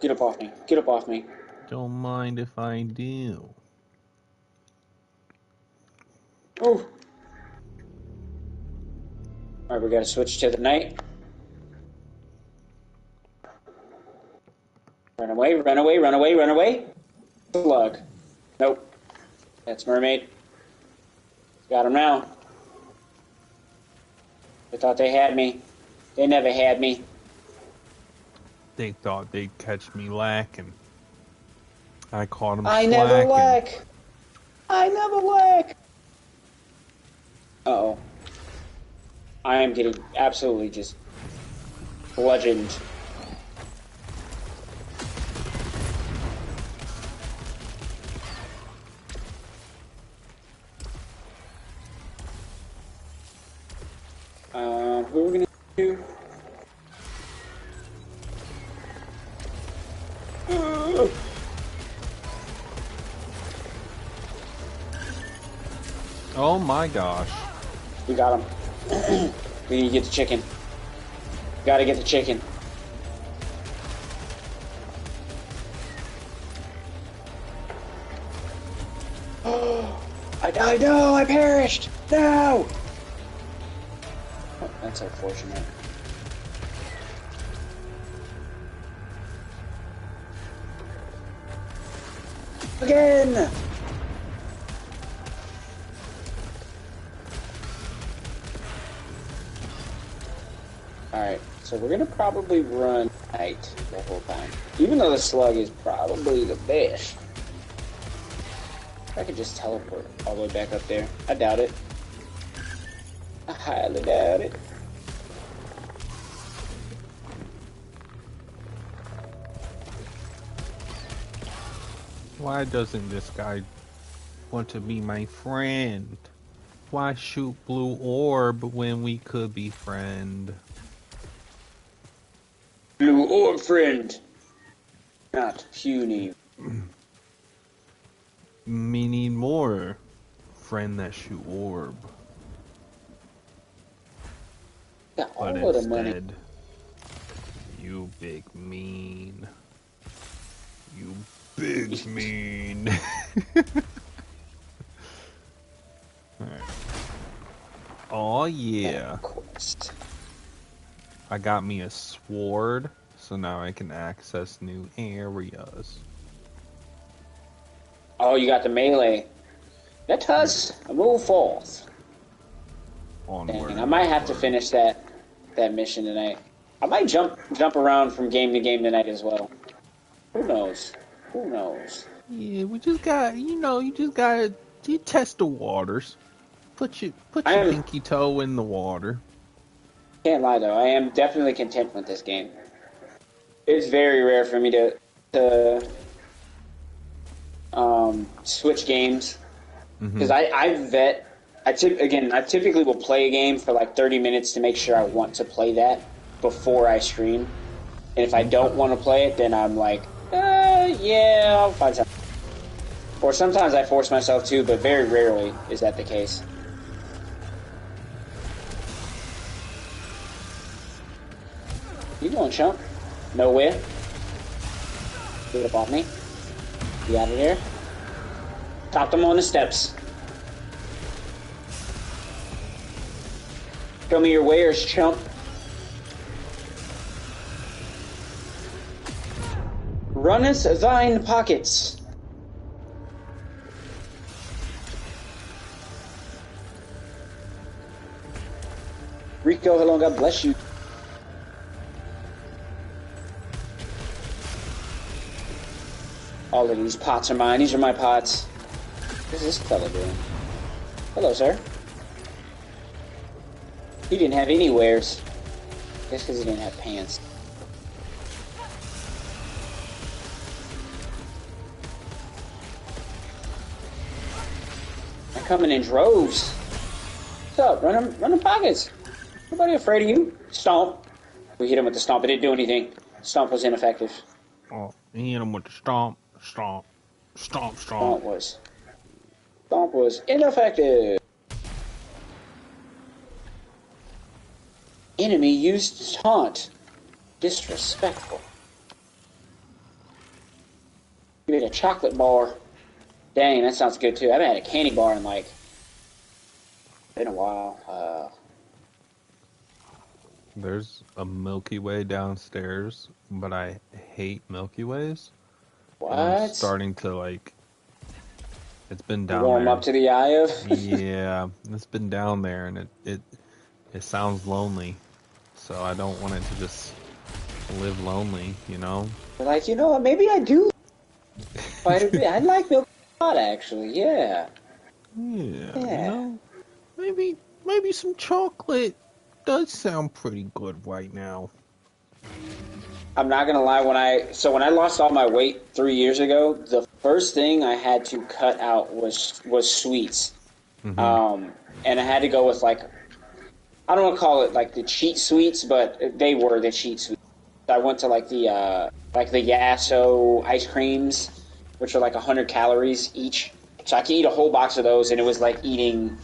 Get up off me. Get up off me. Don't mind if I do. Oh. Alright, we gotta switch to the night. Run away, run away, run away, run away. Slug. Nope. That's mermaid. Got him now. They thought they had me. They never had me. They thought they'd catch me lacking. I caught them I slacking. never lack. I never lack. Uh-oh. I am getting absolutely just bludgeoned. Who are we gonna do? Oh my gosh. We got him. We need to get the chicken. Gotta get the chicken. I died. No, I perished. No. Oh, that's unfortunate. Again. Alright, so we're gonna probably run night the whole time. Even though the slug is probably the best. I could just teleport all the way back up there. I doubt it. I highly doubt it. Why doesn't this guy want to be my friend? Why shoot blue orb when we could be friend? Blue orb friend. Not puny. Me need more friend that shoot orb. Got all But of the instead, money. you big mean. You big mean. Alright. Oh yeah. Quest. I got me a sword, so now I can access new areas. Oh, you got the melee. Let us move forth. Onward. And I might have to finish that mission tonight. I might jump around from game to game tonight as well. Who knows? Who knows? Yeah, we just got, you test the waters. Put your pinky toe in the water. Can't lie though, I am definitely content with this game. It's very rare for me to switch games because I typically will play a game for like 30 minutes to make sure I want to play that before I stream. And if I don't want to play it, then I'm like, yeah, I'll find something. Or sometimes I force myself to, but very rarely is that the case. You going, chump? Nowhere. Get up off me. Get out of here. Stop them on the steps. Show me your wares, chump. Runneth thine pockets. Rico, hello, God bless you. All of these pots are mine. These are my pots. What is this fella doing? Hello, sir. He didn't have any wares. Just because he didn't have pants. They're coming in droves. What's up? Run them pockets. Nobody afraid of you. Stomp. We hit him with the stomp. It didn't do anything. Stomp was ineffective. Oh, he hit him with the stomp. Stomp was ineffective. Enemy used taunt. Disrespectful. get a chocolate bar. Dang, that sounds good too. I haven't had a candy bar in like been a while. There's a Milky Way downstairs, but I hate Milky Ways. And I'm What? starting to like. It's been down Warm there. up to the eye of? Yeah, it's been down there, and it sounds lonely. So I don't want it to just live lonely, you know? Like, you know what, maybe I do. I like milk hot, actually, yeah. Yeah, you know? Maybe some chocolate does sound pretty good right now. I'm not gonna lie, when I lost all my weight 3 years ago, the first thing I had to cut out was sweets. Mm-hmm. And I had to go with like, I don't want to call it like the cheat sweets, but they were the cheat sweets. I went to like the Yasso ice creams, which are like 100 calories each. So I could eat a whole box of those, and it was like eating.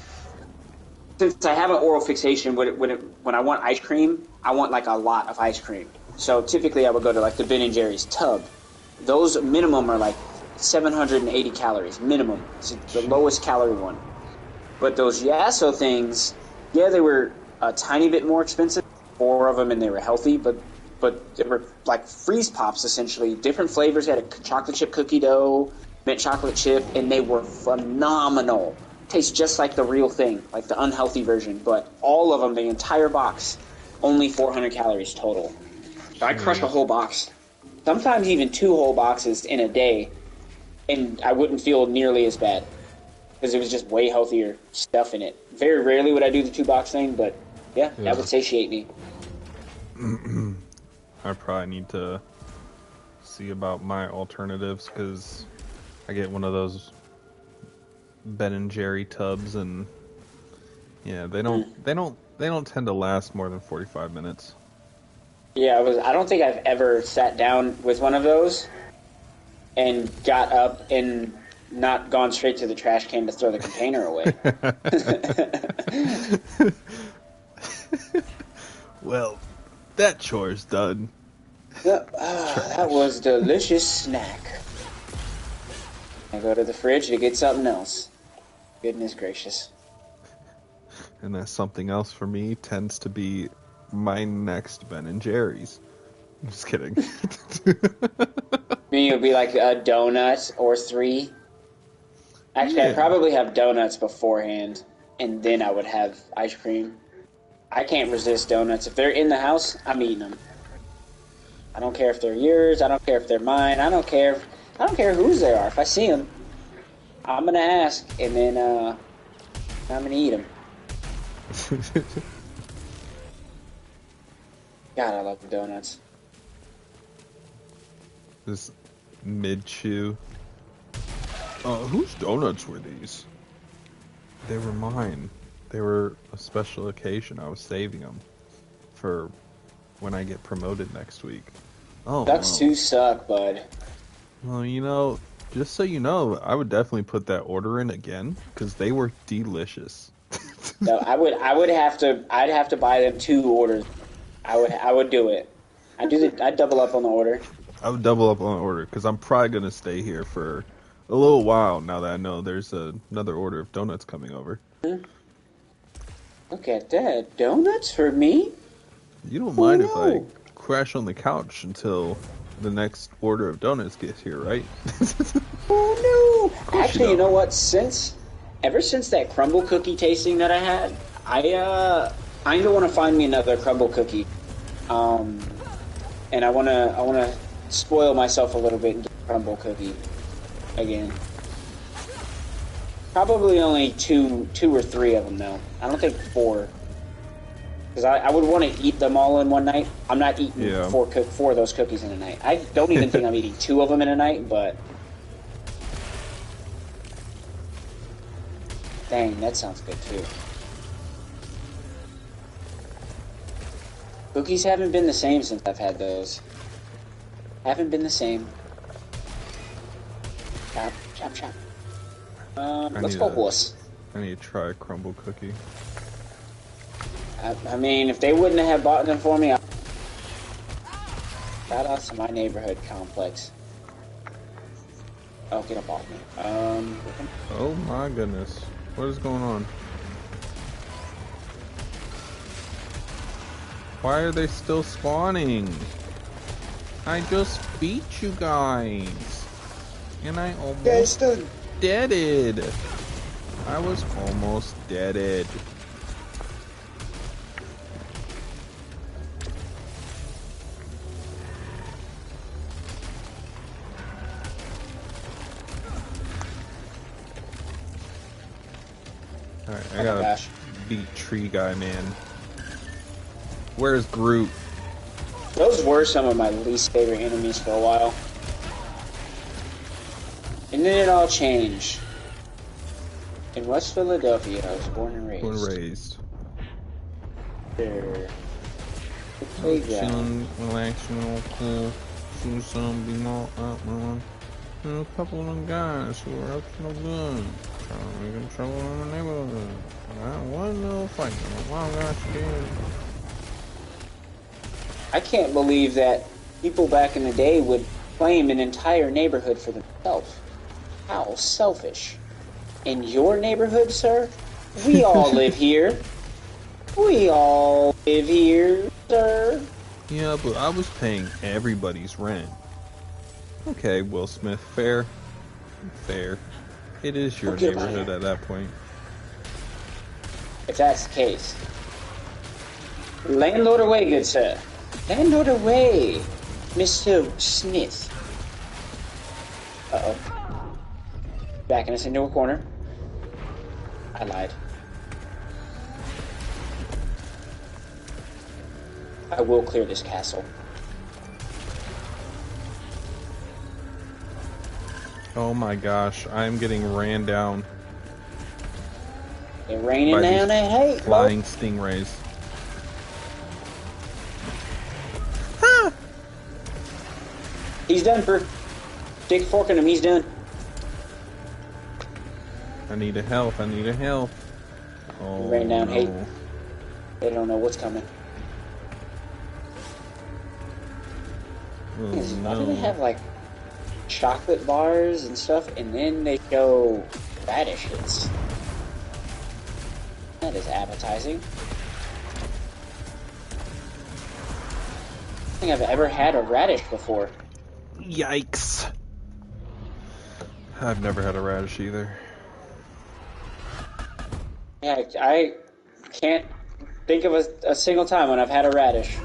Since I have an oral fixation, when I want ice cream, I want like a lot of ice cream. So typically, I would go to like the Ben and Jerry's tub. Those minimum are like 780 calories minimum. It's the lowest calorie one. But those Yasso things, yeah, they were a tiny bit more expensive. 4 of them, and they were healthy, but they were like freeze pops essentially. Different flavors. They had a chocolate chip cookie dough, mint chocolate chip, and they were phenomenal. Tastes just like the real thing, like the unhealthy version. But all of them, the entire box, only 400 calories total. So I crushed a whole box. Sometimes even 2 whole boxes in a day, and I wouldn't feel nearly as bad because it was just way healthier stuff in it. Very rarely would I do the 2-box thing, but yeah, that would satiate me. I probably need to see about my alternatives because I get one of those Ben and Jerry tubs, and yeah, they don't tend to last more than 45 minutes. Yeah, I don't think I've ever sat down with one of those and got up and not gone straight to the trash can to throw the container away. Well, that chore's done. That was delicious snack. I go to the fridge to get something else. Goodness gracious. And that something else for me tends to be my next Ben and Jerry's. I'm just kidding. Me, it would be like a donut or 3. Actually, I'd probably have donuts beforehand, and then I would have ice cream. I can't resist donuts. If they're in the house, I'm eating them. I don't care if they're yours. I don't care if they're mine. I don't care whose they are. If I see them, I'm gonna ask, and then I'm gonna eat them. God, I love the donuts. This mid-chew. Whose donuts were these? They were mine. They were a special occasion. I was saving them for when I get promoted next week. Oh, Ducks too suck, bud. Well, you know, just so you know, I would definitely put that order in again because they were delicious. No, I'd have to buy them 2 orders. I would do it. I'd double up on the order. I would double up on the order because I'm probably gonna stay here for a little while now that I know there's another order of donuts coming over. Look at that, donuts for me. You don't mind if I crash on the couch until the next order of donuts gets here, right? Oh no! Actually, you know what? Ever since that crumble cookie tasting that I had, I kind of want to find me another crumble cookie, and I wanna spoil myself a little bit and get a crumble cookie again. Probably only two or 3 of them though. I don't think 4. Because I would want to eat them all in one night. I'm not eating 4 of those cookies in a night. I don't even think I'm eating 2 of them in a night, but... Dang, that sounds good too. Cookies haven't been the same since I've had those. Haven't been the same. Chop, chop, chop. Let's go horse. I need to try a crumble cookie. I mean, if they wouldn't have bought them for me, shout out to my neighborhood complex. Oh, get up off me. Oh my goodness. What is going on? Why are they still spawning? I just beat you guys. And I almost deaded. I was almost deaded. Alright, I gotta beat Tree Guy, man. Where's Groot? Those were some of my least favorite enemies for a while. And then it all changed. In West Philadelphia, I was born and raised. Born and raised. There. Chilling, relaxing, all cool. Soon some be more up, man. And a couple of them guys who are up to no good. Trying to make trouble in the neighborhood. One little fight. Wow, gosh, dude. I can't believe that people back in the day would claim an entire neighborhood for themselves. How selfish. In your neighborhood, sir? We all live here. We all live here, sir. Yeah, but I was paying everybody's rent. Okay, Will Smith, fair. Fair. It is your neighborhood at that point. If that's the case. Landlord away, good sir. Landlord away, Mr. Smith. Uh-oh. Backing us into a corner. I lied. I will clear this castle. Oh my gosh, I'm getting ran down. They're raining down that hate, flying stingrays. Ah! He's done for. Stick fork in him, he's done. I need a help, I need a help. Oh, rain down no. hate. They don't know what's coming. Oh, Why do no. they have like chocolate bars and stuff, and then they show radishes? That is appetizing. I don't think I've ever had a radish before. Yikes. I've never had a radish either. Yeah, I can't think of a single time when I've had a radish.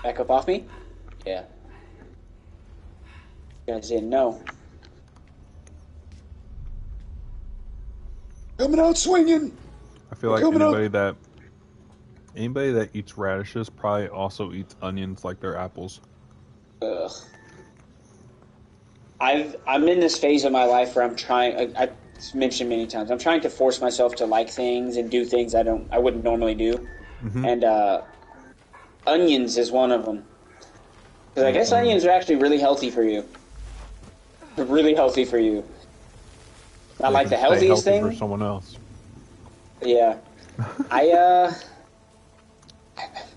Back up off me? Yeah. You guys didn't know. Coming out swinging. I feel like anybody that eats radishes probably also eats onions like they're apples. Ugh. I'm in this phase of my life where I'm trying. I've mentioned many times. I'm trying to force myself to like things and do things I wouldn't normally do. Mm-hmm. And onions is one of them. Because I guess onions are actually really healthy for you. They're really healthy for you. Not like the healthiest thing for someone else. Yeah.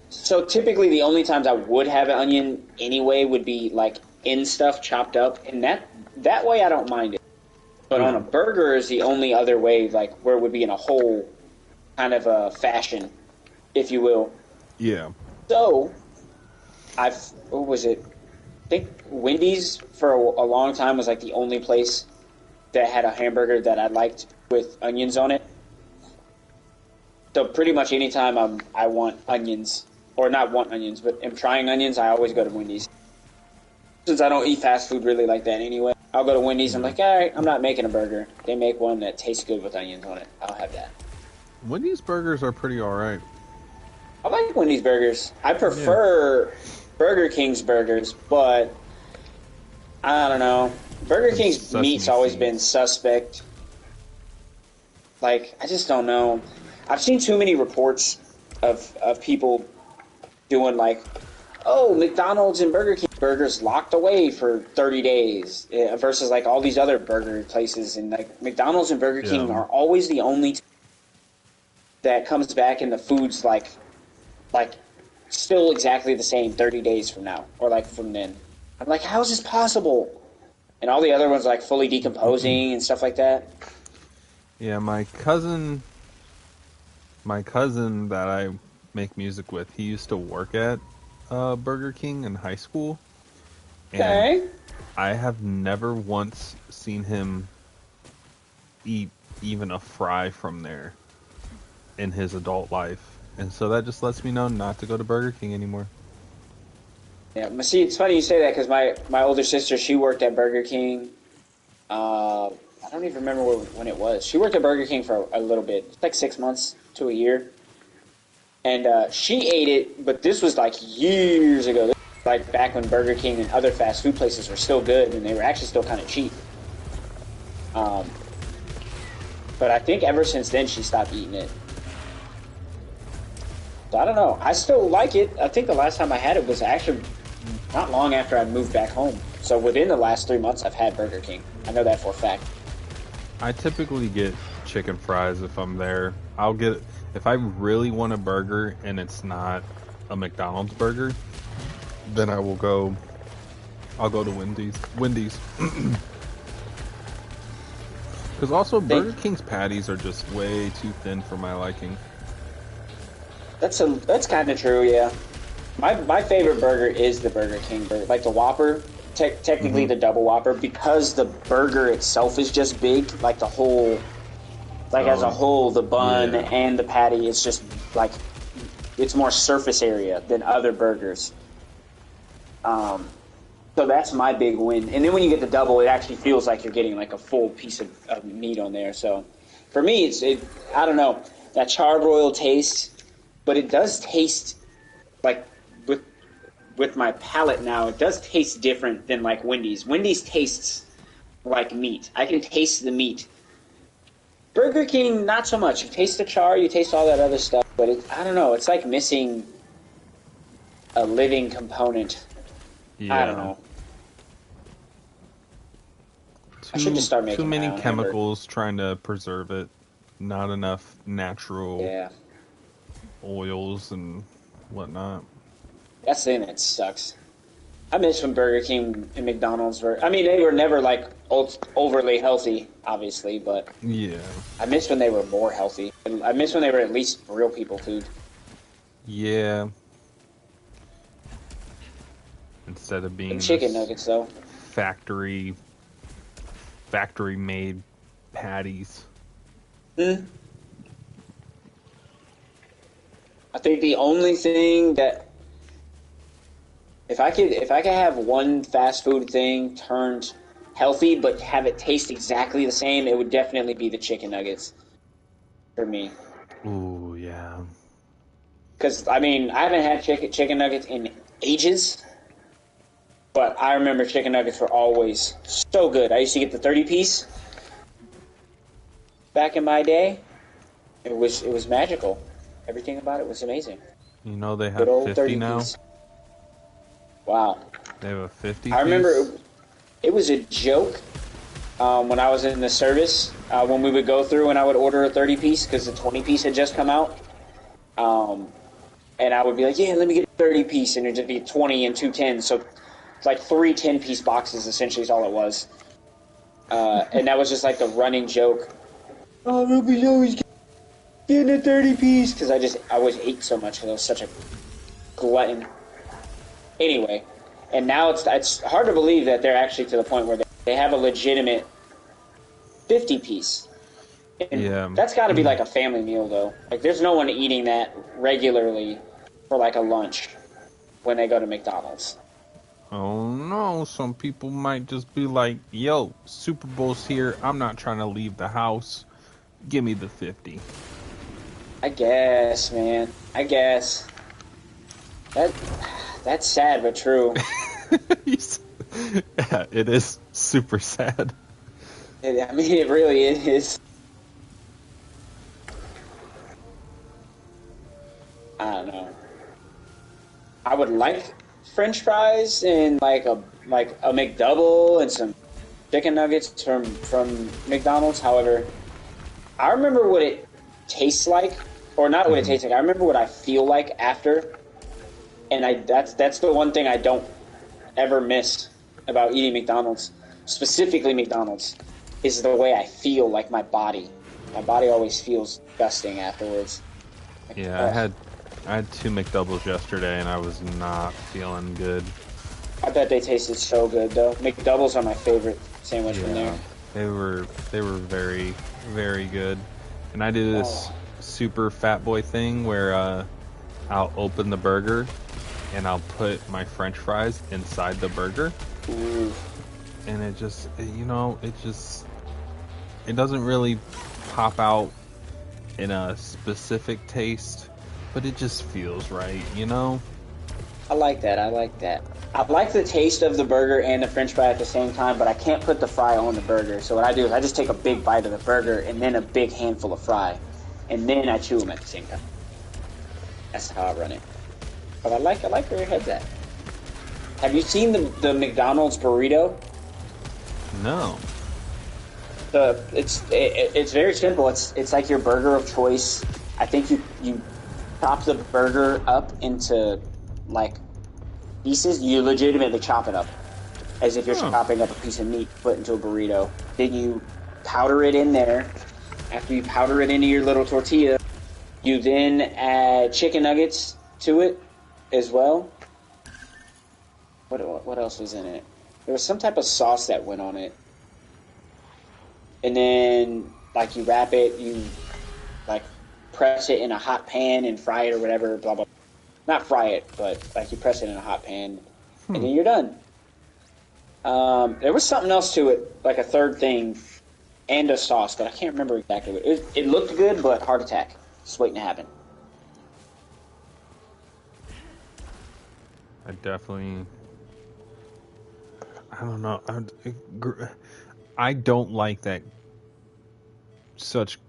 So typically the only times I would have an onion anyway would be like in stuff chopped up, and that way I don't mind it. But on a burger is the only other way, like where it would be in a whole kind of a fashion, if you will. Yeah. So what was it? I think Wendy's for a long time was like the only place that had a hamburger that I liked with onions on it. So pretty much anytime I want onions, or not want onions, but am trying onions, I always go to Wendy's. Since I don't eat fast food really like that anyway, I'll go to Wendy's. I'm like, all right, I'm not making a burger. They make one that tastes good with onions on it. I'll have that. Wendy's burgers are pretty alright. I like Wendy's burgers. I prefer Burger King's burgers, but I don't know. Burger King's meat's always been suspect. Like, I just don't know. I've seen too many reports of people doing like, oh, McDonald's and Burger King burgers locked away for 30 days versus like all these other burger places. And like McDonald's and Burger King are always the only that comes back and the food's like still exactly the same 30 days from now or like from then. I'm like, how is this possible? And all the other ones are like fully decomposing and stuff like that. Yeah, my cousin that I make music with, he used to work at Burger King in high school, and Okay. I have never once seen him eat even a fry from there in his adult life. And so that just lets me know not to go to Burger King anymore. Yeah, but see, it's funny you say that because my older sister, she worked at Burger King. I don't even remember when it was. She worked at Burger King for a little bit. It's like 6 months to a year. And she ate it, but this was like years ago. This was like back when Burger King and other fast food places were still good and they were actually still kind of cheap. But I think ever since then she stopped eating it. So I don't know. I still like it. I think the last time I had it was actually not long after I moved back home. So within the last 3 months, I've had Burger King. I know that for a fact. I typically get chicken fries if I'm there. I'll get, if I really want a burger and it's not a McDonald's burger, then I'll go to Wendy's. Because also Burger King's patties are just way too thin for my liking. That's kind of true, yeah. My favorite burger is the Burger King burger, like the Whopper. Technically the double Whopper, because the burger itself is just big. Like the whole, like as a whole, the bun and the patty is just like it's more surface area than other burgers. So that's my big win. And then when you get the double, it actually feels like you're getting like a full piece of meat on there. So for me, I don't know, that charbroiled taste, but it does taste like with my palate now, it does taste different than like Wendy's. Wendy's tastes like meat. I can taste the meat. Burger King, not so much. You taste the char, you taste all that other stuff, but I don't know. It's like missing a living component. Yeah. I don't know. I should just start making too many my own chemicals trying to preserve it. Not enough natural oils and whatnot. That's the thing that sucks. I miss when Burger King and McDonald's were... I mean, they were never, like, overly healthy, obviously, but... Yeah. I miss when they were more healthy. And I miss when they were at least real people food. Yeah. Instead of being... And chicken nuggets, though. Factory-made patties. I think the only thing that... If I could have one fast food thing turned healthy but have it taste exactly the same, it would definitely be the chicken nuggets for me. Ooh, yeah. Because, I mean, I haven't had chicken nuggets in ages, but I remember chicken nuggets were always so good. I used to get the 30-piece back in my day. It was magical. Everything about it was amazing. You know they have Good old 50 30-piece. now? Wow. They have a 50 I remember it was a joke when I was in the service, when we would go through and I would order a 30-piece because the 20-piece had just come out. And I would be like, yeah, let me get a 30-piece, and it'd just be 20 and 2 10s. So it's like 3 10-piece boxes, essentially, is all it was. And that was just like the running joke. Oh, nobody's always getting a 30-piece. Because I always ate so much because I was such a glutton. Anyway, and now it's hard to believe that they're actually to the point where they have a legitimate 50-piece. Yeah. That's got to be like a family meal, though. Like, there's no one eating that regularly for like a lunch when they go to McDonald's. Oh no, some people might just be like, yo, Super Bowl's here, I'm not trying to leave the house. Give me the 50. I guess, man. I guess. That's sad but true. Yeah, it is super sad. I mean, it really is. I don't know. I would like French fries and like a McDouble and some chicken nuggets from McDonald's. However, I remember what it tastes like, or not what it tastes like. I remember what I feel like after, and that's the one thing I don't ever miss about eating McDonald's, specifically McDonald's, is the way I feel, like my body. My body always feels disgusting afterwards. Like, Yeah, I had 2 McDoubles yesterday, and I was not feeling good. I bet they tasted so good, though. McDoubles are my favorite sandwich from there. They were very, very good. And I did this super fat boy thing where I'll open the burger and I'll put my French fries inside the burger. Ooh. And it just, it doesn't really pop out in a specific taste, but it just feels right, you know? I like that. I like the taste of the burger and the French fry at the same time, but I can't put the fry on the burger. So what I do is I just take a big bite of the burger and then a big handful of fry, and then I chew them at the same time. That's how I run it. But I like where your head's at. Have you seen the McDonald's burrito? No. It's very simple. It's like your burger of choice. I think you chop the burger up into like pieces. You legitimately chop it up as if you're chopping up a piece of meat put into a burrito. Then you powder it in there. After you powder it into your little tortilla, you then add chicken nuggets to it as well. What else was in it? There was some type of sauce that went on it. And then, like, you wrap it, you, like, press it in a hot pan and fry it or whatever, blah, blah. Not fry it, but, like, you press it in a hot pan, and then you're done. There was something else to it, like a third thing, and a sauce, but I can't remember exactly what it looked good, but heart attack. It's waiting to happen. I definitely... I don't know. I don't like that such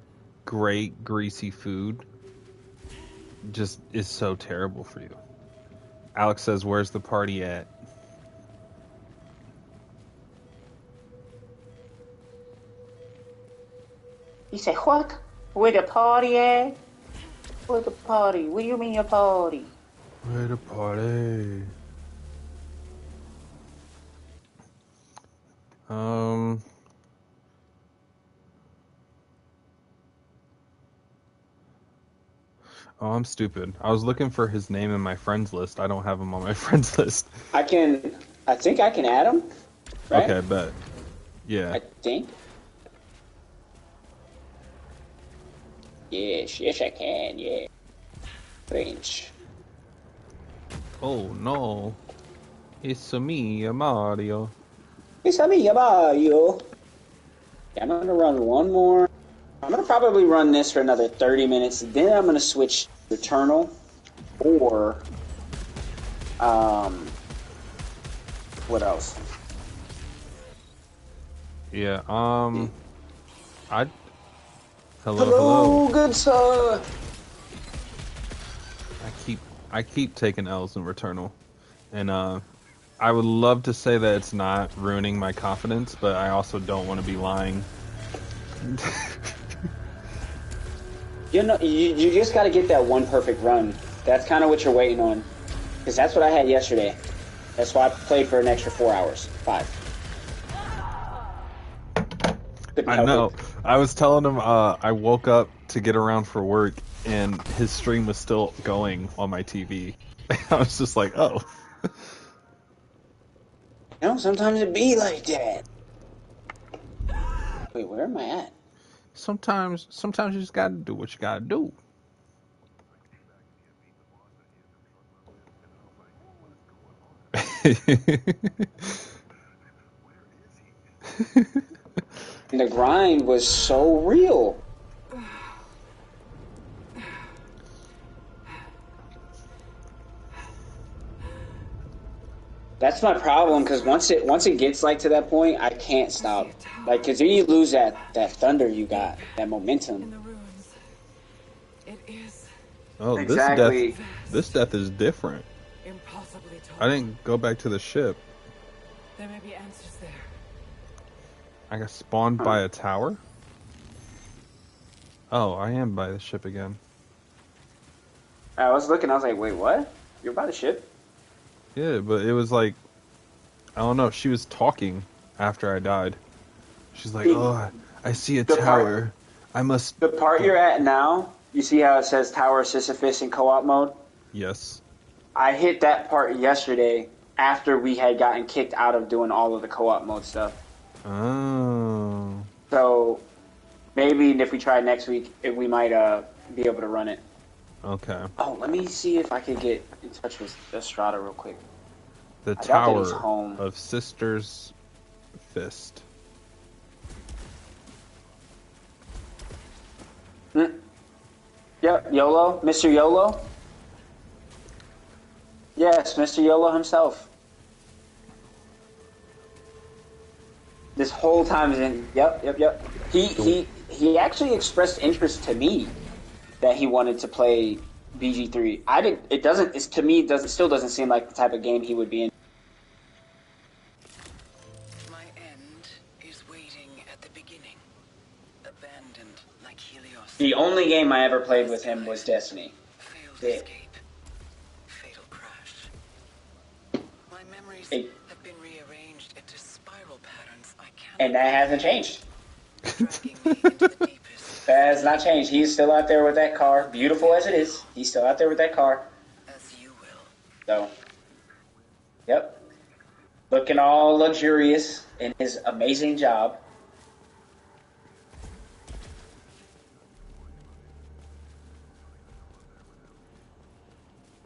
great greasy food just is so terrible for you. Alex says, where's the party at? You say, what? Where the party at? Where the party? What do you mean your party? Where the party? Oh, I'm stupid. I was looking for his name in my friends list. I don't have him on my friends list. I think I can add him, right? Okay, bet. Yeah. I think. Yes, I can, yeah. Range. Oh, no. It's me, Mario. It's me, Mario. Yeah, I'm going to run one more. I'm going to probably run this for another 30 minutes. Then I'm going to switch to Returnal or, what else? Yeah, Hello, good sir. I keep taking L's in Returnal. And, I would love to say that it's not ruining my confidence, but I also don't want to be lying. You know, you just got to get that one perfect run. That's kind of what you're waiting on. Because that's what I had yesterday. That's why I played for an extra 4 hours. 5. I know. I was telling him I woke up to get around for work, and his stream was still going on my TV. I was just like, oh. You know, sometimes it be like that. Wait, where am I at? Sometimes you just gotta do what you gotta do. And the grind was so real. That's my problem, because once it gets like to that point, I can't stop. Like, because then you lose that thunder you got, that momentum. In the ruins. It is Oh, Exactly. this death is different. impossibly tall. I didn't go back to the ship. There may be answers there. I got spawned by a tower? Oh, I am by the ship again. I was looking, I was like, wait, what? You're by the ship? Yeah, but it was like I don't know. She was talking after I died. She's like, The, "Oh, I see a the tower. part, I must." the part you're at now, you see how it says Tower Sisyphus in co-op mode? Yes. I hit that part yesterday after we had gotten kicked out of doing all of the co-op mode stuff. Oh. So maybe if we try next week, we might be able to run it. Okay. Oh, let me see if I can get in touch with Estrada real quick. The I doubt that he's Tower home. of Sister's Fist. Yep, YOLO, Mr. YOLO. Yes, Mr. YOLO himself. This whole time is in. Yep. He actually expressed interest to me that he wanted to play BG3. I didn't. It doesn't. It's to me. It doesn't. Still doesn't seem like the type of game he would be in. My end is waiting at the beginning. Abandoned like Helios. The only game I ever played with him was Destiny. Failed Yeah. escape. Fatal crash. My memories Hey. have been rearranged into spiral patterns I can't. And that hasn't changed. Dragging me into the deepest. That has not changed. He's still out there with that car, beautiful as it is. He's still out there with that car. As you will. So, yep. Looking all luxurious in his amazing job.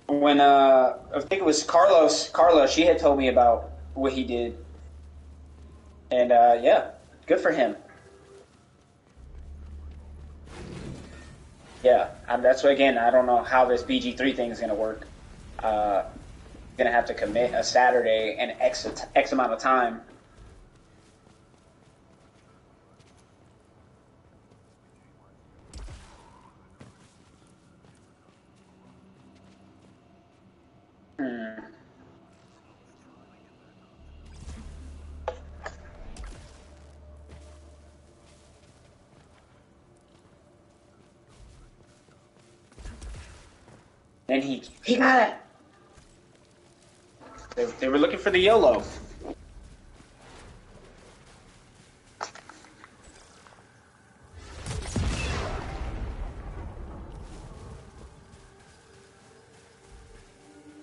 When, I think it was Carlos, she had told me about what he did. And, yeah, good for him. Yeah, that's what, again, I don't know how this BG3 thing is going to work. Going to have to commit a Saturday and X amount of time. And he got it. They were looking for the YOLO.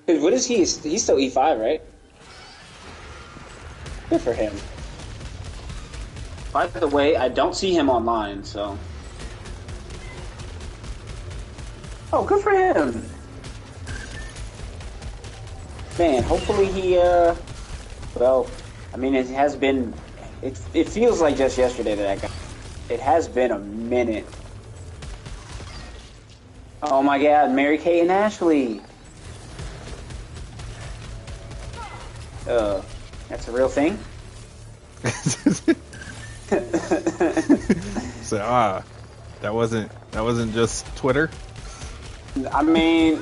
What is he? He's still E5, right? Good for him. By the way, I don't see him online, so. Oh, good for him. Man, hopefully he, well, I mean, it has been, it feels like just yesterday that I got, it has been a minute. Oh my god, Mary Kate and Ashley. That's a real thing? So, that wasn't just Twitter? I mean,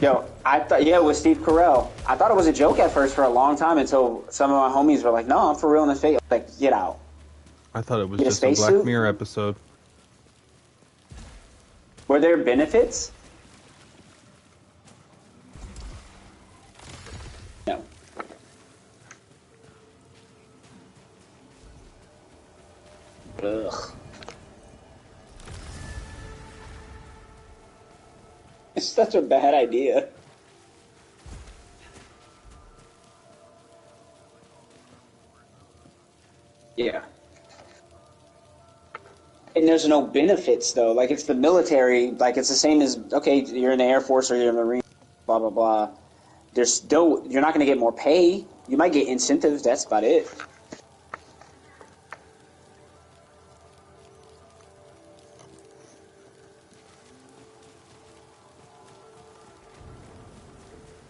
yo, I thought, yeah, with Steve Carell. I thought it was a joke at first for a long time until some of my homies were like, no, I'm for real in this face. Like, get out. I thought it was Get a just a Black spacesuit? Mirror episode. Were there benefits? No. Ugh. It's such a bad idea. Yeah. And there's no benefits, though. Like, it's the military. Like, it's the same as, okay, you're in the Air Force or you're in the Marine, blah, blah, blah. There's no, you're not going to get more pay. You might get incentives. That's about it.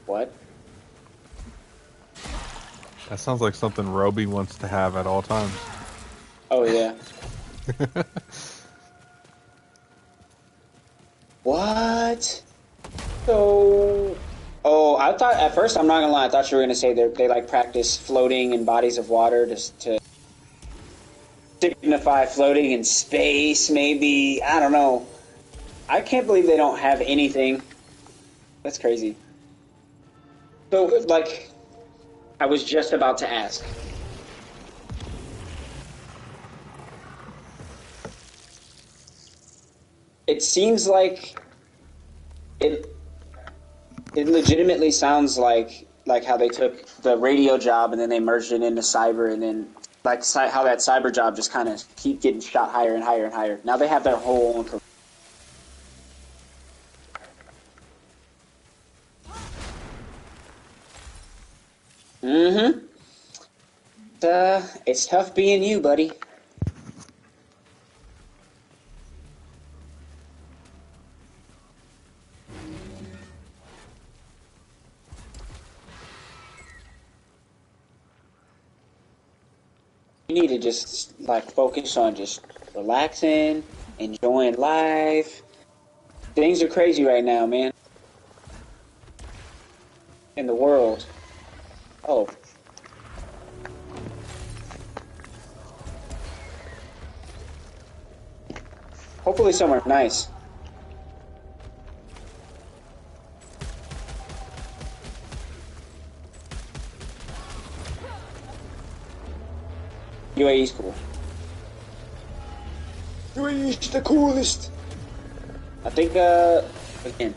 What? That sounds like something Roby wants to have at all times. Oh, yeah. What? So, oh, I thought at first, I'm not gonna lie, I thought you were gonna say they like practice floating in bodies of water just to signify floating in space, maybe. I don't know. I can't believe they don't have anything. That's crazy. So, like, I was just about to ask. It seems like it legitimately sounds like how they took the radio job and then they merged it into cyber, and then like how that cyber job just kind of keep getting shot higher and higher and higher. Now they have their whole own. Mm-hmm. It's tough being you, buddy. You need to just like focus on just relaxing, enjoying life. Things are crazy right now, man. In the world. Oh. Hopefully somewhere nice. UAE's cool. UAE's the coolest. I think, again,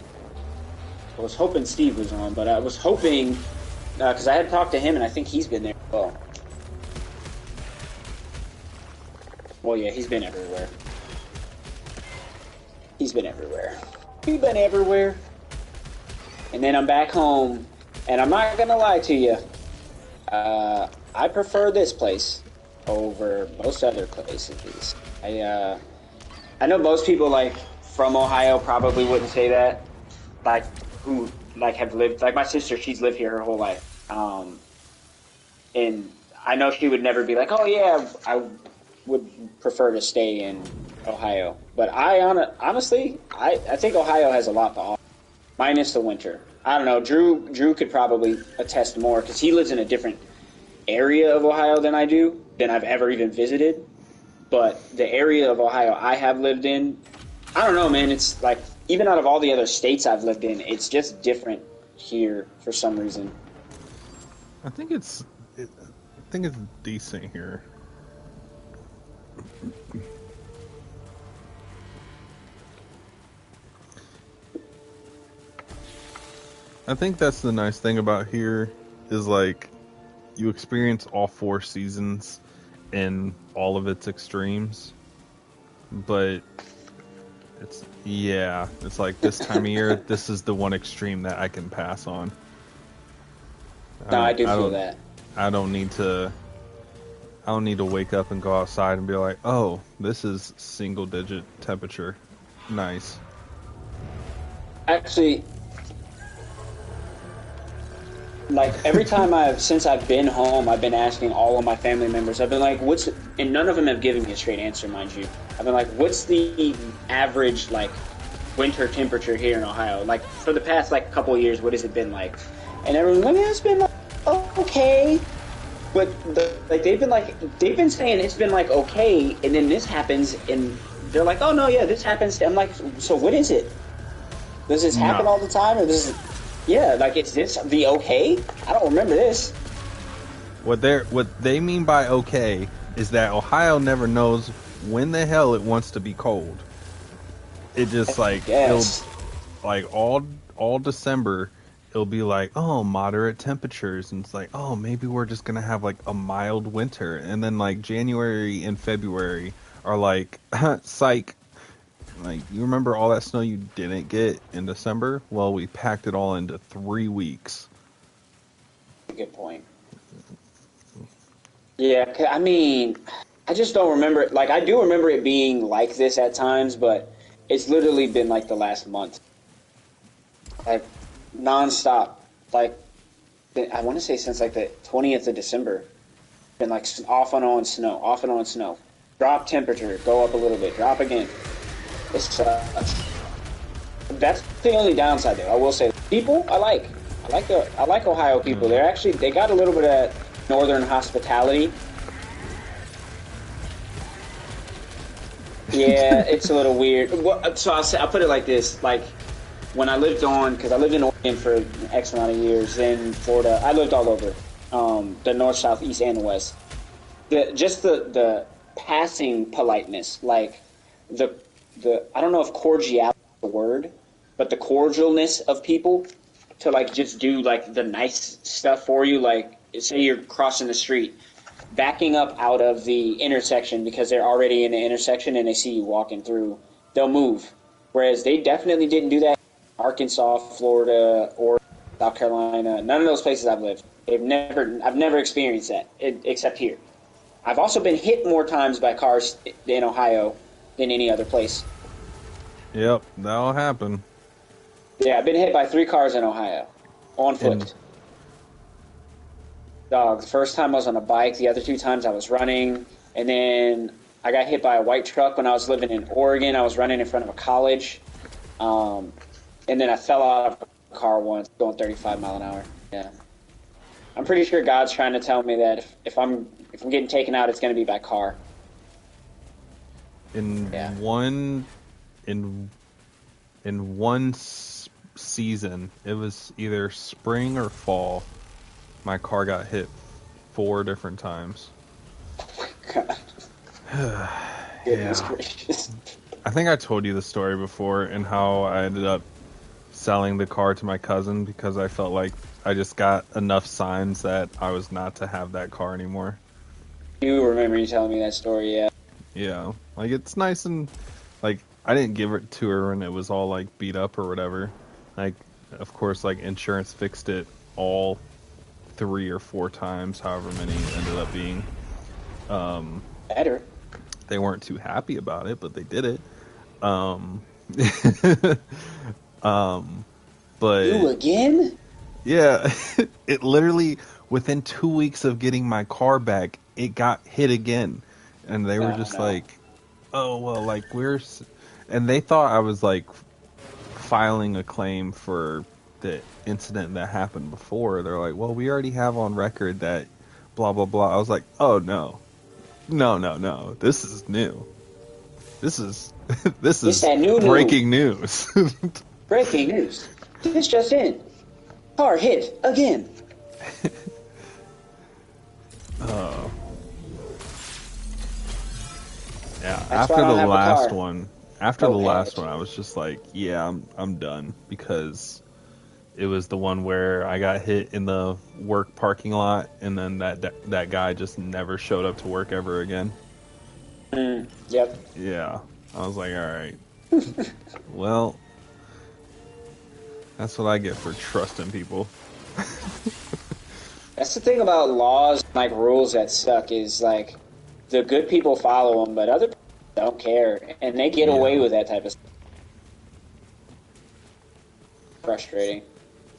I was hoping Steve was on, but I was hoping, because I had talked to him and I think he's been there as well. Well, yeah, he's been everywhere. He's been everywhere. He's been everywhere. And then I'm back home, and I'm not gonna lie to you. I prefer this place over most other places. I know most people like from Ohio probably wouldn't say that. Like who like have lived like my sister, she's lived here her whole life. And I know she would never be like, oh yeah, I would prefer to stay in Ohio. But honestly, I think Ohio has a lot to offer, minus the winter. I don't know. Drew could probably attest more because he lives in a different area of Ohio than I do, than I've ever even visited. But the area of Ohio I have lived in, I don't know, man. It's like, even out of all the other states I've lived in, it's just different here for some reason. I think it's decent here. I think that's the nice thing about here is like you experience all 4 seasons in all of its extremes, but it's like this time of year, this is the one extreme that I can pass on. No, I do feel that. I don't need to wake up and go outside and be like, oh, this is single digit temperature. Nice. Actually, like every time since I've been home, I've been asking all of my family members, I've been like, and none of them have given me a straight answer, mind you. I've been like, what's the average, like, winter temperature here in Ohio? Like, for the past, like, couple of years, what has it been like? And everyone's like, yeah, it's been, like, okay. But, they've been saying it's been, like, okay, and then this happens, and they're like, oh, no, yeah, this happens. I'm like, so what is it? Does this happen all the time, or does it... Yeah, like, is this the okay? I don't remember this. What they mean by okay is that Ohio never knows when the hell it wants to be cold. It just it'll, like all December it'll be like, oh, moderate temperatures, and it's like, oh, maybe we're just gonna have like a mild winter, and then like January and February are like psych. Like, you remember all that snow you didn't get in December? Well, we packed it all into 3 weeks. Good point. Yeah, I mean, I just don't remember it. Like, I do remember it being like this at times, but it's literally been like the last month. Like, nonstop. Like, I want to say since like the 20th of December. Been like off and on snow. Drop temperature, go up a little bit, drop again. It's that's the only downside though. I will say, people I like Ohio people. They got a little bit of northern hospitality. Yeah, it's a little weird. So I'll put it like this: like when I lived because I lived in Oregon for X amount of years, in Florida, I lived all over, the north, south, east, and west. The passing politeness, like the I don't know if cordiality is the word, but the cordialness of people to like just do like the nice stuff for you. Like say you're crossing the street, backing up out of the intersection because they're already in the intersection and they see you walking through, they'll move. Whereas they definitely didn't do that in Arkansas, Florida, or South Carolina. None of those places I've lived. I've never experienced that except here. I've also been hit more times by cars in Ohio than any other place. Yep, that'll happen. Yeah, I've been hit by 3 cars in Ohio on foot. Dog, the first time I was on a bike, the other 2 times I was running, and then I got hit by a white truck when I was living in Oregon. I was running in front of a college, and then I fell out of a car once going 35 mile an hour. Yeah, I'm pretty sure God's trying to tell me that if I'm getting taken out, it's going to be by car. In one season, it was either spring or fall, my car got hit 4 different times. Oh my God. Goodness gracious. I think I told you the story before and how I ended up selling the car to my cousin because I felt like I just got enough signs that I was not to have that car anymore. You remember you telling me that story, yeah. Yeah, like it's nice and like I didn't give it to her when it was all like beat up or whatever. Like, of course, like insurance fixed it all 3 or 4 times, however many it ended up being. Better. They weren't too happy about it, but they did it. But you again? Yeah, it literally within 2 weeks of getting my car back, it got hit again, and they were just like, "Oh well, like and they thought I was like filing a claim for the incident that happened before. They're like, "Well, we already have on record that blah blah blah." I was like, "Oh no, this is new. This is breaking news." Breaking news. This just in. Car hit again. Oh. Yeah, That's after the last one, I was just like, yeah, I'm done, because it was the one where I got hit in the work parking lot, and then that guy just never showed up to work ever again. Yep. Yeah, I was like, all right. Well, that's what I get for trusting people. That's the thing about laws, like rules that suck, is like the good people follow them, but other people don't care, and they get away with that type of stuff. Frustrating.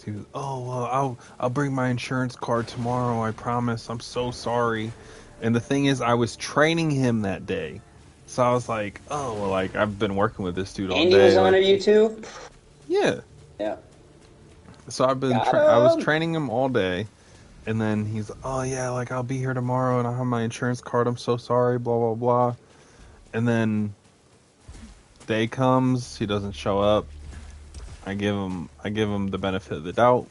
He was, oh well, I'll bring my insurance card tomorrow. I promise. I'm so sorry. And the thing is, I was training him that day, so I was like, oh well, like I've been working with this dude all day. And he was under you too. Yeah. Yeah. So I was training him all day, and then he's, oh yeah, like I'll be here tomorrow, and I have my insurance card. I'm so sorry, blah blah blah. And then day comes, he doesn't show up. I give him the benefit of the doubt.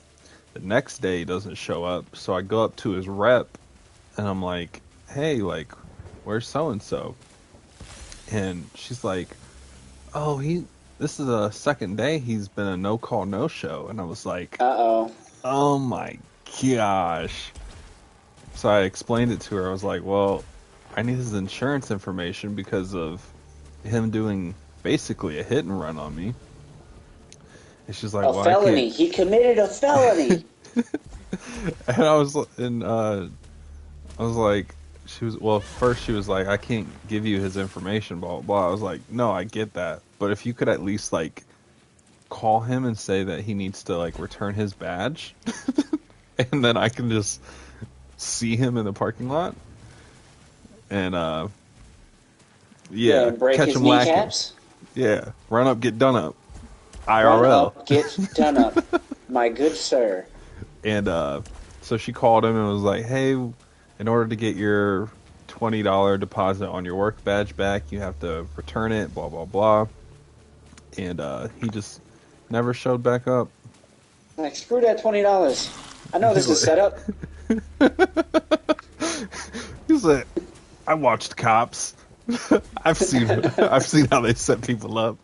The next day he doesn't show up, so I go up to his rep, and I'm like, hey, like, where's so and so? And she's like, oh, this is the second day he's been a no call, no show. And I was like, oh my gosh. So I explained it to her. I was like, well, I need his insurance information because of him doing basically a hit and run on me. And she's like, a felony. He committed a felony. And I was like, first she was like, I can't give you his information, blah, blah, blah. I was like, no, I get that. But if you could at least, like, call him and say that he needs to, like, return his badge, and then I can just see him in the parking lot, and, break catch his him kneecaps? lacking. Yeah, run up, get done up. IRL. Run up, get done up, my good sir. And, so she called him and was like, hey, in order to get your $20 deposit on your work badge back, you have to return it, blah, blah, blah. And he Never showed back up. Like, screw that $20. I know this is set up. He's like, I watched Cops. I've seen how they set people up.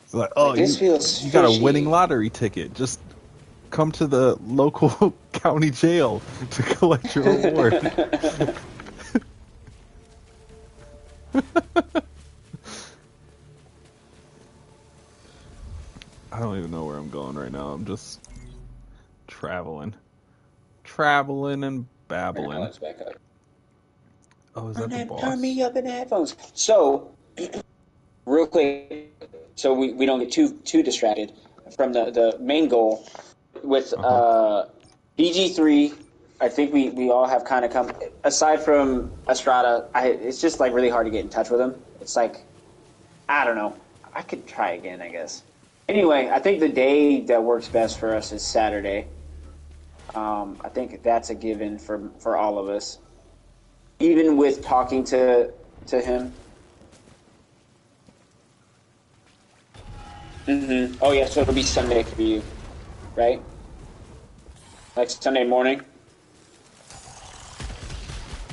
It's like, oh, Like, this feels you got a fishy. winning lottery ticket. Just come to the local county jail to collect your reward. I don't even know where I'm going right now. I'm just traveling and babbling. Let's back up. Oh, is that the boss? Turn me up in the headphones. So, real quick, so we don't get too distracted from the main goal with BG3. I think we all have kind of come, aside from Estrada, it's just like really hard to get in touch with him. It's like, I don't know. I could try again, I guess. Anyway, I think the day that works best for us is Saturday. I think that's a given for all of us. Even with talking to him. Mm-hmm. Oh, yeah, so it'll be Sunday for you, right? Like Sunday morning?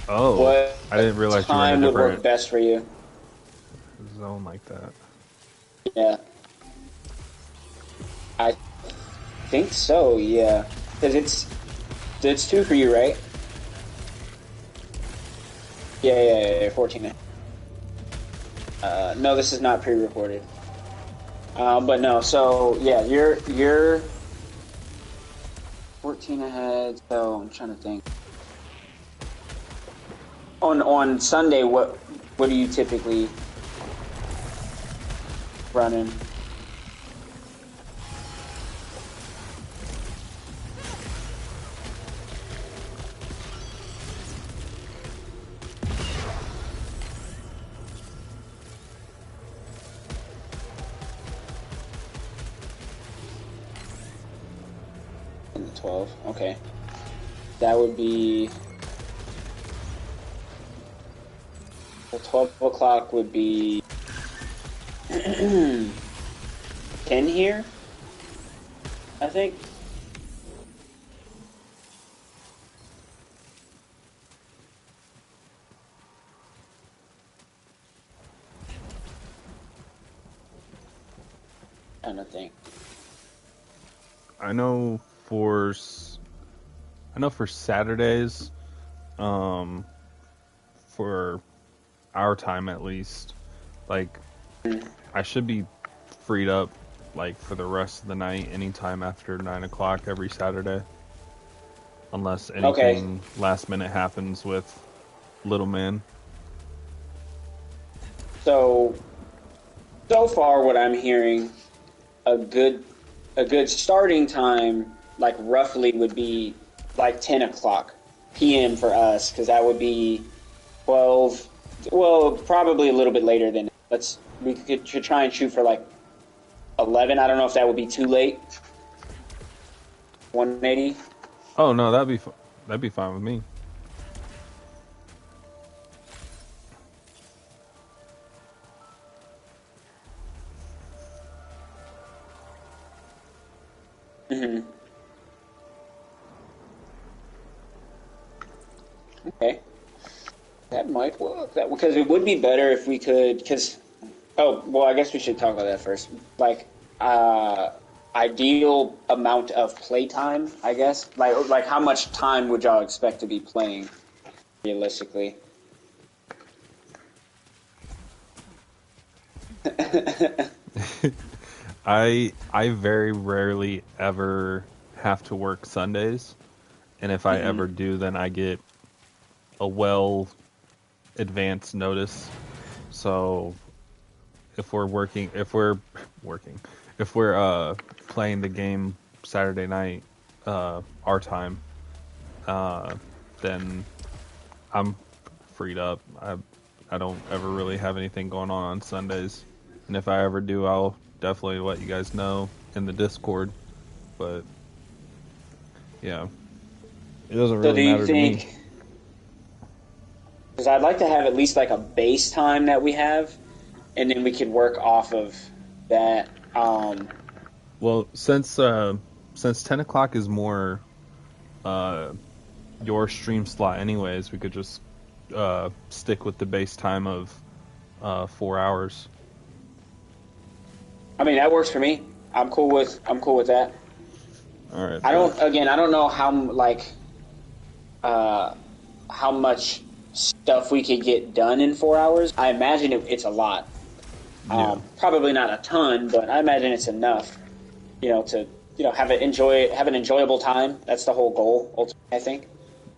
Oh, What I didn't realize you were in time a would work different best for you? zone like that. Yeah. I think so, yeah. Because it's 2 for you, right? Yeah, 14. No, this is not pre-recorded. But no, so yeah, you're 14 ahead. So I'm trying to think. On Sunday, what are you typically running? In the 12. Okay, that would be. Well, 12 o'clock would be 10 here, I think. I don't think. I know for Saturdays, for our time at least, like I should be freed up like for the rest of the night, anytime after 9 o'clock every Saturday, unless anything last minute happens with Little Man. So far, what I'm hearing, a good starting time, like roughly, would be like 10 o'clock p.m. for us, because that would be 12. Well, probably a little bit later than. We could try and shoot for like 11. I don't know if that would be too late. 180. Oh no, that'd be fine with me. Mm-hmm. Okay. That might work. Because it would be better if we could. I guess we should talk about that first. Like, ideal amount of playtime, I guess. Like how much time would y'all expect to be playing, realistically? I very rarely ever have to work Sundays, and if I ever do, then I get a well advance notice. So if we're playing the game Saturday night, our time, then I'm freed up. I don't ever really have anything going on Sundays, and if I ever do, I'll definitely let you guys know in the Discord. But yeah, it doesn't really matter to me. Because I'd like to have at least like a base time that we have, and then we could work off of that. Well, since 10 o'clock is more your stream slot, anyways, we could just stick with the base time of 4 hours. I mean, that works for me. I'm cool with that. All right. I don't know how much stuff we could get done in 4 hours. I imagine it's a lot. Probably not a ton, but I imagine it's enough. To have an enjoyable time. That's the whole goal, ultimately, I think.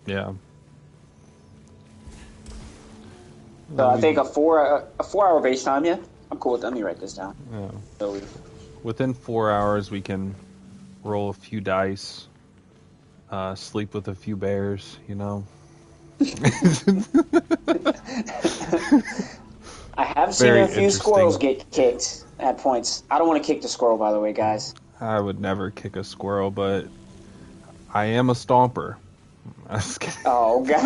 Yeah. So I think a 4 hour base time. Yeah, I'm cool with that. Let me write this down. Yeah. So within 4 hours, we can roll a few dice, sleep with a few bears. I have seen a few squirrels get kicked at points. I don't want to kick the squirrel, by the way, guys. I would never kick a squirrel, but I am a stomper. I'm just kidding. Oh, God.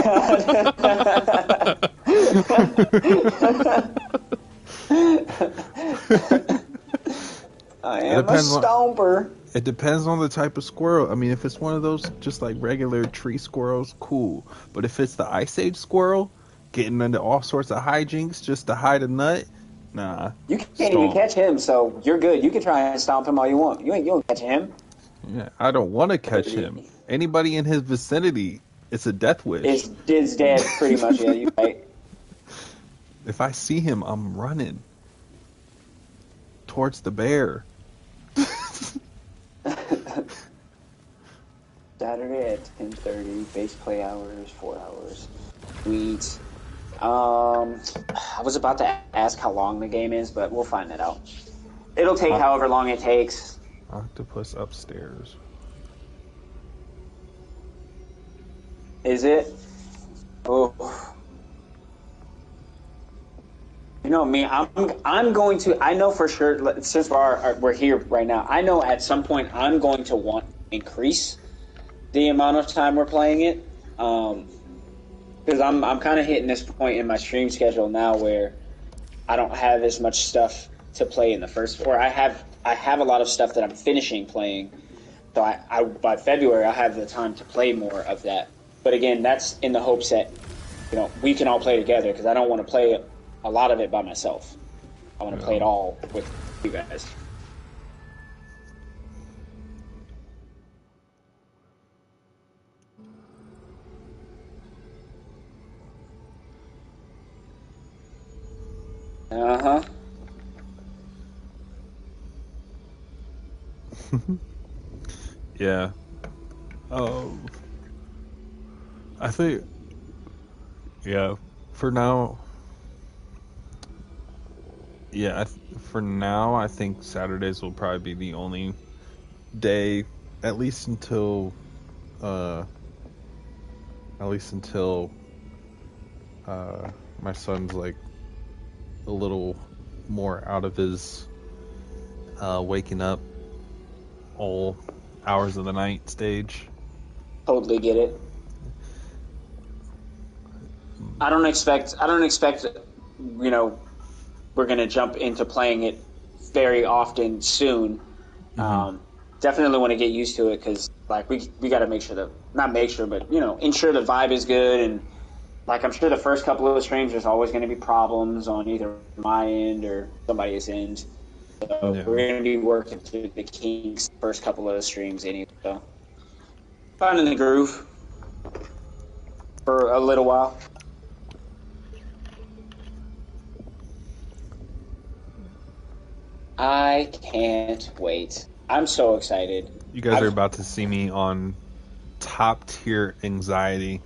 I am a stomper. It depends on the type of squirrel. I mean, if it's one of those just like regular tree squirrels, cool. But if it's the Ice Age squirrel, getting into all sorts of hijinks just to hide a nut, nah. You can't even catch him, so you're good. You can try and stomp him all you want. You don't catch him. Yeah, I don't want to catch him. Anybody in his vicinity, it's a death wish. It's dead, pretty much. Yeah, you're right. If I see him, I'm running towards the bear. Saturday at 10:30. Base play hours, 4 hours. Sweet. I was about to ask how long the game is, but we'll find that out. It'll take however long it takes. Octopus upstairs. Is it? Oh. You know me, I'm going to. I know for sure. Since we're here right now, I know at some point I'm going to want to increase the amount of time we're playing it. Because I'm kind of hitting this point in my stream schedule now where I don't have as much stuff to play in the first. Or I have a lot of stuff that I'm finishing playing. So I by February I'll have the time to play more of that. But again, that's in the hopes that we can all play together because I don't want to play a lot of it by myself. I want to play it all with you guys. Uh-huh. Yeah. I think, yeah, for now, for now, I think Saturdays will probably be the only day, at least until my son's like a little more out of his waking up all hours of the night stage. Totally get it. I don't expect we're going to jump into playing it very often soon. Mm-hmm. Definitely want to get used to it because like we got to make sure not make sure, but ensure the vibe is good. And like I'm sure the first couple of streams there's always going to be problems on either my end or somebody's end. So we're going to be working through the kinks first couple of streams anyway. So finding the groove for a little while. I can't wait. I'm so excited. You guys are about to see me on top tier anxiety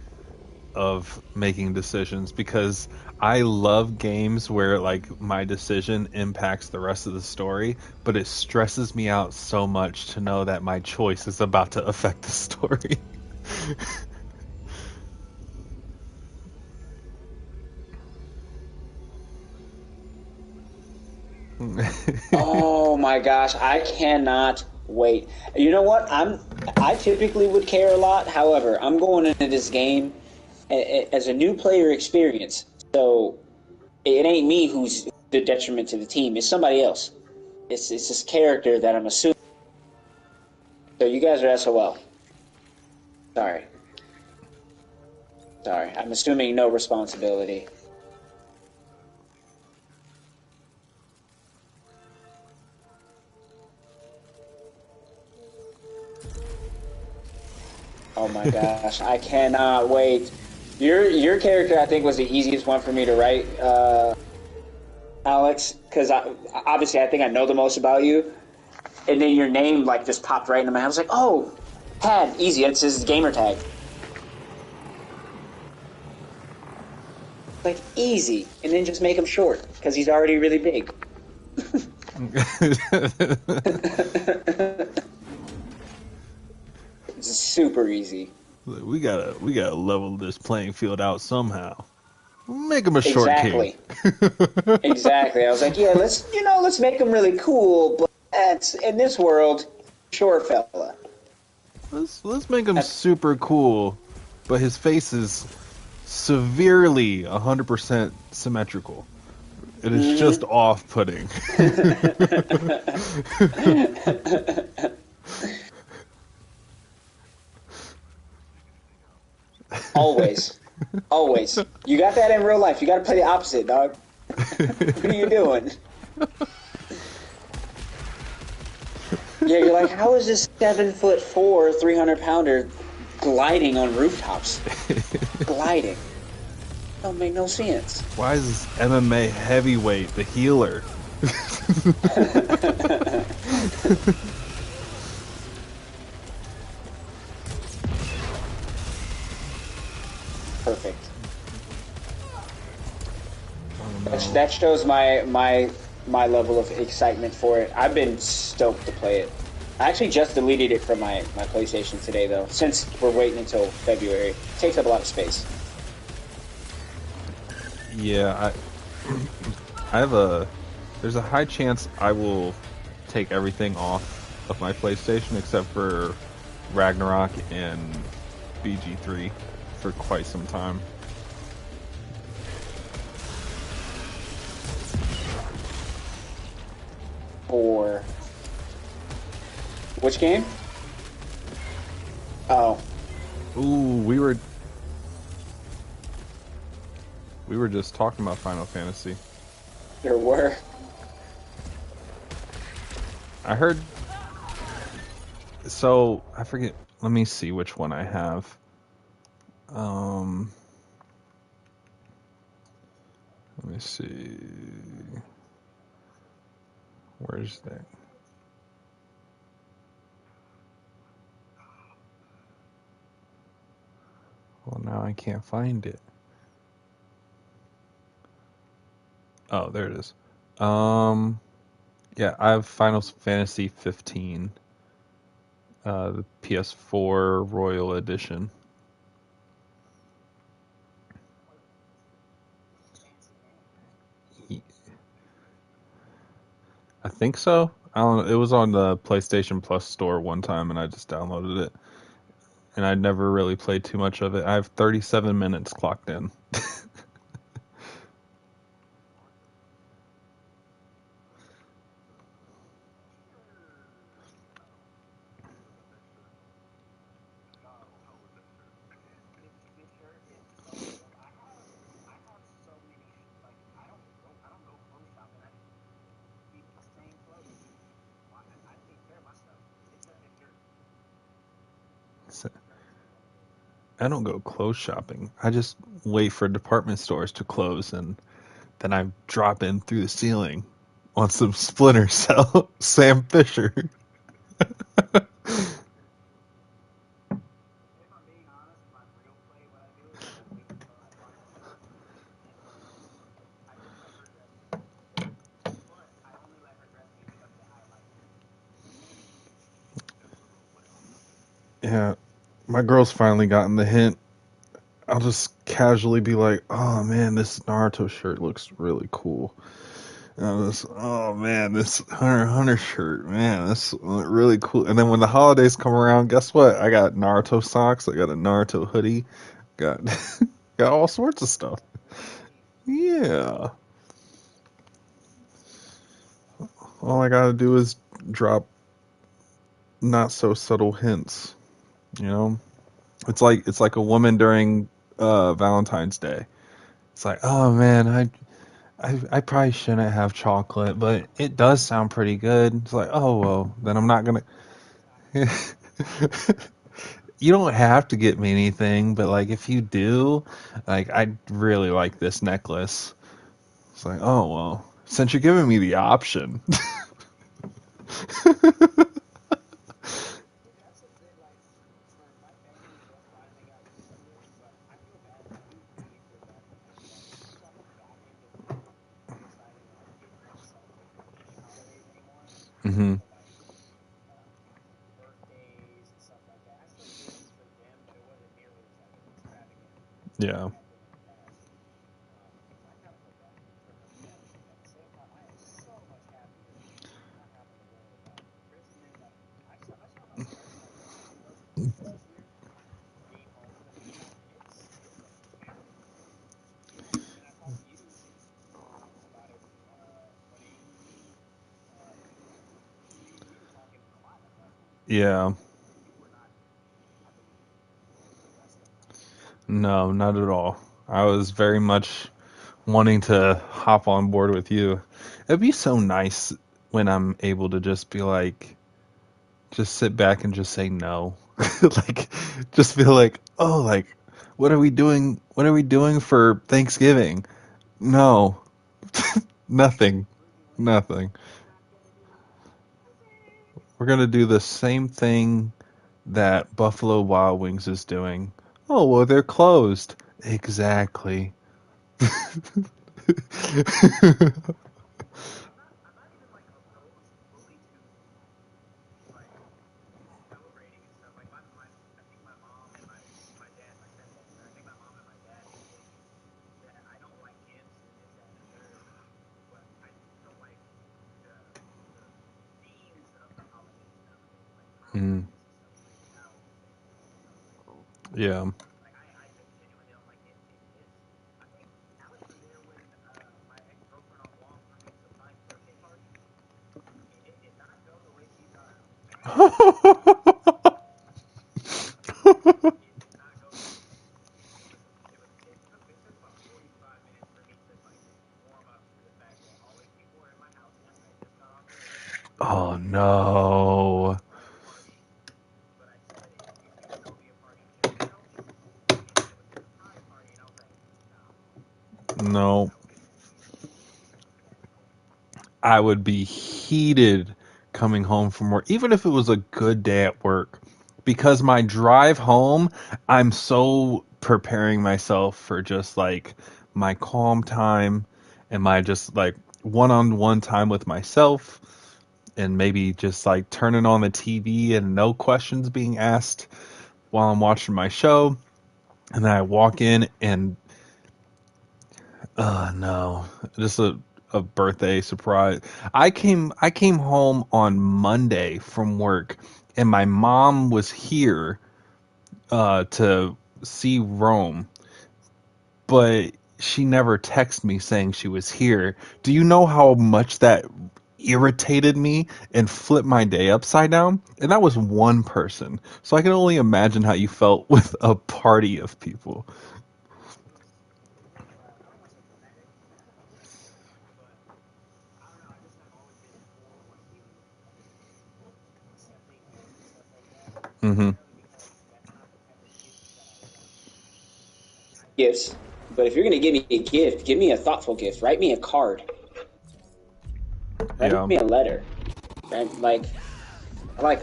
of making decisions because I love games where like my decision impacts the rest of the story, but it stresses me out so much to know that my choice is about to affect the story. Oh my gosh, I cannot wait. You know what? I typically would care a lot. However, I'm going into this game as a new player experience. So it ain't me who's the detriment to the team. It's somebody else. It's this character that I'm assuming. So you guys are SOL. Sorry. Sorry. I'm assuming no responsibility. Oh my gosh, I cannot wait. Your character, I think, was the easiest one for me to write, Alex, because obviously I think I know the most about you. And then your name like just popped right in my head. I was like, oh, Pad, easy. It's his gamer tag. Like easy, and then just make him short because he's already really big. It's super easy. We gotta level this playing field out somehow. Make him a short king. Exactly. Exactly. I was like, yeah, let's make him really cool, but that's in this world, short fella. Let's make him super cool, but his face is severely 100% symmetrical. It is just off-putting. Always. Always. You got that in real life. You got to play the opposite, dog. What are you doing? Yeah, you're like, how is this 7'4", 300-pounder gliding on rooftops? Gliding. Don't make no sense. Why is this MMA heavyweight the healer? Perfect. Oh, no. That shows my level of excitement for it. I've been stoked to play it. I actually just deleted it from my PlayStation today, though, since we're waiting until February. It takes up a lot of space. Yeah, there's a high chance I will take everything off of my PlayStation except for Ragnarok and BG3 for quite some time. For which game? Oh, Ooh, we were just talking about Final Fantasy. there were. I heard. So I forget. Let me see which one I have. Let me see. Where's that? Well, now I can't find it. Oh, there it is. Yeah, I have Final Fantasy 15, the PS4 Royal Edition. I think so. I don't know. It was on the PlayStation Plus store one time, and I just downloaded it. And I never really played too much of it. I have 37 minutes clocked in. So, I don't go clothes shopping. I just wait for department stores to close, and then I drop in through the ceiling on some Splinter Cell Sam Fisher. Yeah, my girl's finally gotten the hint. I'll just casually be like, "Oh man, this Naruto shirt looks really cool." And I'll just, "Oh man, this Hunter x Hunter shirt, man, this really cool." And then when the holidays come around, guess what? I got Naruto socks. I got a Naruto hoodie. Got got all sorts of stuff. Yeah. All I gotta do is drop not so subtle hints. You know, it's like a woman during Valentine's Day. It's like, oh man, I probably shouldn't have chocolate, but it does sound pretty good. It's like, oh well, then I'm not gonna. You don't have to get me anything, but like if you do, like I really like this necklace. It's like, oh well, since you're giving me the option. Hmm. Yeah. Yeah. No, not at all. I was very much wanting to hop on board with you. It'd be so nice when I'm able to just be like, just sit back and just say no. Like, just feel like, oh, like, what are we doing? What are we doing for Thanksgiving? No, nothing, nothing. We're gonna do the same thing that Buffalo Wild Wings is doing. Oh, well, they're closed. Exactly. Mm, yeah. Oh no. No. I would be heated coming home from work, even if it was a good day at work, because my drive home, I'm so preparing myself for just like my calm time and my just like one on one time with myself, and maybe just like turning on the TV and no questions being asked while I'm watching my show. And then I walk in and no, just a birthday surprise. I came home on Monday from work, and my mom was here to see Rome, but she never texted me saying she was here. Do you know how much that irritated me and flipped my day upside down? And that was one person. So I can only imagine how you felt with a party of people. Hmm. Gifts. But if you're gonna give me a gift, give me a thoughtful gift. Write me a card. Write Yeah. me a letter. Right? Like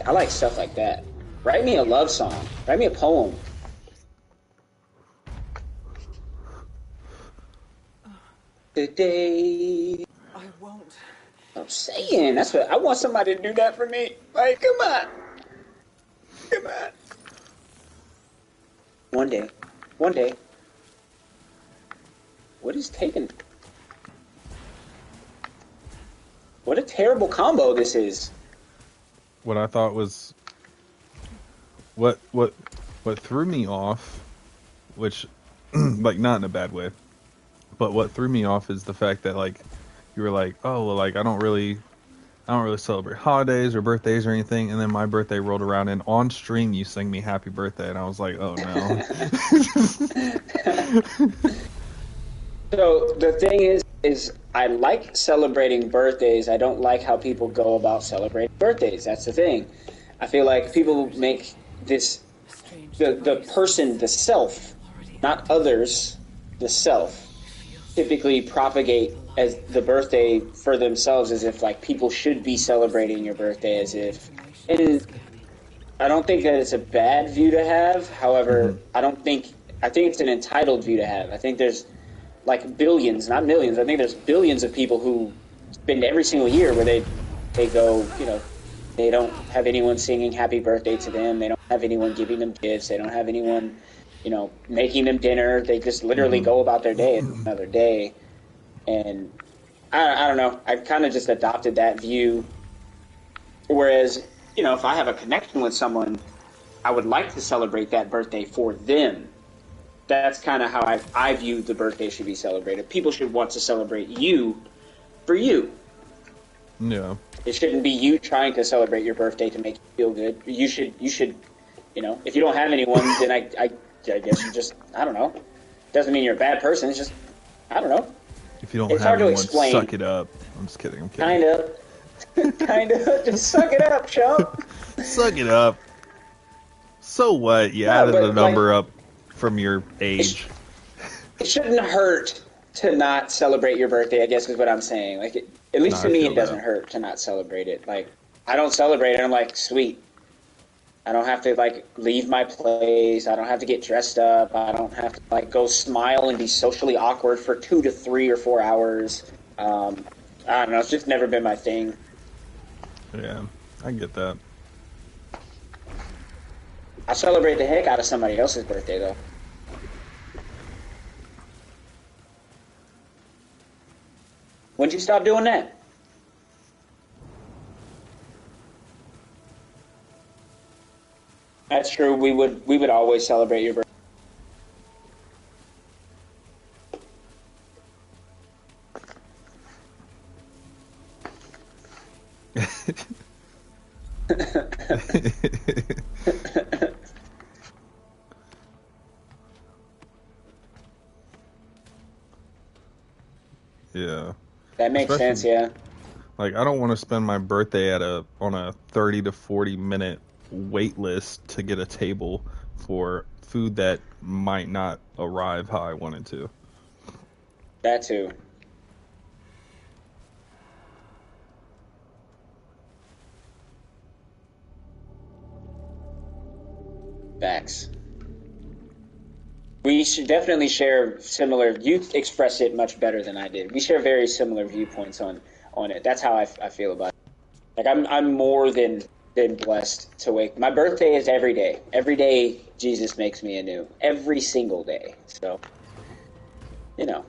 I like stuff like that. Write me a love song. Write me a poem. Today. I won't I'm give saying up. that's what I want somebody to do that for me. Like, come on, come on. One day, one day. What is taking? What a terrible combo this is. What I thought was what threw me off, which like not in a bad way, but what threw me off is the fact that like you were like, oh well, like I don't really I don't really celebrate holidays or birthdays or anything. And then my birthday rolled around, and on stream you sang me happy birthday, and I was like, oh no. So the thing is I like celebrating birthdays. I don't like how people go about celebrating birthdays. That's the thing. I feel like people make this the person, the self, not others, the self, typically propagate as the birthday for themselves as if like people should be celebrating your birthday as if, and I don't think that it's a bad view to have. However, I think it's an entitled view to have. I think there's like billions, not millions. I think there's billions of people who spend every single year where they go, you know, they don't have anyone singing happy birthday to them. They don't have anyone giving them gifts. They don't have anyone, you know, making them dinner. They just literally go about their day another day. And I don't know. I kind of just adopted that view. Whereas, you know, if I have a connection with someone, I would like to celebrate that birthday for them. That's kind of how I view the birthday should be celebrated. People should want to celebrate you for you. Yeah. It shouldn't be you trying to celebrate your birthday to make you feel good. You should, you know, if you don't have anyone, then I guess you just, I don't know. Doesn't mean you're a bad person. It's just, I don't know. If you don't It's have hard to anyone, explain. suck it up. I'm just kidding. Kind of. Just suck it up, chump. Suck it up. So what? You added a number up from your age. It shouldn't hurt to not celebrate your birthday, I guess is what I'm saying. Like, at least to me, it doesn't hurt to not celebrate it. Like, I don't celebrate it. I'm like, sweet. I don't have to, like, leave my place. I don't have to get dressed up. I don't have to, like, go smile and be socially awkward for 2 to 3 or 4 hours. I don't know. It's just never been my thing. Yeah, I get that. I celebrate the heck out of somebody else's birthday, though. When'd you stop doing that? That's true. We would always celebrate your birthday. Yeah. That makes sense, yeah. Like, I don't want to spend my birthday on a 30 to 40 minute wait list to get a table for food that might not arrive how I wanted to. That too. Facts. We should definitely share similar. You express it much better than I did. We share very similar viewpoints on it. That's how I feel about it. Like I'm more than blessed to wake. My birthday is every day. Every day Jesus makes me anew. Every single day. So, you know.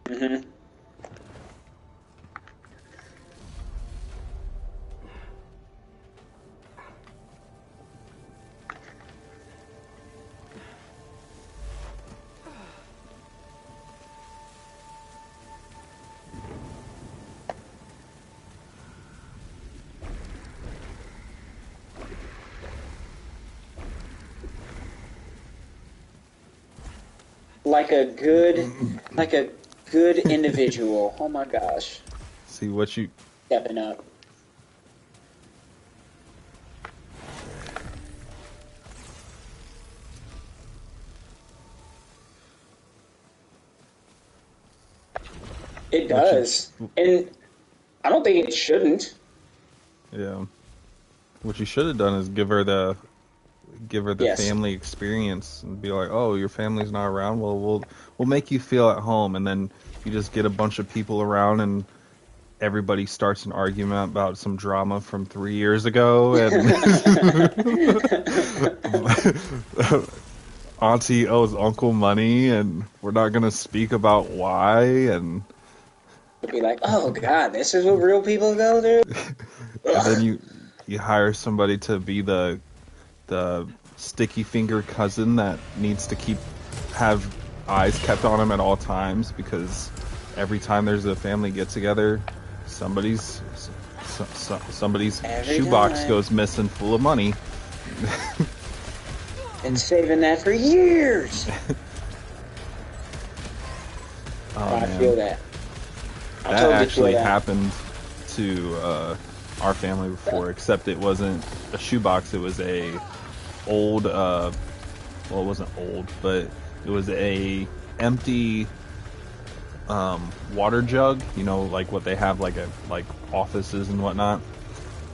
Mm-hmm. Like a good individual. Oh my gosh. See what you... Stepping up. It does. And I don't think it shouldn't. Yeah. What you should have done is give her the Yes. family experience and be like, oh, your family's not around, well we'll make you feel at home, and then you just get a bunch of people around and everybody starts an argument about some drama from 3 years ago, and auntie owes uncle money and we're not gonna speak about why, and Be like, oh god, this is what real people go through. and then You hire somebody to be the sticky finger cousin that needs to have eyes kept on him at all times, because every time there's a family get together, somebody's Every shoebox time. goes missing full of money. Been saving that for years. I Man. feel that. I That totally actually feel that. happened to our family before, except it wasn't a shoebox. It was a old, well, it wasn't old, but it was a empty water jug. You know, like what they have like offices and whatnot.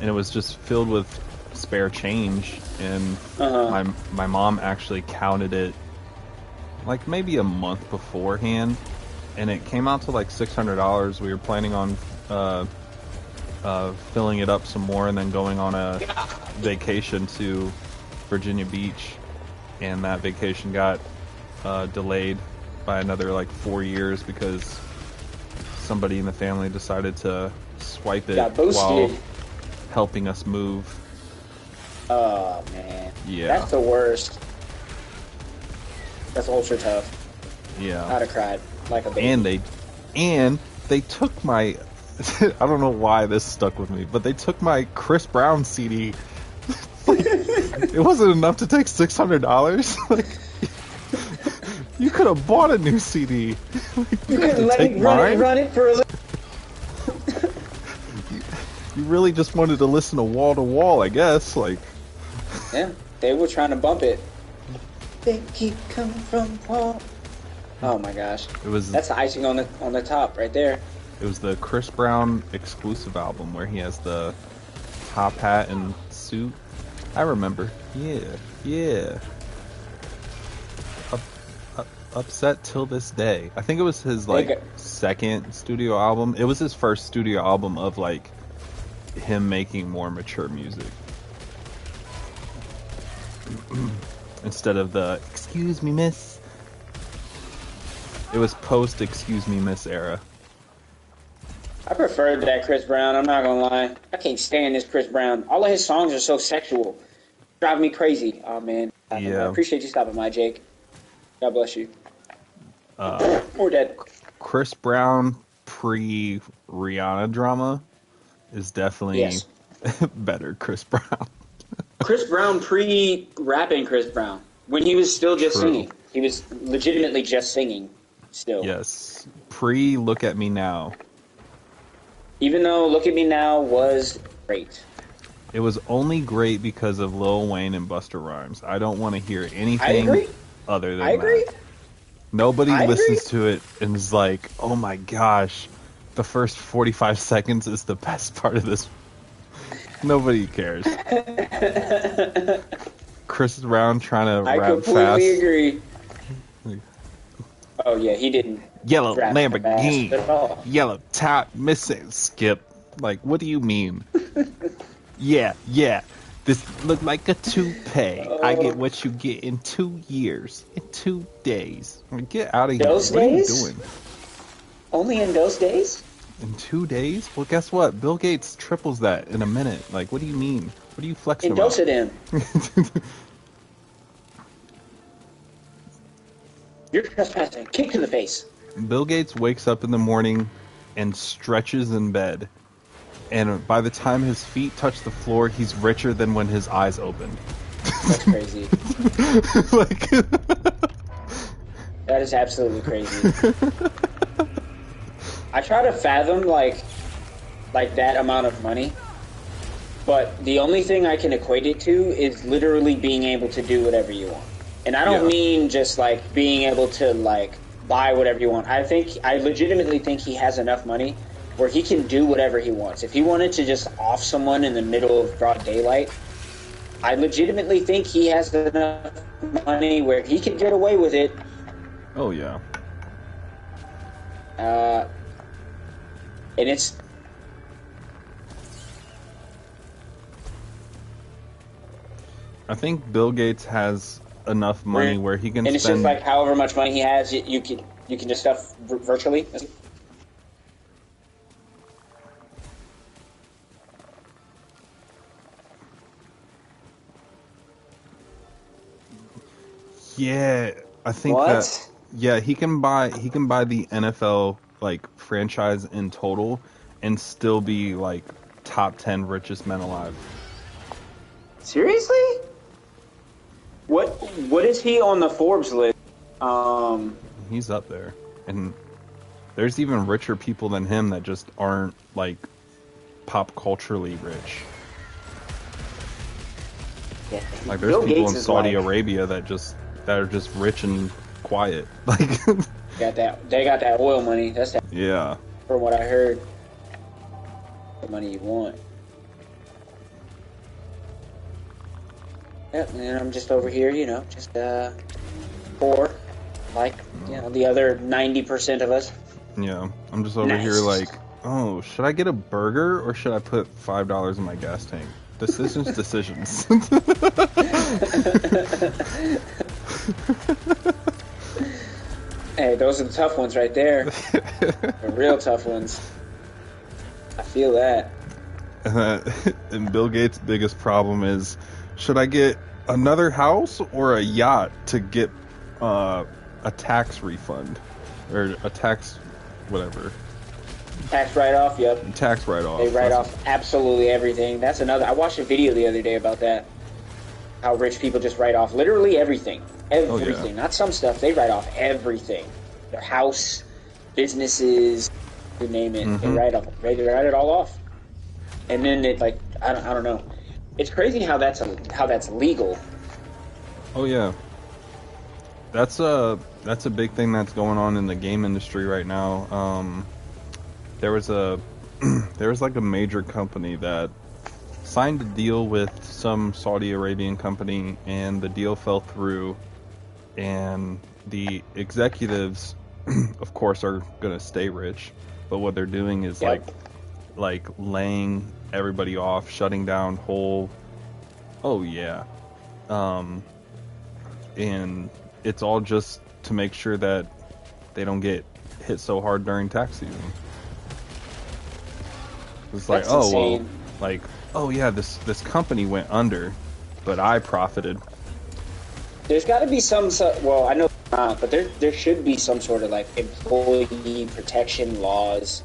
And it was just filled with spare change. And my mom actually counted it like maybe a month beforehand, and it came out to like $600. We were planning on filling it up some more and then going on a vacation to Virginia Beach, and that vacation got delayed by another like 4 years because somebody in the family decided to swipe it while helping us move. Oh man, Yeah, that's the worst. That's ultra tough. yeah. I'd have cried like a baby. And they took my I don't know why this stuck with me, but they took my Chris Brown CD. It wasn't enough to take $600. Like, you could have bought a new CD. You couldn't let me run it for a little. You really just wanted to listen to wall to wall, I guess. Like, yeah, they were trying to bump it. They keep coming from Paul. Oh my gosh, that's the icing on the top right there. It was the Chris Brown exclusive album where he has the top hat and suit. I remember. Yeah. Upset till this day. I think it was his second studio album. It was his first studio album of like him making more mature music. Instead of the "Excuse me, miss." It was post "Excuse me, miss" era. I preferred that Chris Brown, I'm not gonna lie. I can't stand this Chris Brown. All of his songs are so sexual. Drive me crazy. Oh man. Yeah. I appreciate you stopping by, Jake. God bless you. Or dead. Chris Brown pre-Rihanna drama is definitely better Chris Brown. Chris Brown pre-rapping Chris Brown. When he was still just singing. He was legitimately just singing still. Yes. Pre-Look at Me Now. Even though Look at Me Now was great. It was only great because of Lil Wayne and Busta Rhymes. I don't want to hear anything other than that. I agree. Nobody listens to it and is like, oh my gosh, the first 45 seconds is the best part of this. Nobody cares. Chris Brown trying to rap fast. I completely agree. Oh yeah, he didn't. Yellow Lamborghini, yellow top missing, skip. Like, what do you mean? Yeah. This look like a toupee. I get what you get in 2 years, in 2 days. Get out of here. Those what days? are you doing? Only in those days? In 2 days? Well, guess what? Bill Gates triples that in a minute. Like, what do you mean? What are you flexing about? In You're trespassing. Kick to the face. Bill Gates wakes up in the morning and stretches in bed. And by the time his feet touch the floor, he's richer than when his eyes opened. That's crazy. Like, that is absolutely crazy. I try to fathom like that amount of money, but the only thing I can equate it to is literally being able to do whatever you want. And I don't mean just like being able to like buy whatever you want. I legitimately think he has enough money where he can do whatever he wants. If he wanted to just off someone in the middle of broad daylight, I legitimately think he has enough money where he could get away with it. oh yeah. And it's... I think Bill Gates has enough money where he can and it's spend... just like however much money he has, you can just stuff virtually. Yeah, I think that. What? Yeah, he can buy the NFL like franchise in total, and still be like top 10 richest men alive. Seriously? What is he on the Forbes list? Um, He's up there, and there's even richer people than him that just aren't like pop culturally rich. yeah, Like there's Bill people Gates in is Saudi like Arabia that are just rich and quiet. Like got that. They got that oil money. That's that, yeah. from what I heard. The money you want. Yep, and I'm just over here, just poor, like the other 90% of us. Yeah, I'm just over here Nice. like, oh, should I get a burger or should I put $5 in my gas tank? Decisions. Hey, those are the tough ones right there. The real tough ones. I feel that. And Bill Gates' biggest problem is, should I get another house or a yacht to get a tax refund or a tax whatever Tax write-off, yep. tax write-off? They write off absolutely everything. That's another. I watched a video the other day about that. How rich people just write off literally everything. Everything. Oh, yeah. Not some stuff. They write off everything. Their house, businesses, you name it. They write it all off. And then it like I don't know. It's crazy how that's legal. Oh yeah, that's a big thing that's going on in the game industry right now. There was like a major company that signed a deal with some Saudi Arabian company, and the deal fell through, and the executives, of course, are gonna stay rich, but what they're doing is like laying everybody off, shutting down whole. Oh yeah, and it's all just to make sure that they don't get hit so hard during tax season. It's like, That's oh insane. well, like, oh yeah, this company went under, but I profited. There's got to be well, I know not, but there should be some sort of like employee protection laws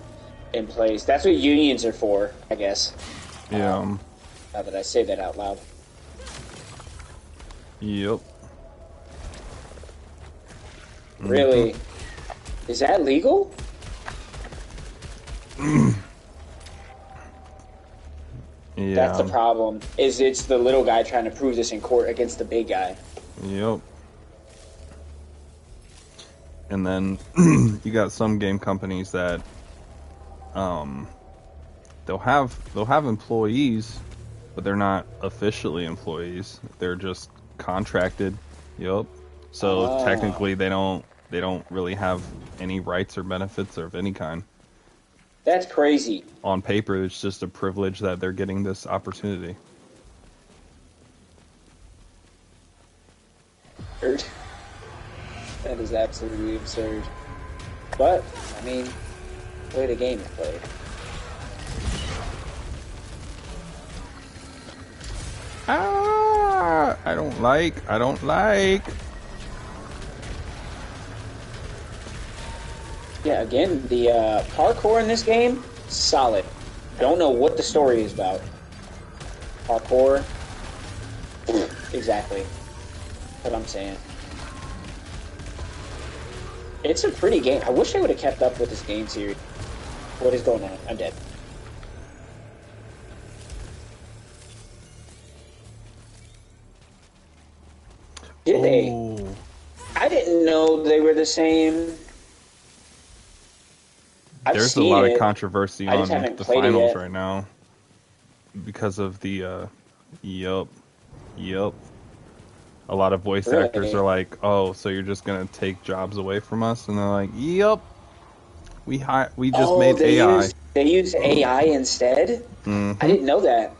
in place. That's what unions are for, I guess. Yeah. Now that I say that out loud. Yep. Really? Is that legal? Yeah. That's the problem. Is it's the little guy trying to prove this in court against the big guy. Yep. And then you got some game companies that they'll have employees, but they're not officially employees. They're just contracted. Yep. So technically they don't really have any rights or benefits of any kind. That's crazy. On paper, it's just a privilege that they're getting this opportunity. That is absolutely absurd. But, I mean, play the game to play. I don't like. Yeah, again, the parkour in this game, solid. Don't know what the story is about. Parkour, exactly what I'm saying. It's a pretty game. I wish I would have kept up with this game series. What is going on? I'm dead. Did they? I didn't know they were the same. There's a lot of controversy on the finals yet. right now because of the yup. A lot of voice actors are like, "Oh, so you're just gonna take jobs away from us?" And they're like, "Yup, we just made AI." They use AI instead. I didn't know that.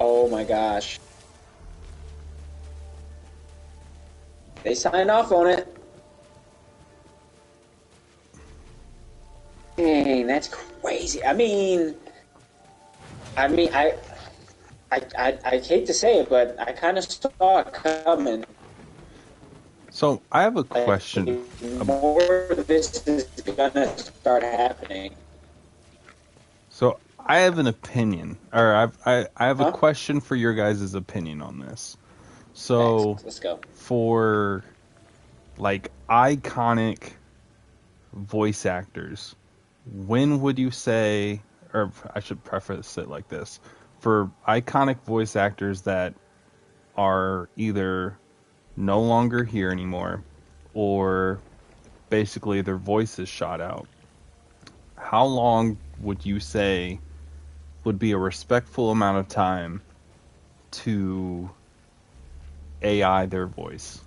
Oh my gosh. They signed off on it. Dang, that's crazy. I hate to say it, but I kind of saw it coming. So I have a Like, question. more of this is gonna start happening. So I have an opinion, or I have a Huh? question for your guys' opinion on this. Thanks. So Let's go. for like iconic voice actors, when would you say, or I should preface it like this, for iconic voice actors that are either no longer here anymore or basically their voice is shot out, how long would you say would be a respectful amount of time to AI their voice?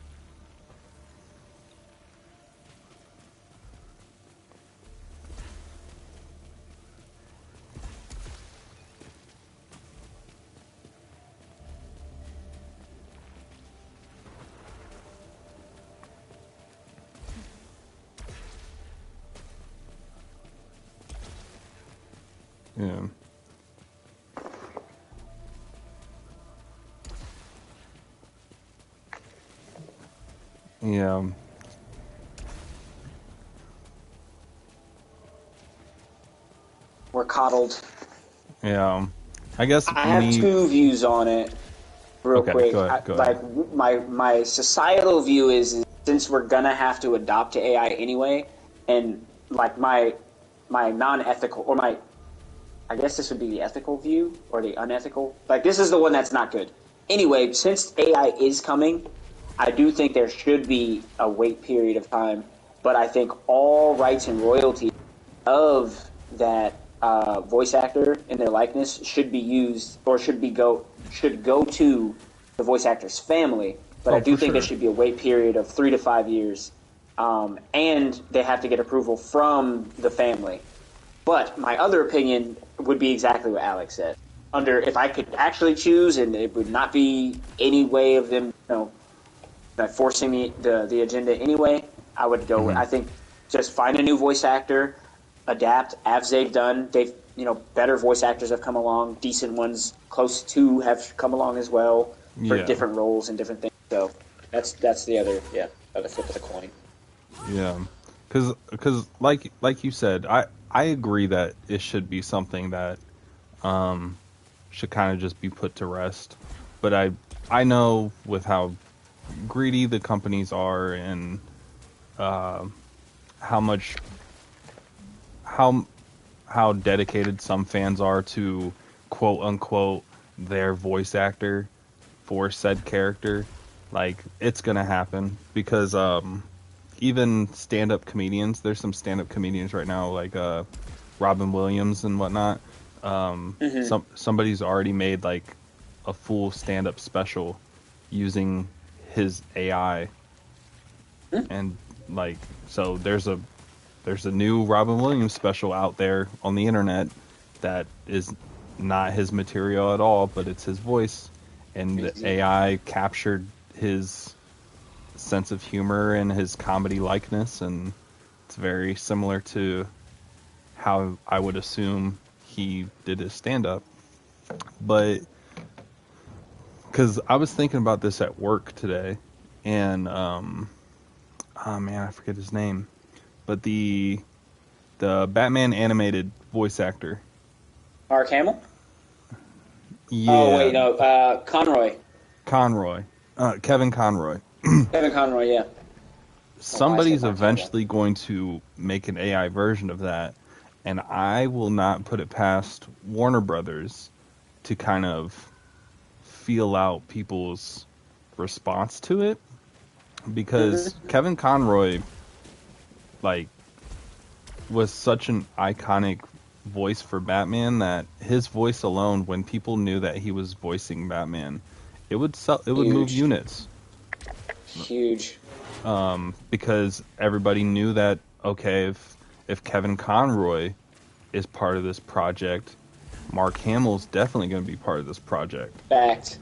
Yeah. Yeah. We're coddled. Yeah. I guess I have me. two views on it, real Okay, quick. go ahead. Go ahead. Like my societal view is since we're gonna have to adopt to AI anyway, and like my non-ethical or my I guess this would be the ethical view or the unethical. Like this is the one that's not good. Anyway, since AI is coming, I do think there should be a wait period of time. But I think all rights and royalties of that voice actor and their likeness should be used or should go to the voice actor's family. But I Oh, do for think there sure. should be a wait period of 3 to 5 years, and they have to get approval from the family. But my other opinion would be exactly what Alex said. Under if I could actually choose, and it would not be any way of them, forcing the agenda anyway, I would go. Hmm. I think just find a new voice actor, adapt as they've done. They've better voice actors have come along, decent ones close to have come along as well for Yeah. different roles and different things. So that's the other flip of the coin. Yeah. Cause like you said, I agree that it should be something that um should kind of just be put to rest. But I know with how greedy the companies are and how much how how dedicated some fans are to quote unquote their voice actor for said character, like it's gonna happen because even stand up comedians, there's some stand up comedians right now like Robin Williams and whatnot. Mm-hmm. Somebody's already made like a full stand up special using his AI, and like so there's a new Robin Williams special out there on the internet that is not his material at all, but it's his voice, and the Crazy. AI captured his sense of humor and his comedy likeness, and it's very similar to how I would assume he did his stand up. But because I was thinking about this at work today, and oh man, I forget his name, but the Batman animated voice actor. Mark Hamill. Oh Yeah, wait, no, Conroy. Conroy. Kevin Conroy. Kevin Conroy. Yeah. I don't know why I said Somebody's Mark Hamill. eventually going to make an AI version of that, and I will not put it past Warner Brothers to kind of feel out people's response to it, because Mm-hmm. Kevin Conroy like was such an iconic voice for Batman that his voice alone, when people knew that he was voicing Batman, it would move Huge, units, huge. because everybody knew that okay, if Kevin Conroy is part of this project, Mark Hamill's definitely going to be part of this project. Fact.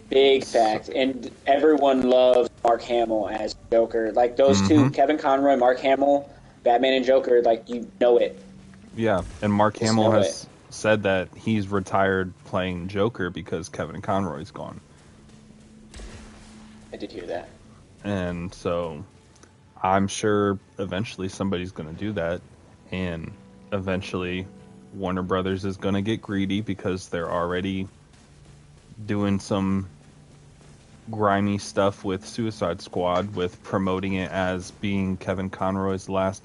Big So, fact. And everyone loves Mark Hamill as Joker. Like those two, mm-hmm. Kevin Conroy, Mark Hamill, Batman and Joker, like you know it. Yeah, and Mark Just Hamill know it. has said that he's retired playing Joker because Kevin Conroy's gone. I did hear that. And so I'm sure eventually somebody's going to do that. And eventually Warner Brothers is going to get greedy because they're already doing some grimy stuff with Suicide Squad, with promoting it as being Kevin Conroy's last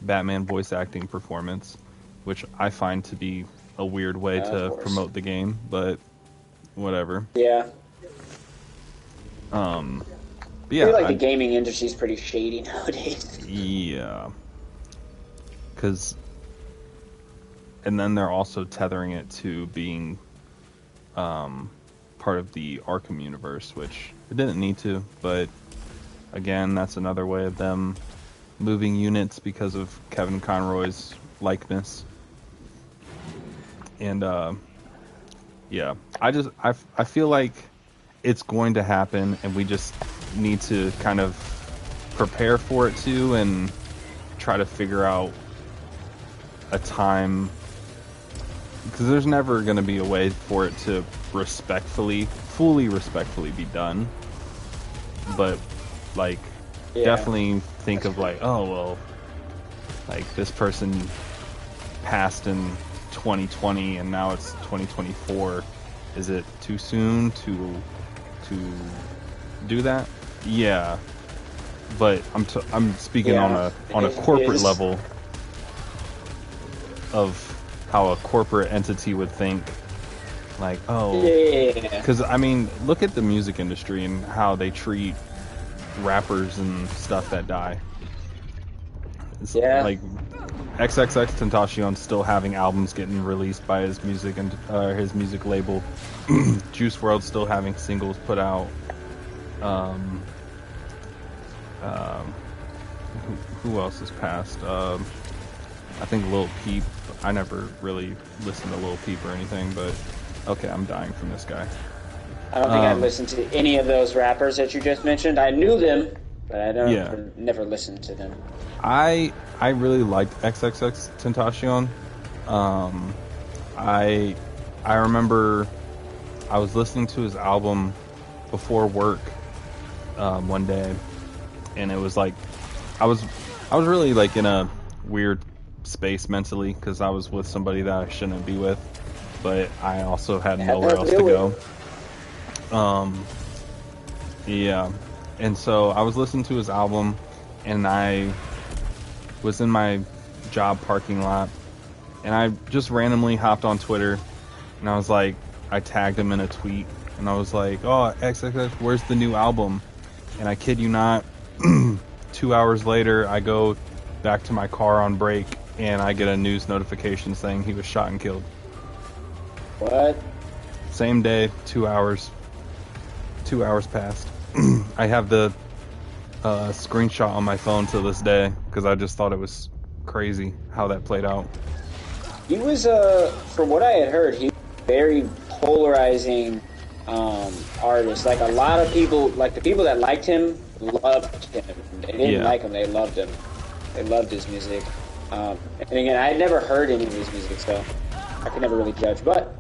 Batman voice acting performance, which I find to be a weird way Of to course. promote the game, but whatever. Yeah. But I yeah, feel like the gaming industry is pretty shady nowadays. yeah, because, and then they're also tethering it to being part of the Arkham universe, which it didn't need to, but again, that's another way of them moving units because of Kevin Conroy's likeness. And yeah, I feel like it's going to happen, and we just need to kind of prepare for it too, and try to figure out a time, because there's never going to be a way for it to fully respectfully be done. But like, definitely think of like, oh well, like this person passed in 2020 and now it's 2024. Is it too soon to do that? Yeah, but I'm speaking on a corporate level of how a corporate entity would think. Like, oh, because I mean, look at the music industry and how they treat rappers and stuff that die. It's like XXX Tentacion still having albums getting released by his music and his music label. Juice WRLD still having singles put out. Who else has passed? I think Lil Peep. I never really listened to Lil Peep or anything, but okay, I'm dying from this guy. I don't think I've listened to any of those rappers that you just mentioned. I knew them, but I never listened to them. I really liked XXX Tentacion. I remember I was listening to his album before work one day, and it was like I was really like in a weird space mentally because I was with somebody that I shouldn't be with, but I also had nowhere else to go. Yeah, and so I was listening to his album, and I was in my job parking lot, and I just randomly hopped on Twitter, and I was like, I tagged him in a tweet, and I was like, oh, XXX, where's the new album? And I kid you not, 2 hours later, I go back to my car on break, and I get a news notification saying he was shot and killed. What? Same day, 2 hours. 2 hours passed. I have the screenshot on my phone to this day because I just thought it was crazy how that played out. He was, from what I had heard, he was a very polarizing artist. Like, a lot of people, like the people that liked him, loved him. They didn't like him, they loved him. They loved his music. And again, I had never heard any of his music, so I could never really judge. But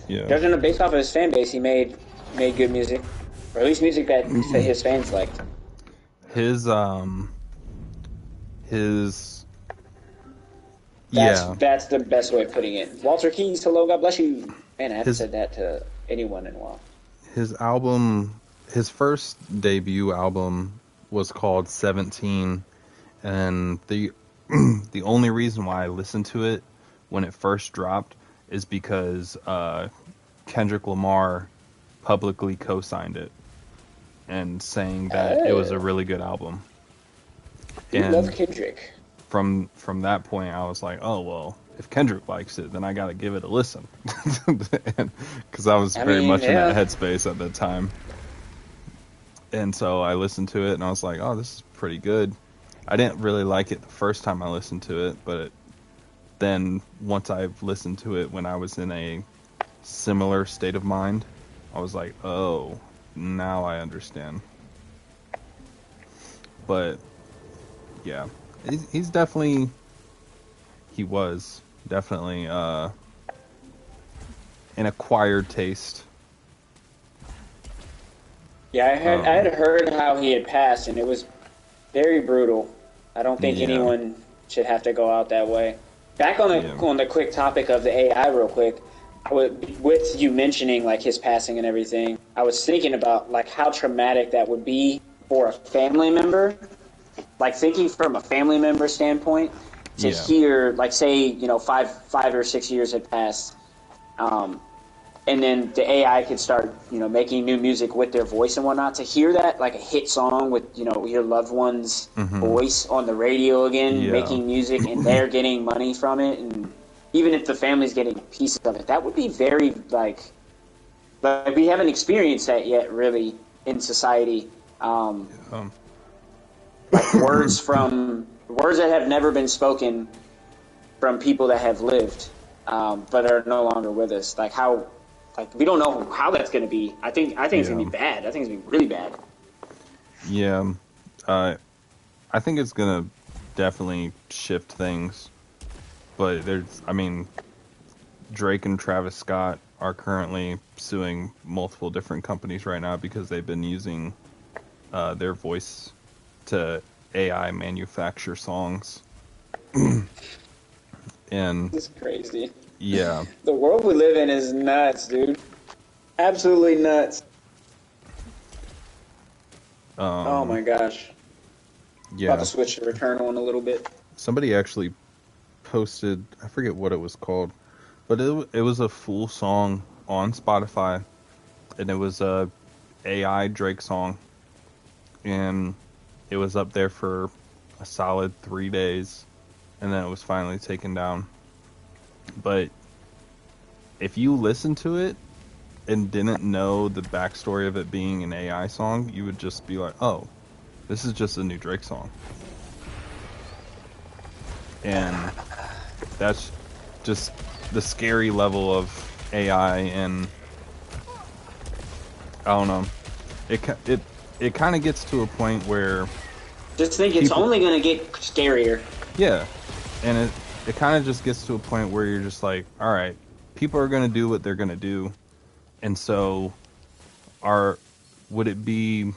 judging based off of his fan base, he made good music, or at least music that his fans liked. That's the best way of putting it. Walter Keys, hello, God bless you. Man, I haven't said that to anyone in a while. His album, his first debut album was called 17, and the only reason why I listened to it when it first dropped is because Kendrick Lamar publicly co-signed it and saying that it was a really good album. You love Kendrick. From that point, I was like, oh well, if Kendrick likes it, then I got to give it a listen, because I was very much in that headspace at that time. And so I listened to it, and I was like, oh, this is pretty good. I didn't really like it the first time I listened to it, but then once I've listened to it when I was in a similar state of mind, I was like, oh, now I understand. But yeah, he's definitely he was definitely an acquired taste. Yeah, I had heard how he had passed, and it was very brutal. I don't think anyone should have to go out that way. Back on the quick topic of the AI, real quick. With you mentioning like his passing and everything, I was thinking about like how traumatic that would be for a family member. Like thinking from a family member standpoint, to hear like say 5 or 6 years had passed, and then the AI could start making new music with their voice and whatnot. To hear that like a hit song with your loved one's voice on the radio again, making music, and they're getting money from it, and even if the family's getting pieces of it, that would be very like we haven't experienced that yet really in society. Like words that have never been spoken from people that have lived, but are no longer with us. Like how, like we don't know how that's going to be. I think it's going to be bad. I think it's going to be really bad. Yeah, I think it's going to definitely shift things. But Drake and Travis Scott are currently suing multiple different companies right now because they've been using their voice to AI manufacture songs. And it's crazy. Yeah. The world we live in is nuts, dude. Absolutely nuts. Oh my gosh. Yeah. About to switch to Returnal in a little bit. Somebody actually posted, I forget what it was called, but it was a full song on Spotify, and it was a AI Drake song, and it was up there for a solid 3 days, and then it was finally taken down. But if you listen to it and didn't know the backstory of it being an AI song, you would just be like, oh, this is just a new Drake song. And that's just the scary level of AI, and I don't know. It kind of gets to a point where just think it's only going to get scarier. Yeah, and it kind of just gets to a point where you're just like, all right, people are going to do what they're going to do, and so would it be?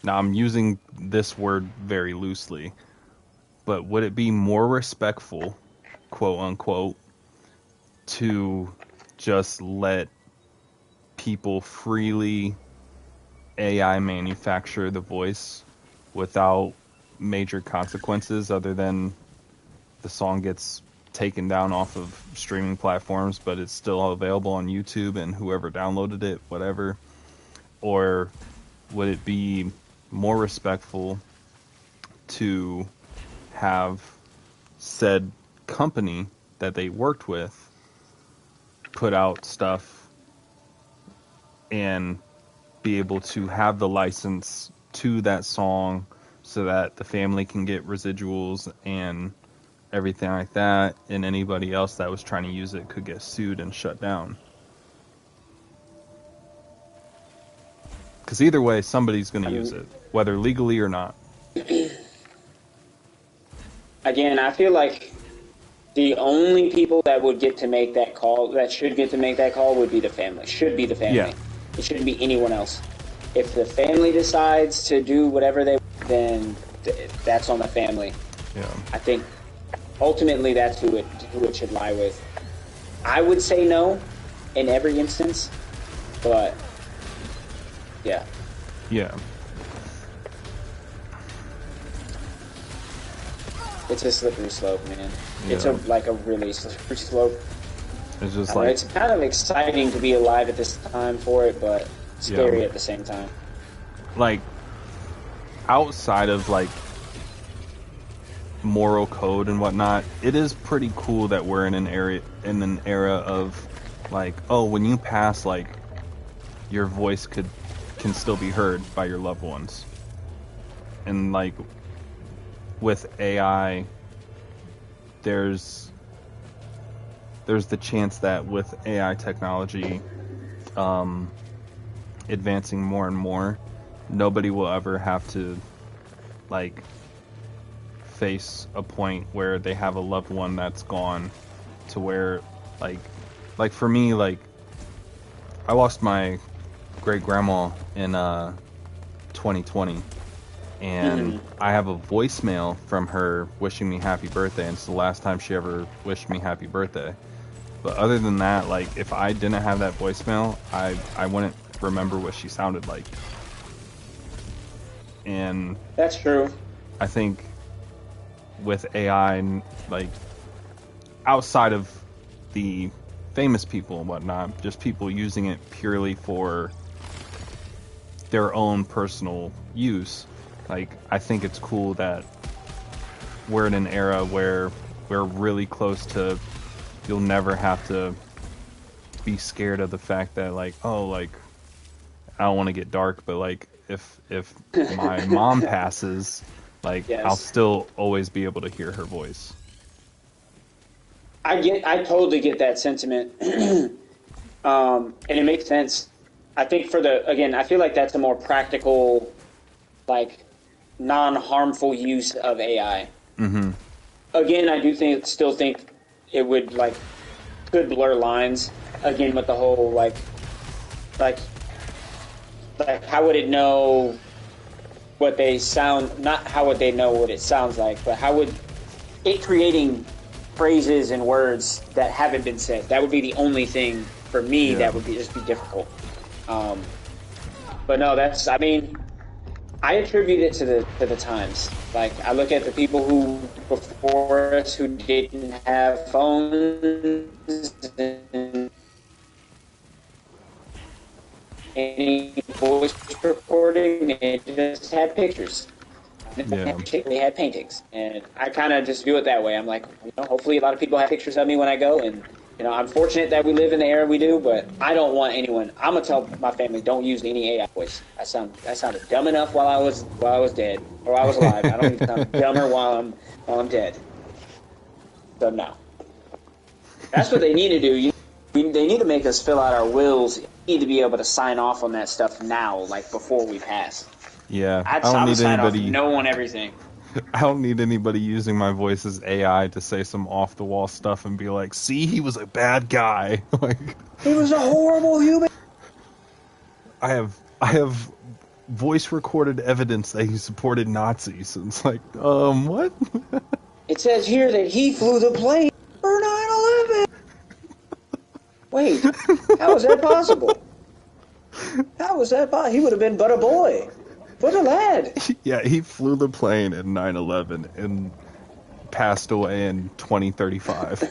Now I'm using this word very loosely, but would it be more respectful, quote unquote, to just let people freely AI manufacture the voice without major consequences other than the song gets taken down off of streaming platforms, but it's still available on YouTube and whoever downloaded it, whatever? Or would it be more respectful to have said company that they worked with put out stuff and be able to have the license to that song so that the family can get residuals and everything like that, and anybody else that was trying to use it could get sued and shut down? Because either way, somebody's going to use it, whether legally or not. Again, I feel like the only people that would get to make that call, that should get to make that call, would be the family. Should be the family. Yeah. It shouldn't be anyone else. If the family decides to do whatever they, then that's on the family. Yeah. I think ultimately that's who it should lie with. I would say no in every instance, but yeah. Yeah. It's a slippery slope, man. Yeah. It's a really slippery slope. It's just it's kind of exciting to be alive at this time for it, but scary at the same time. Like, outside of like moral code and whatnot, it is pretty cool that we're in an era of like, oh, when you pass, like your voice can still be heard by your loved ones. And like with AI, there's the chance that with AI technology advancing more and more, nobody will ever have to like face a point where they have a loved one that's gone, to where like for me, like I lost my great grandma in 2020, and I have a voicemail from her wishing me happy birthday, and it's the last time she ever wished me happy birthday. But other than that, like, if I didn't have that voicemail, I wouldn't remember what she sounded like. And that's true. I think with AI, like, outside of the famous people and whatnot, just people using it purely for their own personal use, like, I think it's cool that we're in an era where we're really close to, you'll never have to be scared of the fact that, like, oh, like, I don't want to get dark, but like if my mom passes, like, yes, I'll still always be able to hear her voice. I totally get that sentiment. And it makes sense. I think I feel like that's a more practical, like, non-harmful use of AI. Mm-hmm. Again, I do still think it would, like, could blur lines, again, with the whole, like, how would it know what they sound, not how would they know what it sounds like, but how would it creating phrases and words that haven't been said? That would be the only thing for me that would just be difficult. But no, I mean, I attribute it to the times. Like, I look at the people who before us who didn't have phones and any voice recording, they just had pictures. They had paintings, and I kind of just view it that way. I'm like, hopefully a lot of people have pictures of me when I go, and I'm fortunate that we live in the era we do, but I don't want anyone. I'm gonna tell my family, don't use any AI voice. I sounded dumb enough while I was dead, or I was alive. I don't need to sound dumber while I'm dead. So no, that's what they need to do. They need to make us fill out our wills. We need to be able to sign off on that stuff now, like before we pass. Yeah, I don't need anybody. No on everything. I don't need anybody using my voice as AI to say some off the wall stuff and be like, "See, he was a bad guy." Like, he was a horrible human. I have voice recorded evidence that he supported Nazis. And it's like, what? It says here that he flew the plane for 9/11. Wait, how is that possible? How was that possible? He would have been but a boy. But a lad. Yeah, he flew the plane in 9/11 and passed away in 2035.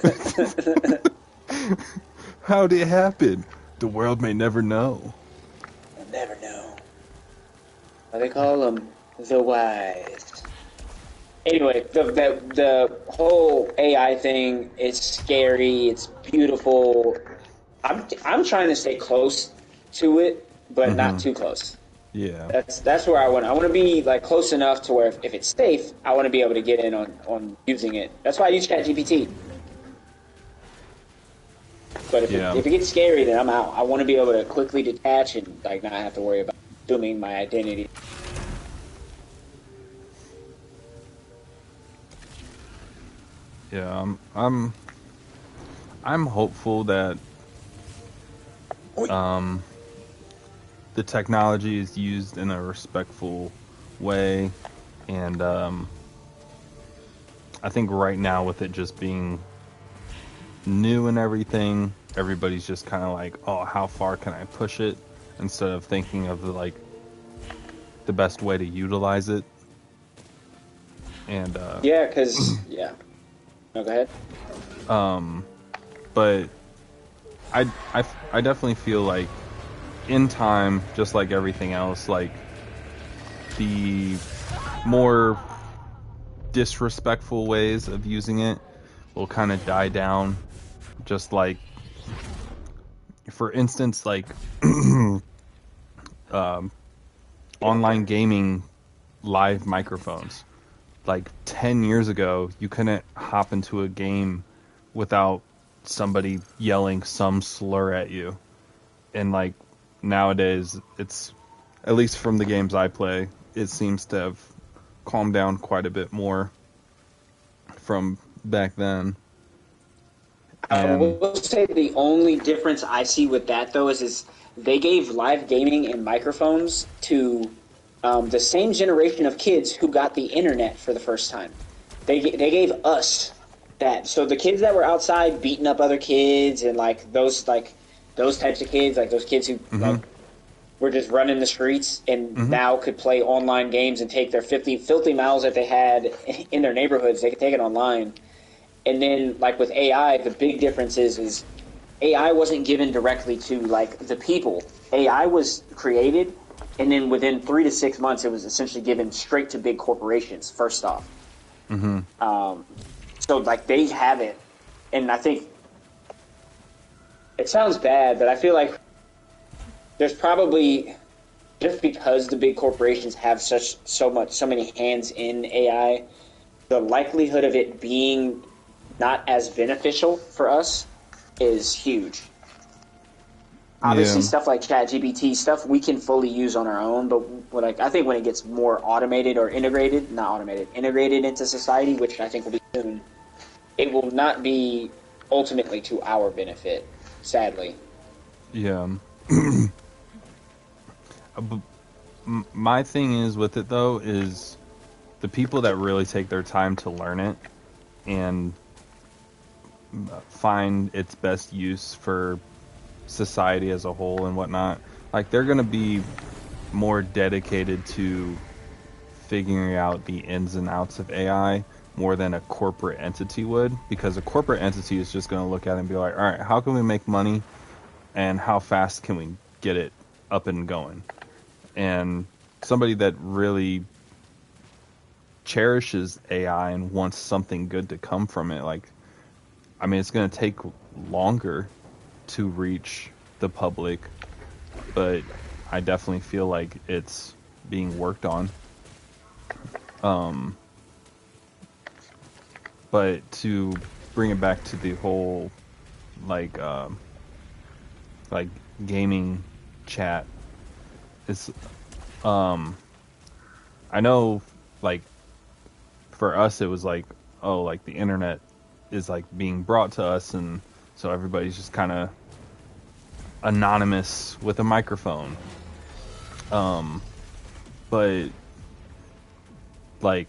How did it happen? The world may never know. We'll never know. What they call them? The wise. Anyway, the whole AI thing is scary. It's beautiful. I'm trying to stay close to it, but not too close. Yeah, that's where I want. I want to be, like, close enough to where if it's safe, I want to be able to get in on using it. That's why I use ChatGPT. But if it gets scary, then I'm out. I want to be able to quickly detach and, like, not have to worry about assuming my identity. Yeah, I'm hopeful that the technology is used in a respectful way, and I think right now, with it just being new and everything, everybody's just kind of like, oh, how far can I push it, instead of thinking of the best way to utilize it. And no, go ahead. But I definitely feel like, in time, just like everything else, like, the more disrespectful ways of using it will kind of die down. Just like, for instance, like, online gaming live microphones. Like, 10 years ago, you couldn't hop into a game without somebody yelling some slur at you. And, like, nowadays, it's, at least from the games I play, it seems to have calmed down quite a bit more. from back then. I And will say the only difference I see with that though is they gave live gaming and microphones to the same generation of kids who got the internet for the first time. They gave us that. So the kids that were outside beating up other kids and those types of kids, like those kids who were just running the streets and now could play online games and take their filthy miles that they had in their neighborhoods, they could take it online. And then, like with AI, the big difference is AI wasn't given directly to like the people. AI was created, and then within 3 to 6 months, it was essentially given straight to big corporations. First off, so like they have it, and I think it sounds bad, but I feel like there's probably, just because the big corporations have so many hands in AI, the likelihood of it being not as beneficial for us is huge. Obviously, stuff like ChatGPT stuff we can fully use on our own, but I think when it gets more automated or integrated into society, which I think will be soon, it will not be ultimately to our benefit, sadly. Yeah. My thing is with it though is the people that really take their time to learn it and find its best use for society as a whole and whatnot, like they're gonna be more dedicated to figuring out the ins and outs of AI more than a corporate entity would, because a corporate entity is just going to look at it and be like, all right, how can we make money and how fast can we get it up and going? And somebody that really cherishes AI and wants something good to come from it, like, I mean, it's going to take longer to reach the public, but I definitely feel like it's being worked on. But to bring it back to the whole like gaming chat, it's I know, like, for us it was like, oh, like the internet is like being brought to us, and so everybody's just kind of anonymous with a microphone. But like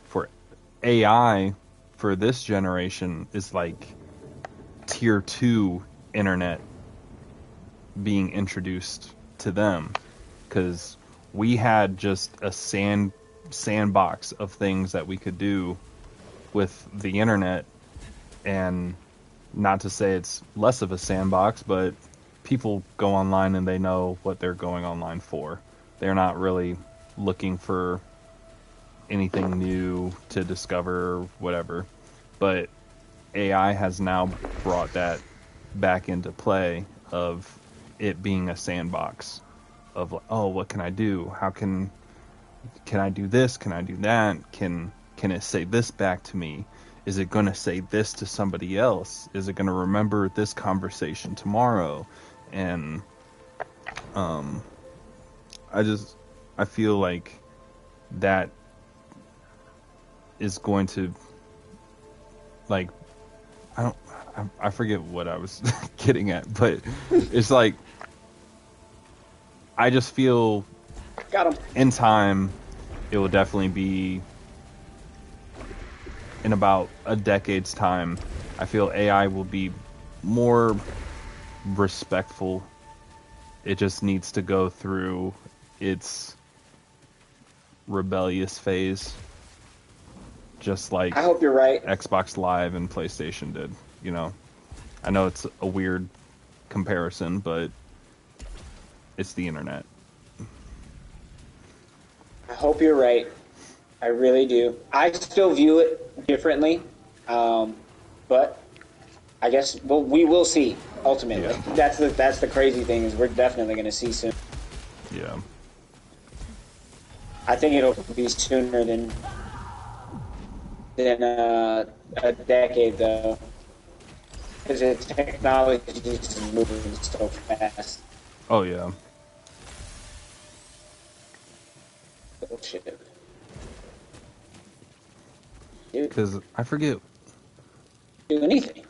for AI for this generation is like tier 2 internet being introduced to them, because we had just a sandbox of things that we could do with the internet, and not to say it's less of a sandbox, but people go online and they know what they're going online for. They're not really looking for anything new to discover or whatever. But AI has now brought that back into play, of it being a sandbox of like, oh, what can I do? How can I do this? Can I do that? Can it say this back to me? Is it going to say this to somebody else? Is it going to remember this conversation tomorrow? And I feel like that is going to, like, I forget what I was getting at, but it's like, I just feel in time it will definitely be, in about a decade's time, I feel AI will be more respectful. It just needs to go through its rebellious phase, just like I hope you're right. Xbox Live and PlayStation did. You know, I know it's a weird comparison, but it's the internet. I hope you're right. I really do. I still view it differently, but I guess we will see. Ultimately, Yeah. that's the crazy thing, is we're definitely going to see soon. Yeah. I think it'll be sooner than a decade, though, because the technology is moving so fast. Oh yeah. Oh, shit. Because I forget. Do anything.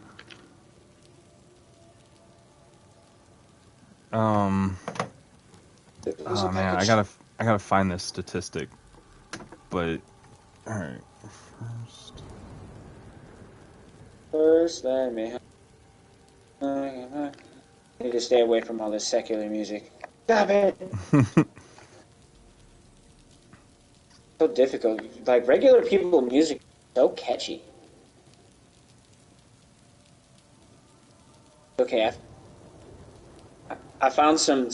Oh man, I gotta find this statistic. But all right, First, let me. Need to stay away from all this secular music. Stop it. So difficult. Like regular people music, so catchy. Okay, I found some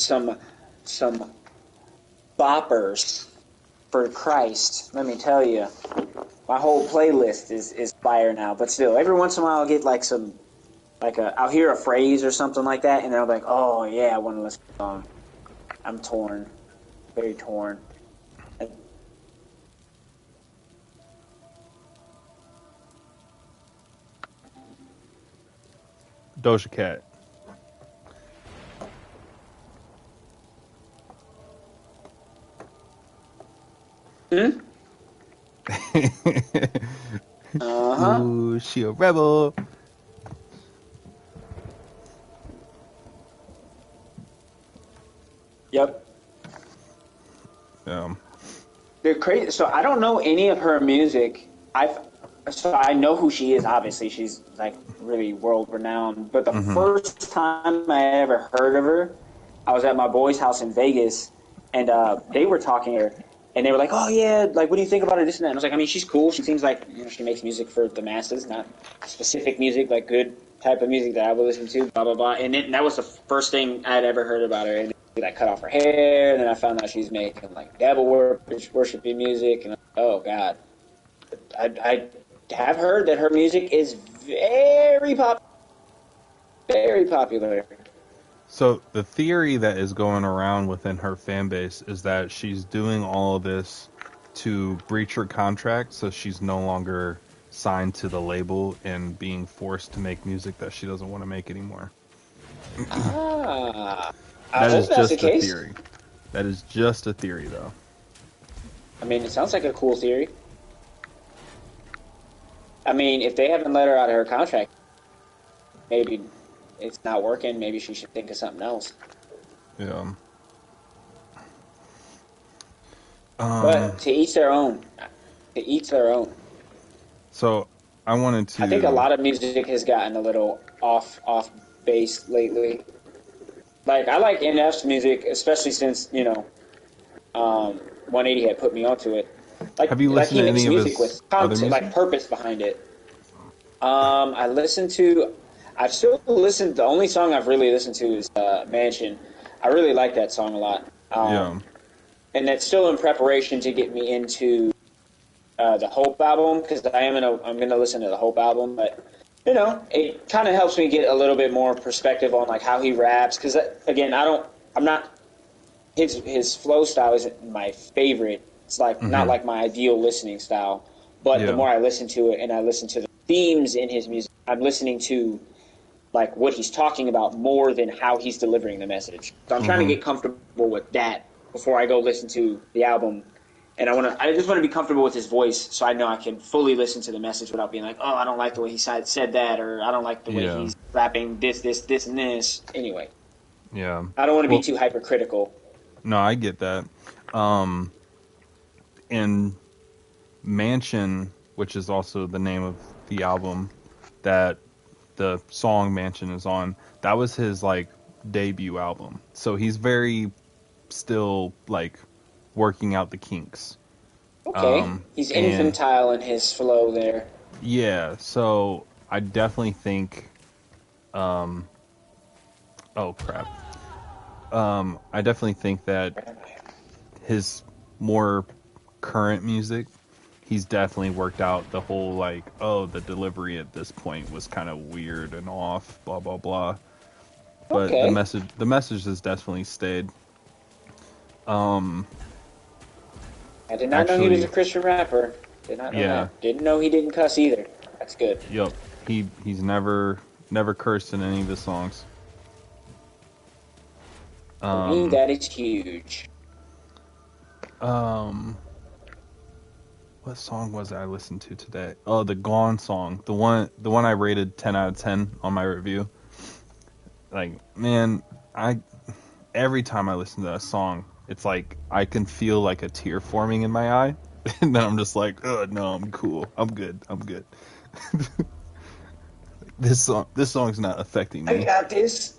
boppers for Christ. Let me tell you, my whole playlist is fire now. But still, every once in a while I'll get like I'll hear a phrase or something like that, and then I'll be like, oh yeah, I want to listen to the song. I'm torn, very torn. Doja Cat. Ooh, she a rebel. Yep. Yeah. They're crazy. So I don't know any of her music. So I know who she is. Obviously, she's like really world renowned. But the first time I ever heard of her, I was at my boy's house in Vegas, and they were talking to her, and they were like, "Oh yeah, like what do you think about her? This and that." And I was like, "I mean, she's cool. She seems like she makes music for the masses, not specific music, like good type of music that I would listen to." Blah blah blah. And that was the first thing I'd ever heard about her. And she like cut off her hair, and then I found out she's making like devil worshiping music, and oh god, I have heard that her music is very popular. So the theory that is going around within her fan base is that she's doing all of this to breach her contract, so she's no longer signed to the label and being forced to make music that she doesn't want to make anymore. I That hope is that's the just a case. theory. That is just a theory, though. I mean, it sounds like a cool theory. I mean, if they haven't let her out of her contract, maybe it's not working. Maybe she should think of something else. Yeah. But to each their own. To each their own. So I wanted to. I think a lot of music has gotten a little off base lately. Like I like NF's music, especially since 180 had put me onto it. Have you Like listened he to makes any of music his with other content, music? like purpose behind it. I listen to. I've still listened. The only song I've really listened to is "Mansion." I really like that song a lot. Yeah. And that's still in preparation to get me into the Hope album because I'm gonna listen to the Hope album. But it kind of helps me get a little bit more perspective on like how he raps. Because again, I'm not his flow style isn't my favorite. It's like not like my ideal listening style. But the more I listen to it and I listen to the themes in his music, I'm listening to like what he's talking about more than how he's delivering the message. So I'm trying to get comfortable with that before I go listen to the album. And I just want to be comfortable with his voice so I know I can fully listen to the message without being like, oh, I don't like the way he said that, or I don't like the way he's rapping this, and this. Anyway. Yeah. I don't want to be too hypercritical. No, I get that. And Mansion, which is also the name of the album that the song Mansion is on, that was his like debut album. So he's very still like working out the kinks. Okay. He's infantile in his flow there. Yeah, so I definitely think oh crap. I definitely think that his more current music, he's definitely worked out the whole like, oh, the delivery at this point was kind of weird and off, blah blah blah. But the message has definitely stayed. I did not know he was a Christian rapper. Did not know that. Didn't know he didn't cuss either. That's good. Yep. He's never cursed in any of his songs. For me, that is huge. What song was it I listened to today? Oh, the Gone song. The one I rated 10 out of 10 on my review. Like, man, every time I listen to that song, it's like I can feel like a tear forming in my eye. And then I'm just like, oh no, I'm cool. I'm good. This song's not affecting I me. got this.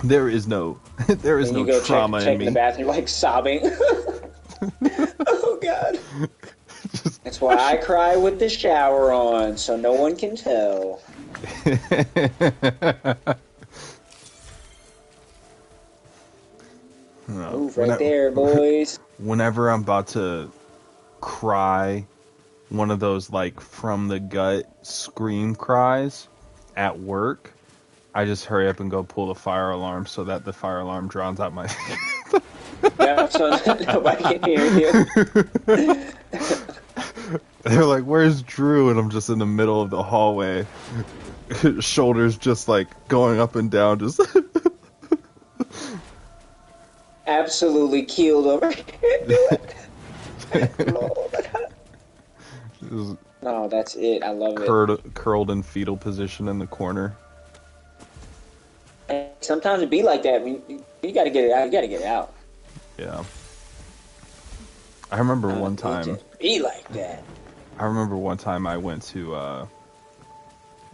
There is no Then you go trauma check in in the me. bathroom, like sobbing. Oh God. That's why I cry with the shower on, so no one can tell. Move right there, boys. Whenever I'm about to cry, one of those like from the gut scream cries at work, I just hurry up and go pull the fire alarm so that the fire alarm drowns out my Yeah, so nobody can hear you. They're like, where's Drew? And I'm just in the middle of the hallway. Shoulders just like going up and down, just Absolutely keeled over. No, that's it. I love it. curled in fetal position in the corner. And sometimes it be like that. You got to get it out. You got to get it out. Yeah. I remember one time. It just be like that. I remember one time I went to.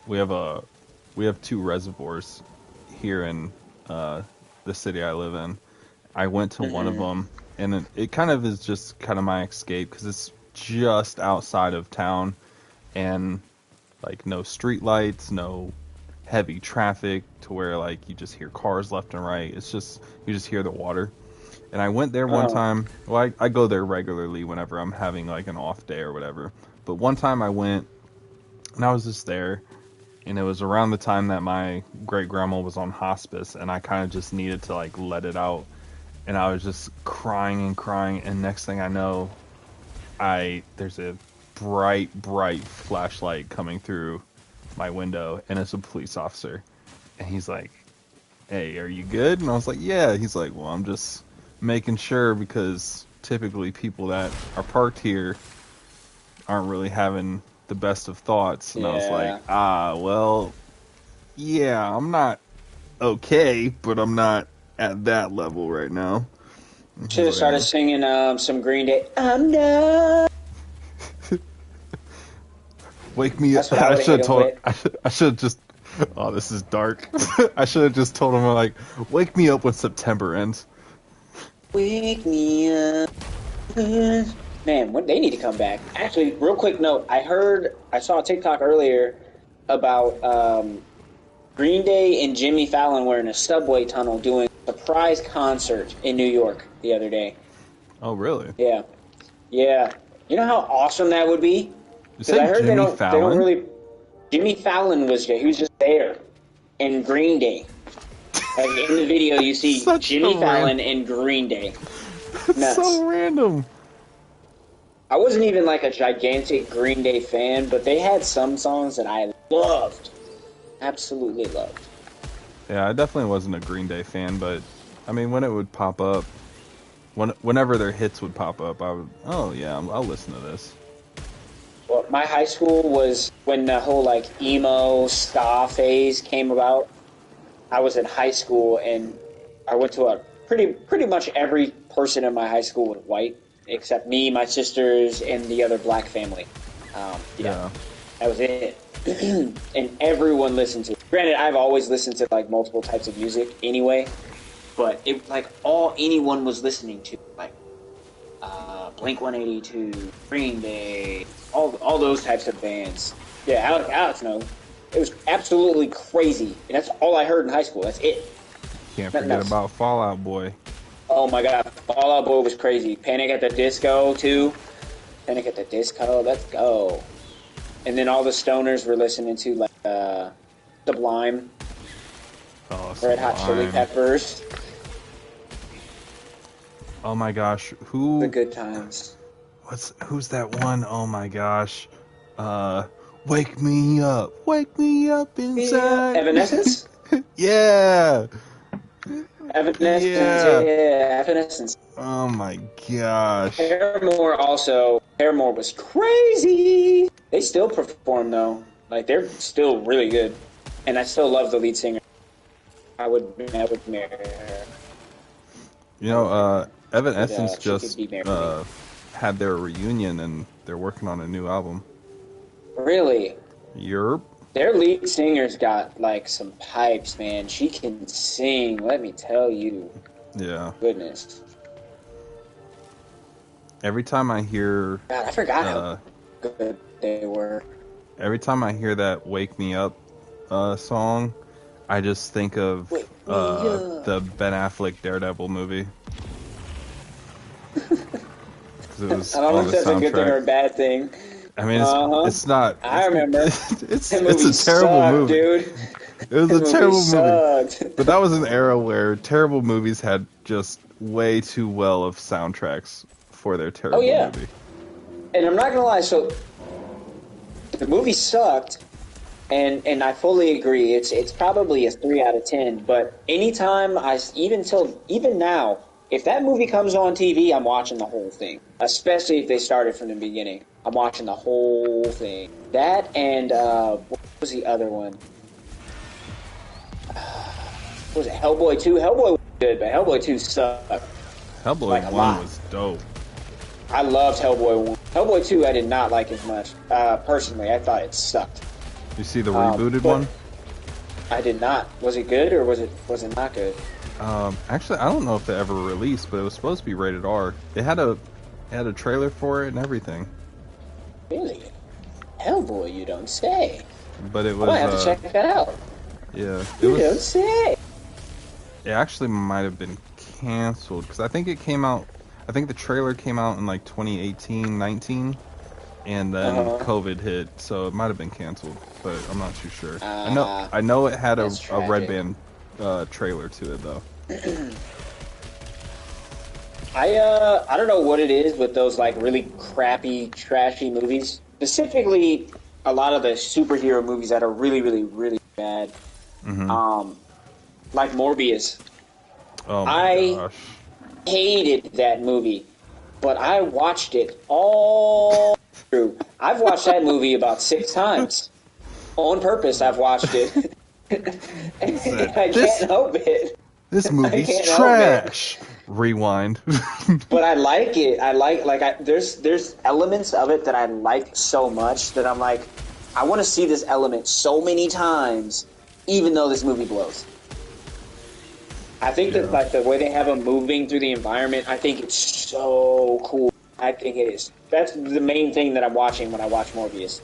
We have 2 reservoirs here in the city I live in. I went to one of them, and it kind of is just kind of my escape because it's just outside of town, and like no street lights, no heavy traffic to where like you just hear cars left and right. It's just you just hear the water. And I went there one time. Well, I go there regularly whenever I'm having like an off day or whatever. But one time I went, and I was just there, and it was around the time that my great grandma was on hospice, and I kind of just needed to like let it out. And I was just crying, and next thing I know, there's a bright flashlight coming through my window, and it's a police officer. And he's like, "Hey, are you good?" And I was like, "Yeah." He's like, "Well, I'm just making sure because typically people that are parked here aren't really having the best of thoughts." And I was like, well, yeah, I'm not okay, but I'm not at that level right now. Should have started singing some Green Day. I'm not. Wake me up. I should have just. Oh, this is dark. I should have just told him like, wake me up when September ends. Wake me up. Man, they need to come back. Actually, real quick note, I saw a TikTok earlier about Green Day and Jimmy Fallon were in a subway tunnel doing a surprise concert in New York the other day. Oh, really? Yeah. Yeah. You know how awesome that would be? Because I heard Jimmy Fallon? They don't really... Jimmy Fallon was there. He was just there. And Green Day. Like in the video, you see Jimmy Fallon and Green Day. That's so random. I wasn't even like a gigantic Green Day fan, but they had some songs that I loved. Absolutely loved. Yeah, I definitely wasn't a Green Day fan, but I mean, when it would pop up, whenever their hits would pop up, I would, oh yeah, I'll listen to this. Well, my high school was when the whole like emo ska phase came about. I was in high school, and I went to a pretty much every person in my high school was white, except me, my sisters, and the other black family. Yeah, that was it. And everyone listened to it. Granted, I've always listened to like multiple types of music anyway, but it like all anyone was listening to, like Blink 182, Green Day, all those types of bands. Yeah, Alex knows. It was absolutely crazy, and that's all I heard in high school. That's it. Can't forget about Fall Out Boy. Oh my God, Fall Out Boy was crazy. Panic at the Disco too. Panic at the Disco, let's go. And then all the stoners were listening to like Sublime, Red Hot Chili Peppers. Oh my gosh, who? The Good Times. Who's that one? Oh my gosh, wake me up inside. Evanescence. Yeah. Evanescence. Yeah, Evanescence. Oh my gosh. Paramore also Paramore was crazy. They still perform though. Like they're still really good, and I still love the lead singer. I would marry her. You know, Evanescence She just could be married. had their reunion, and they're working on a new album. Really? Europe. Their lead singer's got like some pipes, man. She can sing. Let me tell you. Yeah. Goodness. Every time I hear, God, I forgot how good they were. every time I hear that "Wake Me Up" song, I just think of the Ben Affleck Daredevil movie. 'Cause it was I don't know on if the that's a good thing soundtrack. or a bad thing. I mean, it's not. I remember. It's That movie a terrible sucked, movie, dude. It was That a terrible movie. sucked. But that was an era where terrible movies had just way too well of soundtracks for their terrible movie. And I'm not gonna lie. So the movie sucked, and I fully agree. It's probably a 3 out of 10. But anytime even now, if that movie comes on TV, I'm watching the whole thing. Especially if they started from the beginning, I'm watching the whole thing. That and what was the other one? What was it Hellboy 2? Hellboy was good, but Hellboy 2 sucked. Hellboy Like, 1 was dope. I loved Hellboy 1. Hellboy 2 I did not like as much. Personally, I thought it sucked. You see the rebooted one? I did not. Was it good or was it not good? Actually, I don't know if it ever released, but it was supposed to be rated R. It had a trailer for it and everything. Really? Hellboy, you don't say. But it was. I might have to check that out. Yeah. You don't say. It actually might have been canceled because I think it came out. I think the trailer came out in like 2018, 19, and then COVID hit, so it might have been canceled. But I'm not too sure. I know it had a Red Band trailer to it though. I don't know what it is with those like really crappy, trashy movies. Specifically, a lot of the superhero movies that are really, really, really bad. Like Morbius. Oh my gosh. Hated that movie, but I watched it all through. I've watched that movie about 6 times. On purpose, I've watched it. And I can't help it. This movie's trash. Rewind. But I like it. There's elements of it that I like so much that I'm like, I want to see this element so many times, even though this movie blows. I think that like the way they have them moving through the environment, I think it's so cool. I think it is. That's the main thing that I'm watching when I watch Morbius.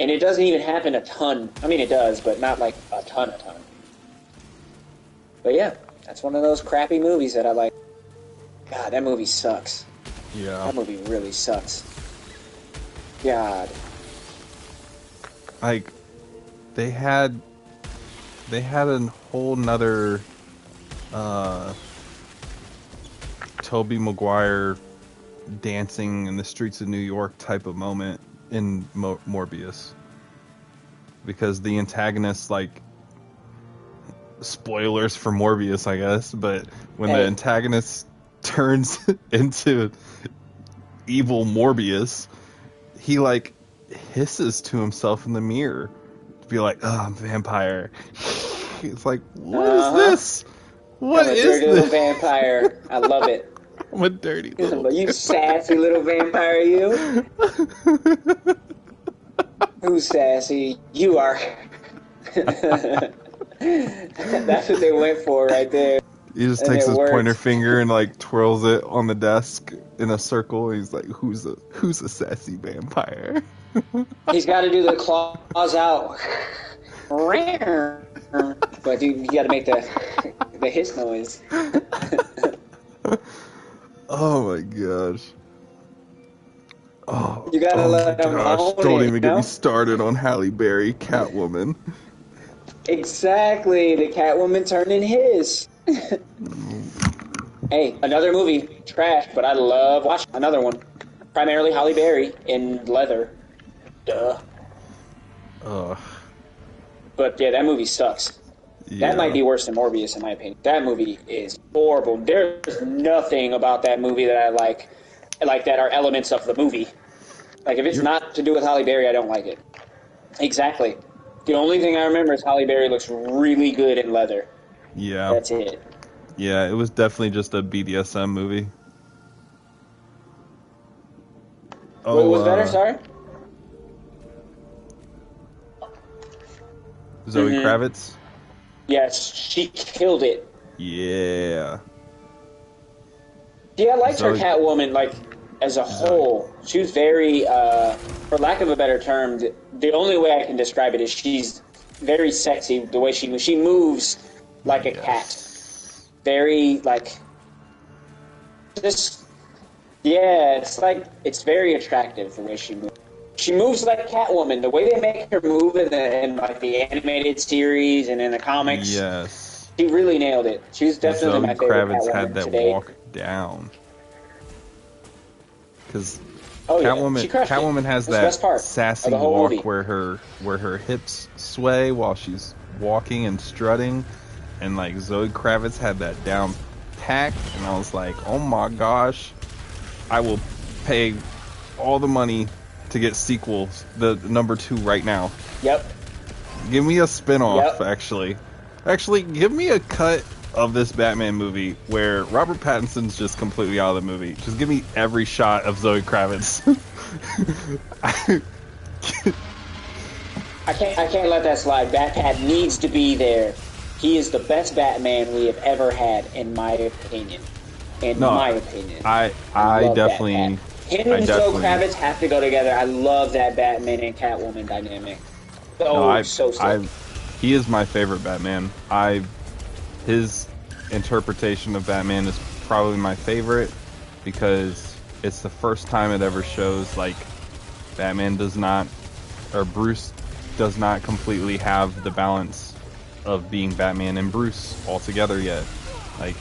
And it doesn't even happen a ton. I mean, it does, but not like a ton. But yeah, that's one of those crappy movies that I like. God, that movie sucks. Yeah. That movie really sucks. God. Like, they had a whole nother Tobey Maguire dancing in the streets of New York type of moment in Morbius, because the antagonist, like, spoilers for Morbius, I guess, but when the antagonist turns into evil Morbius, he like hisses to himself in the mirror to be like, "Oh, I'm a vampire." It's like, what is this? What is dirty this? Little vampire. I love it. I'm a dirty little You sassy little vampire, you. Who's sassy? You are. That's what they went for right there. He just takes his pointer finger and like twirls it on the desk in a circle. He's like, "Who's a sassy vampire?" He's got to do the claws out. But dude, you got to make the hiss noise. Oh my gosh. Oh, you gotta let them own Don't it, even get me started on Halle Berry, Catwoman. Exactly, the Catwoman turning his. Hey, another movie, trash, but I love watching another one. Primarily Halle Berry in leather. Duh. But yeah, that movie sucks. Yeah. That might be worse than Morbius, in my opinion. That movie is horrible. There's nothing about that movie that I like that are elements of the movie. Like, if it's not to do with Halle Berry, I don't like it. Exactly. The only thing I remember is Halle Berry looks really good in leather. Yeah. That's it. Yeah, it was definitely just a BDSM movie. What was better? Sorry? Zoe Kravitz? Yes, she killed it. Yeah. Yeah, I liked her Catwoman, like, as a whole. She was very, for lack of a better term, the only way I can describe it is she's very sexy, the way she moves like a cat. Very, like, just, yeah, it's very attractive the way she moves. She moves like Catwoman. The way they make her move in like the animated series and in the comics, yes, she really nailed it. She was definitely my favorite Kravitz Catwoman had that today. walk down. Because Catwoman has that sassy walk movie. where her hips sway while she's walking and strutting, and like Zoe Kravitz had that down pack, and I was like, oh my gosh, I will pay all the money to get sequels, the number 2 right now. Yep. Give me a spin-off, actually. Actually, give me a cut of this Batman movie where Robert Pattinson's just completely out of the movie. Just give me every shot of Zoe Kravitz. I can't let that slide. Batman needs to be there. He is the best Batman we have ever had, in my opinion. I definitely... Batman. Him and Zoe Kravitz have to go together. I love that Batman and Catwoman dynamic. He is my favorite Batman. His interpretation of Batman is probably my favorite because it's the first time it ever shows like Bruce does not completely have the balance of being Batman and Bruce all together yet. Like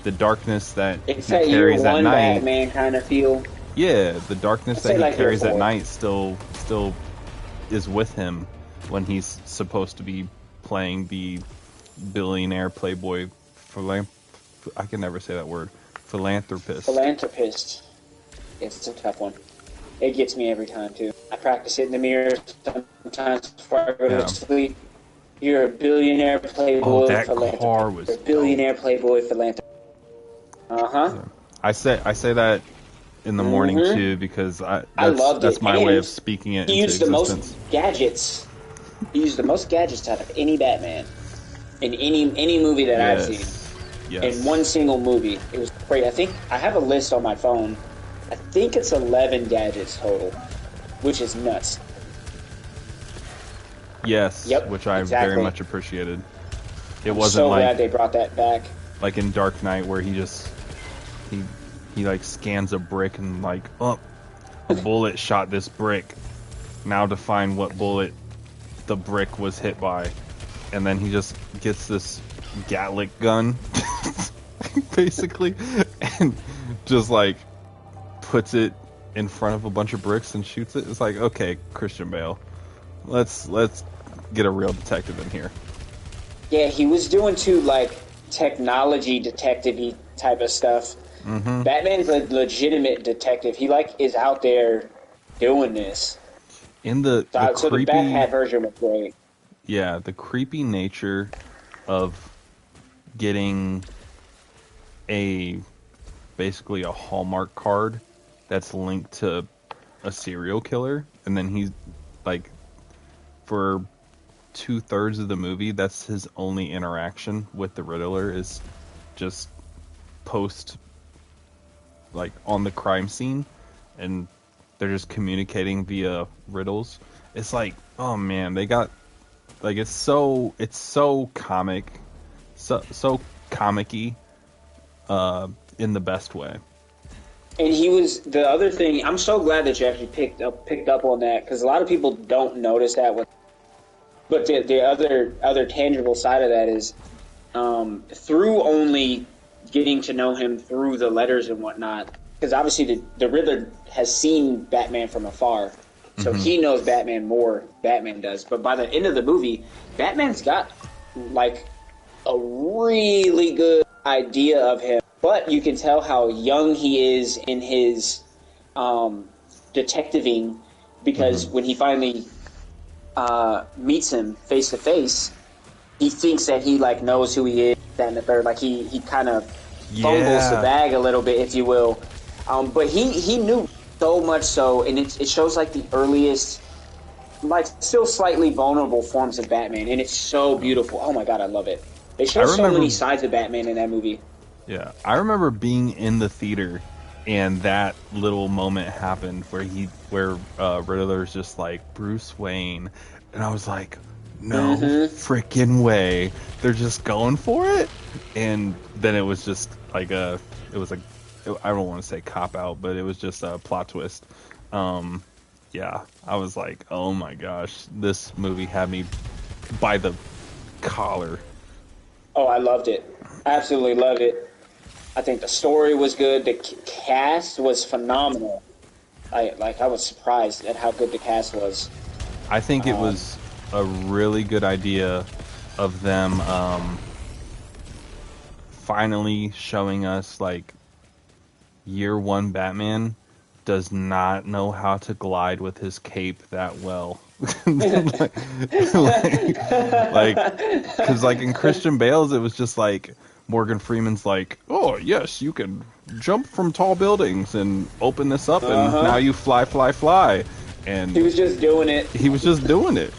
the darkness that he carries at night. Batman kind of feel. Yeah, the darkness that he carries at night still is with him when he's supposed to be playing the billionaire playboy I can never say that word. Philanthropist. It's a tough one. It gets me every time too. I practice it in the mirror sometimes before I go to sleep. You're a billionaire playboy philanthropist. Car was You're a billionaire playboy philanthropist. I say that in the morning too because that's my way of speaking it into existence. He used the most gadgets out of any Batman in any movie that I've seen. Yes. In one single movie, it was great. I think I have a list on my phone. I think it's 11 gadgets total, which is nuts. Yes, which I very much appreciated. It wasn't so glad they brought that back. Like in Dark Knight, where he like scans a brick and like, a bullet shot this brick. Now to find what bullet the brick was hit by, and then he just gets this Gatling gun, basically, and just like puts it in front of a bunch of bricks and shoots it. It's like, okay, Christian Bale, let's get a real detective in here. Yeah, he was doing like technology detective-y type of stuff. Batman's a legitimate detective. He is out there doing this. In the creepy, the Batman version was great. Yeah, the creepy nature of getting basically a Hallmark card that's linked to a serial killer, and then he's like, for 2/3 of the movie, that's his only interaction with the Riddler is just post, like, on the crime scene, and they're just communicating via riddles. It's like, oh man, they got, like, it's so comic, so comic-y, in the best way. And he was the other thing. I'm so glad that you actually picked up on that, because a lot of people don't notice that. But the other tangible side of that is through only getting to know him through the letters and whatnot. Because obviously the Riddler has seen Batman from afar, so he knows Batman more. Batman does. But by the end of the movie, Batman's got like a really good idea of him. But you can tell how young he is in his detectiving, because when he finally meets him face to face, he thinks that he like knows who he is, that and the third. Like he kind of fumbles the Yeah. bag a little bit, if you will. But he knew so much so, and it shows like the earliest, like still slightly vulnerable forms of Batman, and it's so beautiful. Oh my god, I love it. They I show so remember many sides of Batman in that movie. Yeah, I remember being in the theater, and that little moment happened where Riddler's just like Bruce Wayne, and I was like, no freaking way, they're just going for it, and then it was just like I don't want to say cop out, but it was just a plot twist. Yeah, I was like, oh my gosh, this movie had me by the collar. Oh, I loved it. Absolutely loved it. I think the story was good. The cast was phenomenal. I was surprised at how good the cast was. I think it was a really good idea of them finally showing us like year one Batman does not know how to glide with his cape that well. Because like in Christian Bale's, it was just like Morgan Freeman's like, oh yes, you can jump from tall buildings and open this up, and now you fly, fly, fly. And He was just doing it. he was just doing it.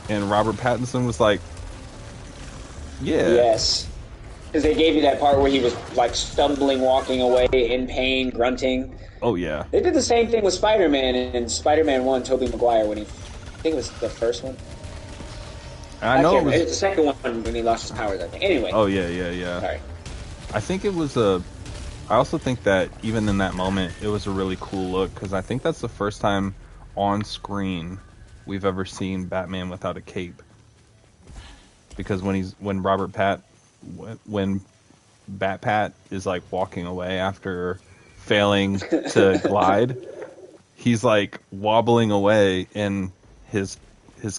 And Robert Pattinson was like, yeah. Yes. Because they gave you that part where he was like stumbling, walking away, in pain, grunting. Oh yeah. They did the same thing with Spider-Man in Spider-Man 1, Tobey Maguire, when I think it was the first one. I know it was the second one when he lost his powers, I think. Anyway. Oh yeah. Sorry. I think it was I also think that even in that moment, it was a really cool look, because I think that's the first time on screen we've ever seen Batman without a cape. Because when Bat Pat is like walking away after failing to glide, he's like wobbling away, and his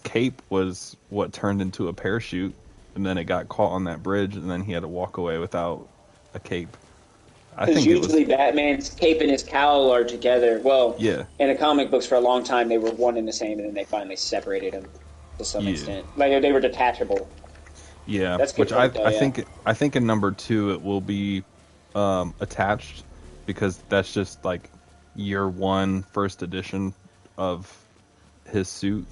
cape was what turned into a parachute, and then it got caught on that bridge, and then he had to walk away without a cape. I think usually Batman's cape and his cowl are together. Well, yeah. In the comic books for a long time they were one and the same, and then they finally separated them to some extent. Like they were detachable. Yeah, that's which point, I think in number 2 it will be attached, because that's just like year one first edition of his suit.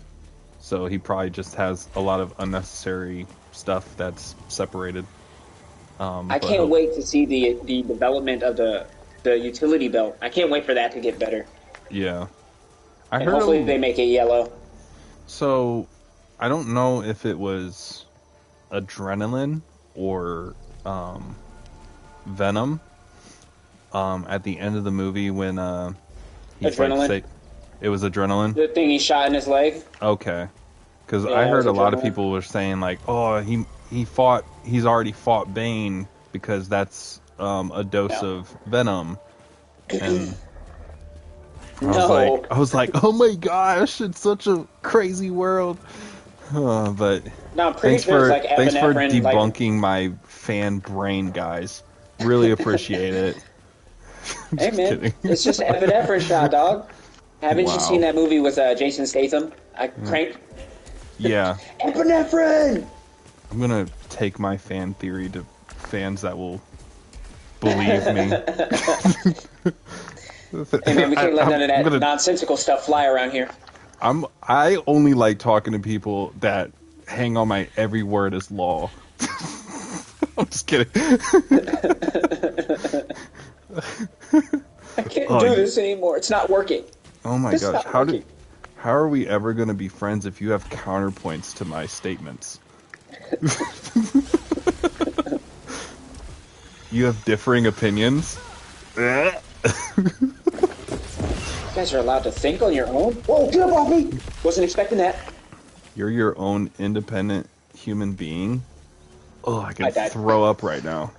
So he probably just has a lot of unnecessary stuff that's separated. I can't wait to see the development of the utility belt. I can't wait for that to get better. Yeah. And hopefully they make it yellow. So, I don't know if it was adrenaline or venom at the end of the movie when he's adrenaline? like it was adrenaline. The thing he shot in his leg? Okay. Because Yeah, I heard a adrenaline. lot of people were saying like, oh, he's already fought Bane, because that's a dose of venom. And I was like, oh my gosh, it's such a crazy world. But no, I'm pretty sure it's like thanks for epinephrine, debunking my fan brain, guys. Really appreciate it. Hey man, kidding. it's just an epinephrine shot, dog. Haven't you seen that movie with Jason Statham? Crank. Yeah. Epinephrine. I'm gonna take my fan theory to fans that will believe me. Hey man, we can't let none of that nonsensical stuff fly around here. I only like talking to people that hang on my every word as law. I'm just kidding. I can't do this anymore. It's not working. Oh my gosh, how are we ever going to be friends if you have counterpoints to my statements? You have differing opinions? You guys are allowed to think on your own? Whoa, get up off me! Wasn't expecting that. You're your own independent human being? Oh, I can throw up right now.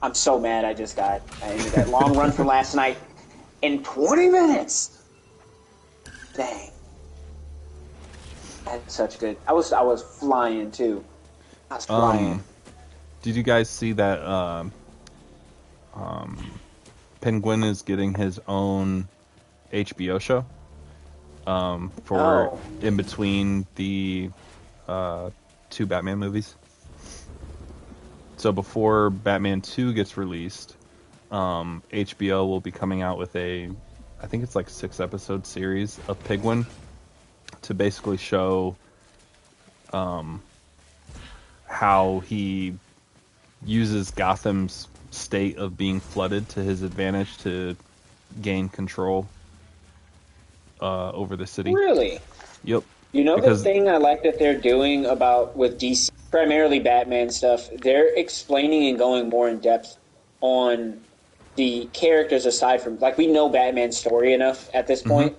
I'm so mad I just died. I ended that long run from last night in 20 minutes. Dang. That's such good. I was flying too. I was flying. Did you guys see that Penguin is getting his own HBO show for Oh, in between the two Batman movies. So before Batman 2 gets released, HBO will be coming out with I think it's like 6 episode series of Penguin to basically show how he uses Gotham's state of being flooded to his advantage to gain control over the city. really? Yep. You know the Because thing I like that they're doing about with DC, primarily Batman stuff, they're explaining and going more in depth on the characters aside from, like, we know Batman's story enough at this mhm, point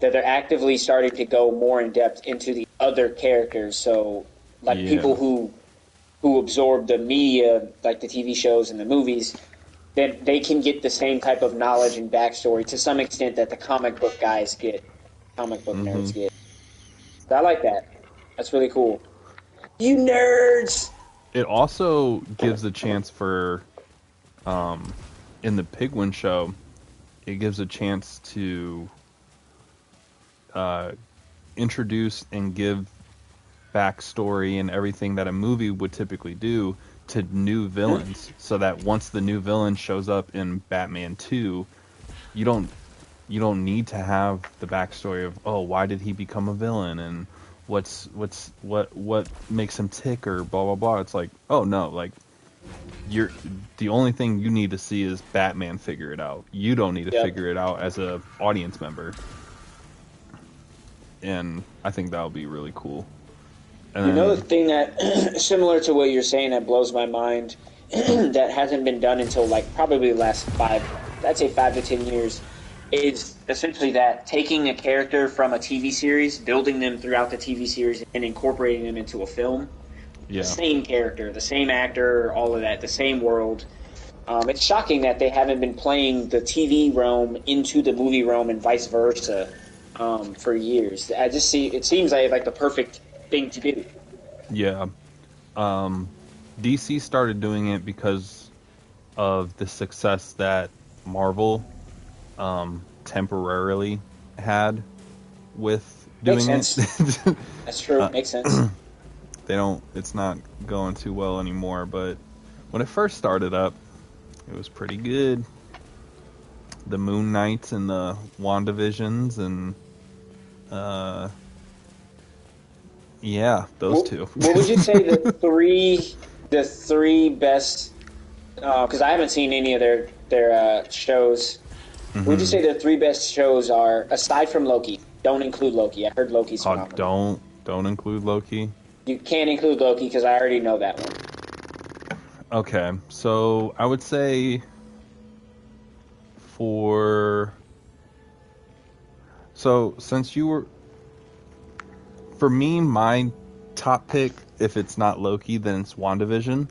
that they're actively starting to go more in depth into the other characters. So, like, yeah, people who absorb the media, like the TV shows and the movies, then they can get the same type of knowledge and backstory to some extent that the comic book guys get, comic book hmm nerds get. So I like that. That's really cool. You nerds! it also gives a chance for in the Penguin show, it gives a chance to uh, introduce and give backstory and everything that a movie would typically do to new villains, so that once the new villain shows up in Batman 2, you don't you don't need to have the backstory of, oh, why did he become a villain and what makes him tick or blah blah blah. It's like, oh no, like you're the only thing you need to see is Batman figure it out. You don't need to Yep. figure it out as a audience member. And I think that'll be really cool. You know the And thing that, similar to what you're saying, that blows my mind, that hasn't been done until like probably the last I'd say 5 to 10 years, is essentially that taking a character from a TV series, building them throughout the TV series, and incorporating them into a film. The yeah, same character, the same actor, all of that, the same world. It's shocking that they haven't been playing the TV realm into the movie realm and vice versa for years. I just see it seems like the perfect thing to do. yeah. DC started doing it because of the success that Marvel temporarily had with Makes doing it. sense. That's true. uh, Makes sense. they don't. It's not going too well anymore. But when it first started up, it was pretty good. The Moon Knights and the WandaVisions and uh, yeah, those two. What would you say the three best? Because I haven't seen any of their shows. What would you hmm say the three best shows are aside from Loki? Don't include Loki. I heard Loki's Oh, phenomenal. don't include Loki. You can't include Loki because I already know that one. Okay, so I would say for since you were for me, my top pick, if it's not Loki, then it's WandaVision.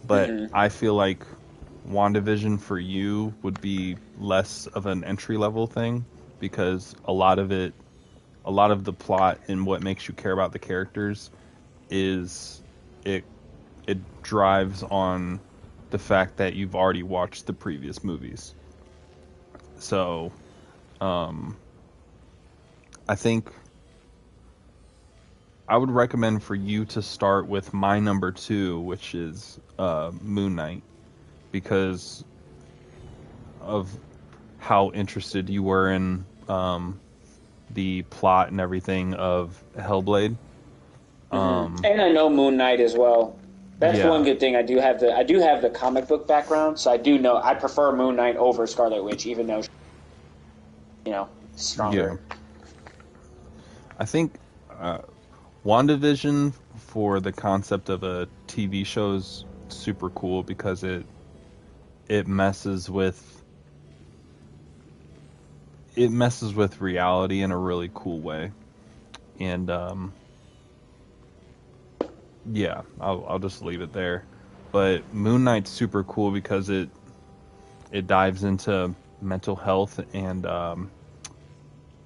But Hmm. I feel like WandaVision for you would be less of an entry level thing because a lot of the plot and what makes you care about the characters is it it drives on the fact that you've already watched the previous movies. So, um, I think I would recommend for you to start with my number two, which is Moon Knight, because of how interested you were in the plot and everything of Hellblade. And I know Moon Knight as well. That's one Yeah, good thing. I do have the comic book background, so I do know I prefer Moon Knight over Scarlet Witch, even though yeah. stronger. I think uh, WandaVision for the concept of a TV show is super cool because it messes with it messes with reality in a really cool way. And yeah, I'll just leave it there. But Moon Knight's super cool because it dives into mental health and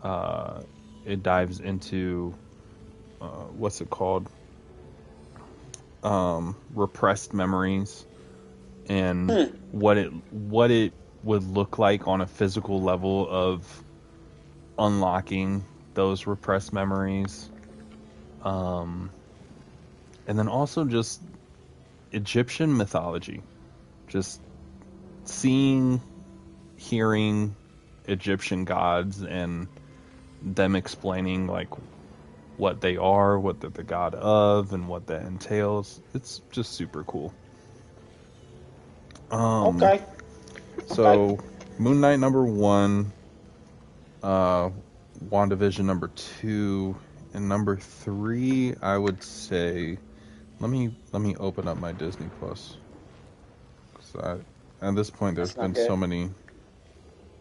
uh, it dives into what's it called? Repressed memories and what it would look like on a physical level of unlocking those repressed memories. And then also just Egyptian mythology. Just seeing, hearing Egyptian gods and them explaining like what they are, what they're the god of, and what that entails. It's just super cool. Okay. So Moon Knight number 1, WandaVision number 2, and number 3, I would say, let me open up my Disney Plus. 'Cause at this point, there's been so many.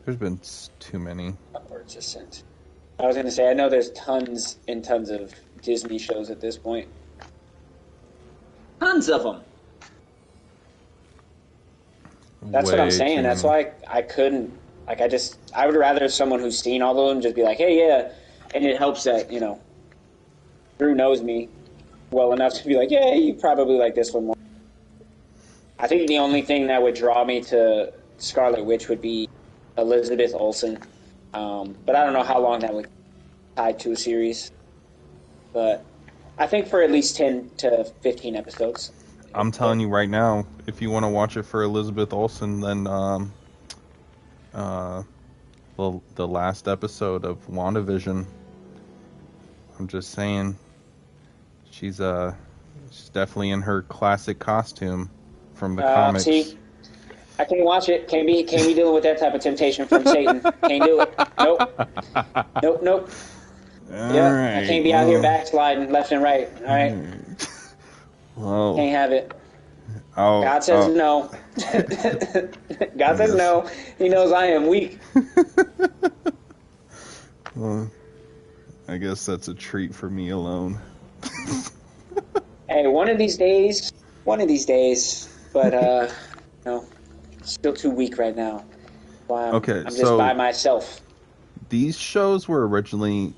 There's been too many. Or it's just sent. I was going to say, I know there's tons and tons of Disney shows at this point. Tons of them. That's what I'm saying. That's why I couldn't. Like, I would rather someone who's seen all of them just be like, hey, yeah. And it helps that, Drew knows me well enough to be like, yeah, you probably like this one more. I think the only thing that would draw me to Scarlet Witch would be Elizabeth Olsen. But I don't know how long that would tie to a series. But I think for at least 10 to 15 episodes. I'm telling you right now, if you want to watch it for Elizabeth Olsen, then the last episode of WandaVision, I'm just saying, she's definitely in her classic costume from the comics. See, I can't watch it. Can't be dealing with that type of temptation from Satan. Can't do it. Nope. Yeah, I can't be out here backsliding left and right. All right. Well, can't have it. God says no. God says no. He knows I am weak. Well, I guess that's a treat for me alone. Hey, one of these days. But no, still too weak right now. I'm just by myself. These shows were originally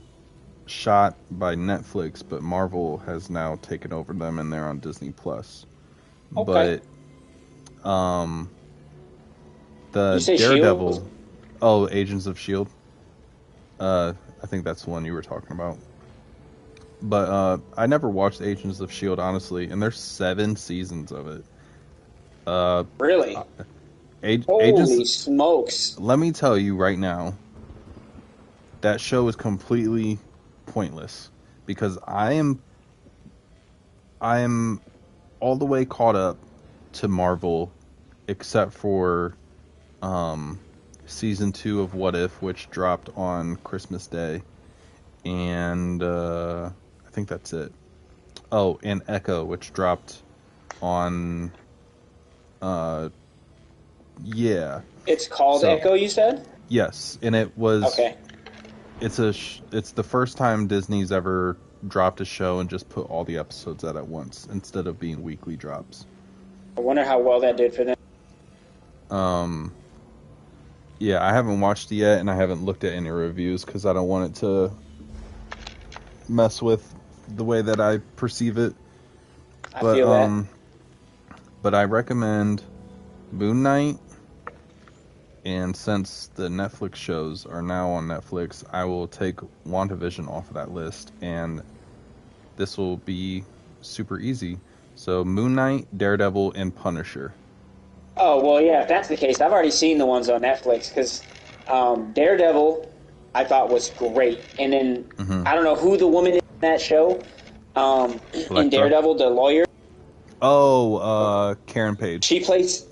shot by Netflix, but Marvel has now taken over them and they're on Disney Plus. Okay. But the you say Daredevil, Shield? Agents of Shield. I think that's the one you were talking about. But I never watched Agents of Shield, honestly, and there's 7 seasons of it. Really? Holy smokes! Let me tell you right now, that show is completely pointless because I am all the way caught up to Marvel, except for season 2 of What If, which dropped on Christmas Day, and I think that's it. Oh, and Echo, which dropped on yeah. It's called Echo, you said? Yes, and it was okay. It's the first time Disney's ever dropped a show and just put all the episodes out at once instead of being weekly drops. I wonder how well that did for them. Yeah, I haven't watched it yet, and I haven't looked at any reviews because I don't want it to mess with the way that I perceive it. I feel that. But I recommend Moon Knight, and since the Netflix shows are now on Netflix, I will take WandaVision off of that list, and this will be super easy. So Moon Knight, Daredevil, and Punisher. Oh, well, yeah, if that's the case, I've already seen the ones on Netflix, because Daredevil, I thought was great. And then, I don't know who the woman is in that show, in Daredevil, the lawyer. Oh, Karen Page. She plays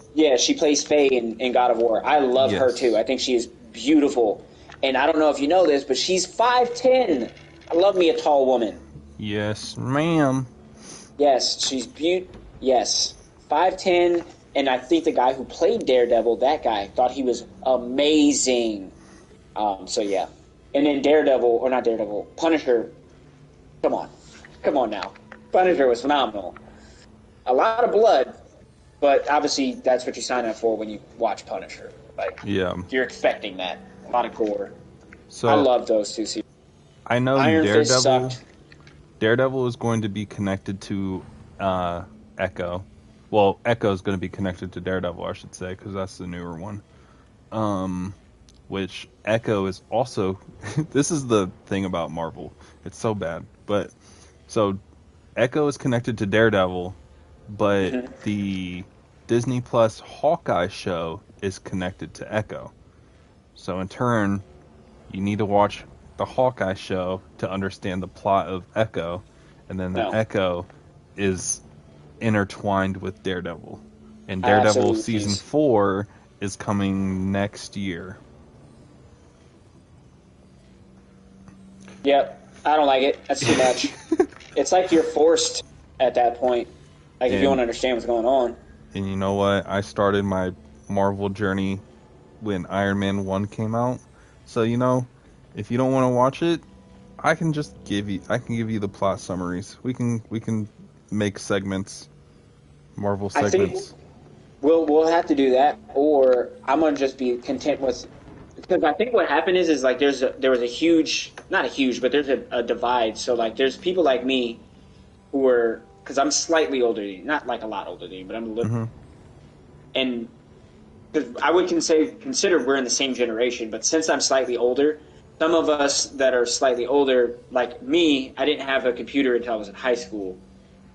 Faye in God of War. I love her, too. I think she is beautiful. And I don't know if you know this, but she's 5'10". I love me a tall woman. Yes, ma'am. Yes, she's Yes, 5'10", and I think the guy who played Daredevil, that guy, thought he was amazing. So yeah, and then Punisher. Come on now, Punisher was phenomenal. A lot of blood, but obviously that's what you sign up for when you watch Punisher. Like, you're expecting that. A lot of gore. So I love those two series. I know Iron Fist sucked. Daredevil is going to be connected to Echo. Well, Echo's going to be connected to Daredevil, I should say, because that's the newer one. Which Echo is also... This is the thing about Marvel. It's so bad. But, so, Echo is connected to Daredevil, but the Disney Plus Hawkeye show is connected to Echo. So, in turn, you need to watch the Hawkeye show to understand the plot of Echo, and then the Echo is intertwined with Daredevil. And Daredevil season 4 is coming next year. Yep, I don't like it. That's too much. It's like you're forced at that point. Like, if you don't understand what's going on. And you know what? I started my Marvel journey when Iron Man 1 came out. So, you know, if you don't want to watch it, I can give you the plot summaries. We can make segments, Marvel segments. I think we'll have to do that, or I'm gonna just be content with, because I think what happened is like there was a huge, not a huge, but there's a divide. So like there's people like me who are, because I'm slightly older than you, not like a lot older than you, but I'm a little, and I would consider we're in the same generation, but since I'm slightly older, some of us that are slightly older, like me, I didn't have a computer until I was in high school.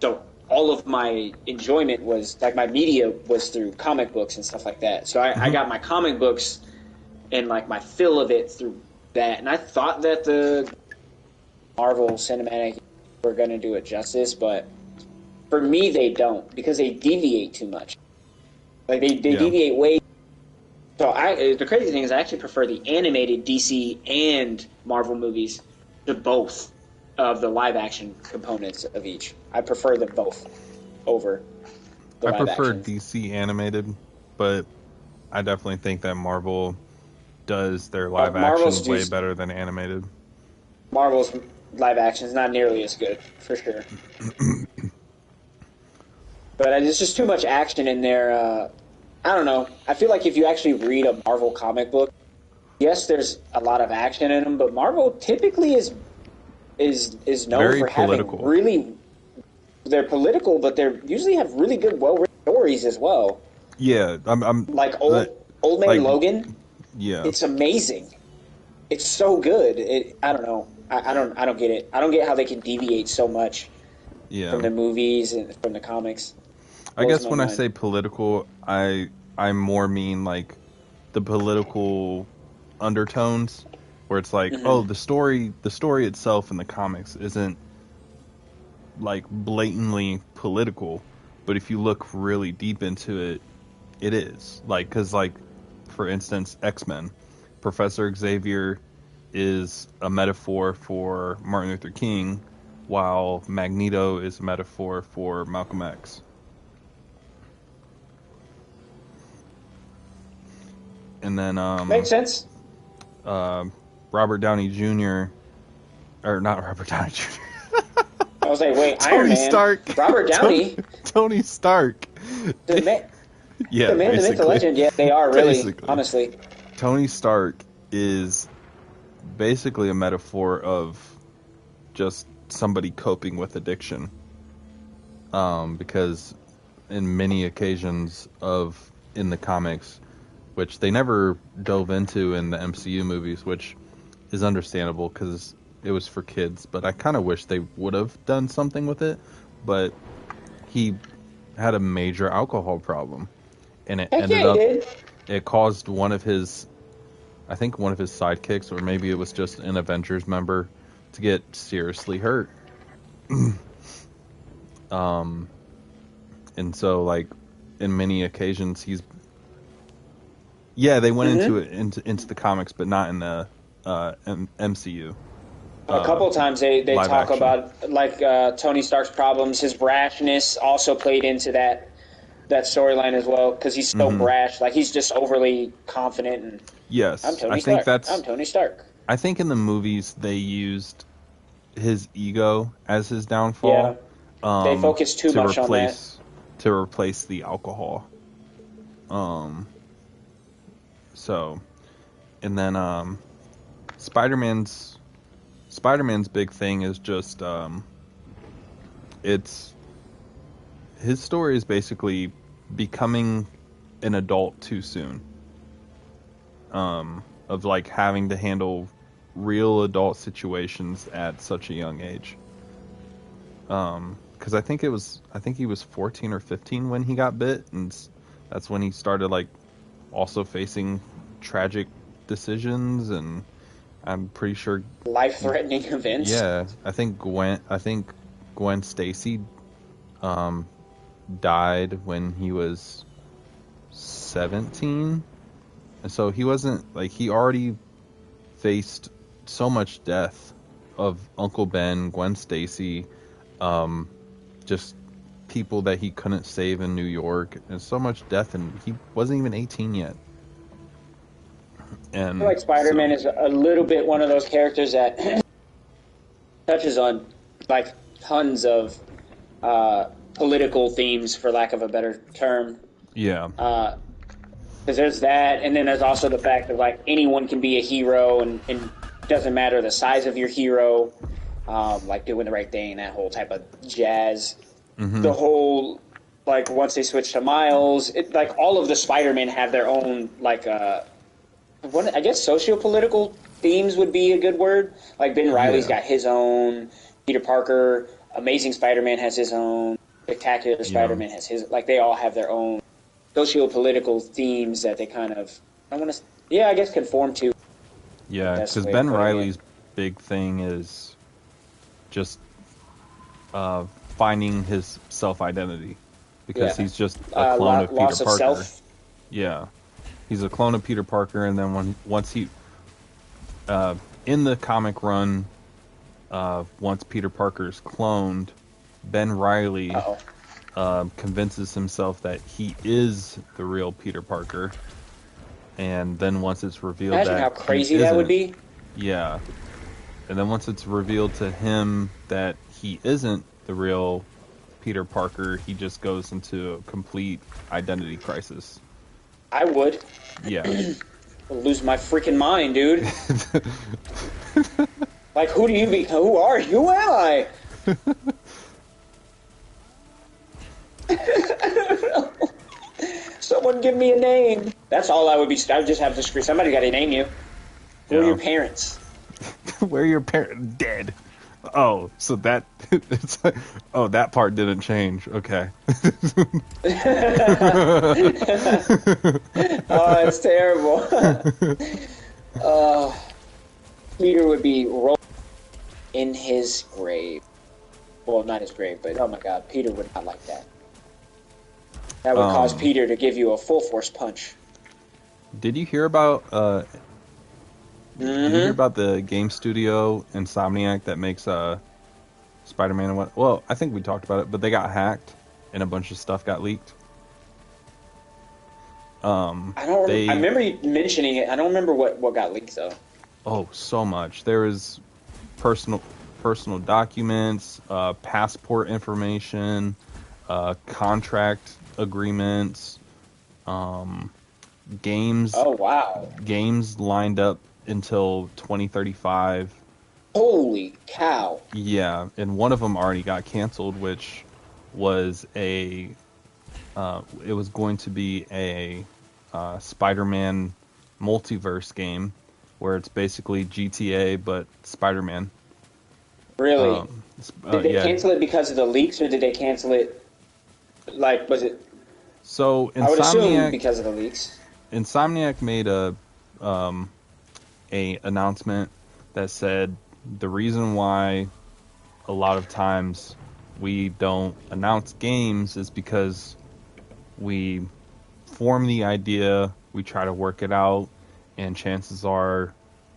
So all of my enjoyment was, like, my media was through comic books and stuff like that. So I got my comic books and, like, my fill of it through that. And I thought that the Marvel Cinematic were going to do it justice, but for me, they don't, because they deviate too much. Like, they deviate way. So the crazy thing is I actually prefer the animated DC and Marvel movies to both of the live-action components of each. I prefer them both over the live-action. I prefer DC animated, but I definitely think that Marvel does their live-action way better than animated. Marvel's live-action is not nearly as good, for sure. But there's just too much action in there. I don't know. I feel like if you actually read a Marvel comic book, yes, there's a lot of action in them, but Marvel typically is known very for political. Having really. They're political, but they usually have really good, well-written stories as well. Yeah, I'm like Old Man Logan. Yeah, it's amazing. It's so good. I don't know. I don't get it. I don't get how they can deviate so much from the movies and from the comics. I guess when I say political, I more mean like the political undertones, where it's like, oh, the story itself in the comics isn't like blatantly political, but if you look really deep into it, it is. Like, because like, for instance, X-Men, Professor Xavier is a metaphor for Martin Luther King, while Magneto is a metaphor for Malcolm X. And then makes sense. Robert Downey Jr. or not Robert Downey Jr. I was like, wait, Tony Iron Man, Stark. Robert Downey, Tony Stark. the man, yeah, the myth, the legend. Yeah, they are really, basically. Honestly. Tony Stark is basically a metaphor of just somebody coping with addiction. Because in many occasions in the comics, which they never dove into in the MCU movies, which is understandable because it was for kids, but I kind of wish they would have done something with it. But he had a major alcohol problem, and it caused one of his sidekicks, or maybe it was just an Avengers member, to get seriously hurt. And so, like, in many occasions, they went into the comics, but not in the MCU. A couple of times they talk about, like, Tony Stark's problems. His brashness also played into that storyline as well, because he's so brash. Like, he's just overly confident. And, yes, I'm Tony Stark. I think in the movies they used his ego as his downfall. Yeah, they focused too much on that. To replace the alcohol. So, and then Spider-Man's big thing is just his story is basically becoming an adult too soon. Of like having to handle real adult situations at such a young age. Because I think he was 14 or 15 when he got bit, and that's when he started like also facing tragic decisions, and I'm pretty sure life-threatening events. Yeah, I think Gwen Stacy died when he was 17, and so he wasn't like he already faced so much death of Uncle Ben, Gwen Stacy, just people that he couldn't save in New York, and so much death, and he wasn't even 18 yet. And I feel like Spider-Man is a little bit one of those characters that touches on like tons of political themes, for lack of a better term. Yeah. Because there's that, and then there's also the fact that like anyone can be a hero, and doesn't matter the size of your hero, like doing the right thing, that whole type of jazz. Mm-hmm. The whole like once they switch to Miles, like all of the Spider-Men have their own like I guess socio-political themes would be a good word. Like Ben Reilly's got his own, Peter Parker, Amazing Spider-Man has his own, Spectacular Spider-Man has his. Like they all have their own socio-political themes that they kind of I guess conform to. Yeah, because Ben Reilly's big thing is just finding his self-identity, because he's just a clone of Peter Parker. Self. Yeah, he's a clone of Peter Parker, and then once he in the comic run, once Peter Parker's cloned, Ben Reilly convinces himself that he is the real Peter Parker. And then once it's revealed Imagine how crazy that would be. Yeah. And then once it's revealed to him that he isn't the real Peter Parker, he just goes into a complete identity crisis. I would. Yeah. I'll lose my freaking mind, dude. Like, who do you be? Who are you? Who am I? Someone give me a name. That's all I would be. I would just have to scream. Somebody got to name you. Who are your parents? Where are your parents? Dead. Oh, so that it's like, oh, that part didn't change. Okay. Oh, it's terrible. Peter would be rolling in his grave. Well, not his grave, but oh my God, Peter would not like that. That would cause Peter to give you a full force punch. Did you hear about Did you hear about the game studio Insomniac that makes Spider-Man and what? Well, I think we talked about it, but they got hacked and a bunch of stuff got leaked. I remember you mentioning it. I don't remember what got leaked though. Oh, so much. There was personal documents, passport information, contract agreements, games. Oh wow! Games lined up until 2035. Holy cow! Yeah, and one of them already got canceled, which was it was going to be a Spider-Man multiverse game where it's basically GTA but Spider-Man. Really? Did they cancel it because of the leaks, or did they cancel it? Like, was it? So I would assume because of the leaks. Insomniac made a announcement that said the reason why a lot of times we don't announce games is because we form the idea, we try to work it out, and chances are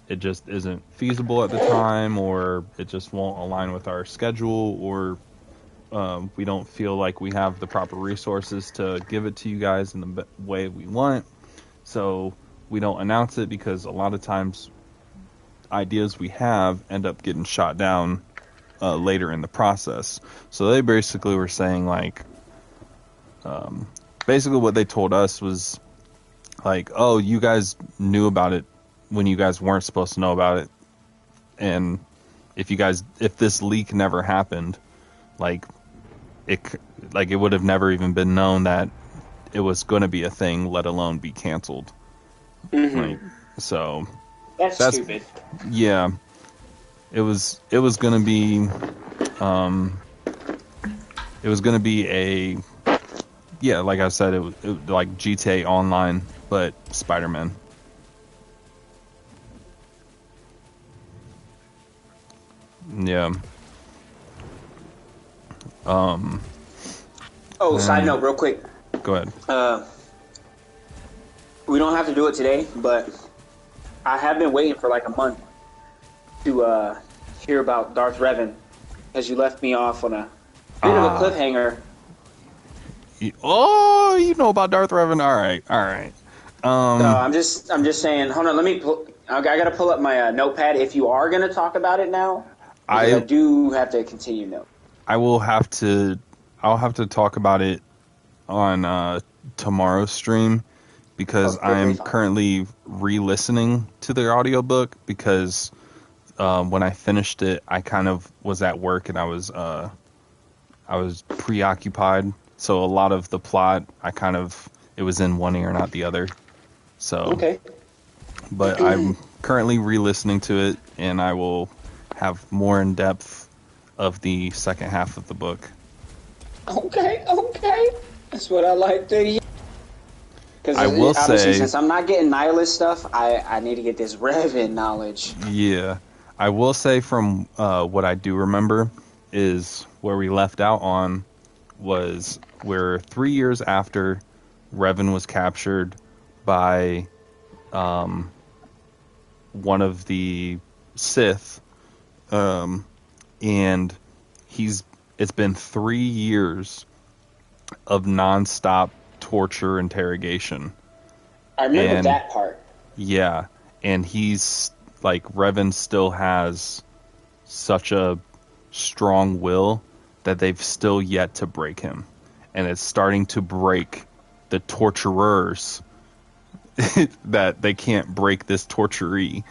it just isn't feasible at the time, or it just won't align with our schedule, or we don't feel like we have the proper resources to give it to you guys in the way we want. So we don't announce it, because a lot of times ideas we have end up getting shot down later in the process. So they basically were saying, like, basically what they told us was like, oh, you guys knew about it when you guys weren't supposed to know about it, and if this leak never happened, it would have never even been known that it was going to be a thing, let alone be canceled. Mm-hmm. Like, so That's stupid. Yeah, it was going to be it was going to be a like I said, it like GTA Online, but Spider-Man. Yeah. Side note, real quick. Go ahead. We don't have to do it today, but I have been waiting for like a month to hear about Darth Revan, because you left me off on a bit of a cliffhanger. Oh, you know about Darth Revan? All right. So I'm just saying. Hold on, I gotta pull up my notepad. If you are gonna talk about it now, I do have to continue. No, I'll have to talk about it on tomorrow's stream, because I'm currently re-listening to the audiobook, because when I finished it, I kind of was at work and I was preoccupied. So a lot of the plot, it was in one ear, not the other. So, okay. But I'm currently re-listening to it, and I will have more in depth of the second half of the book. Okay. That's what I like to hear. Because I will say, since I'm not getting nihilist stuff, I need to get this Revan knowledge. Yeah. I will say from what I do remember is where we left out on was where 3 years after Revan was captured by one of the Sith, and it's been 3 years of nonstop torture, interrogation. I remember that part. Yeah, and he's like, Revan still has such a strong will that they've still yet to break him, and it's starting to break the torturers that they can't break this torturee.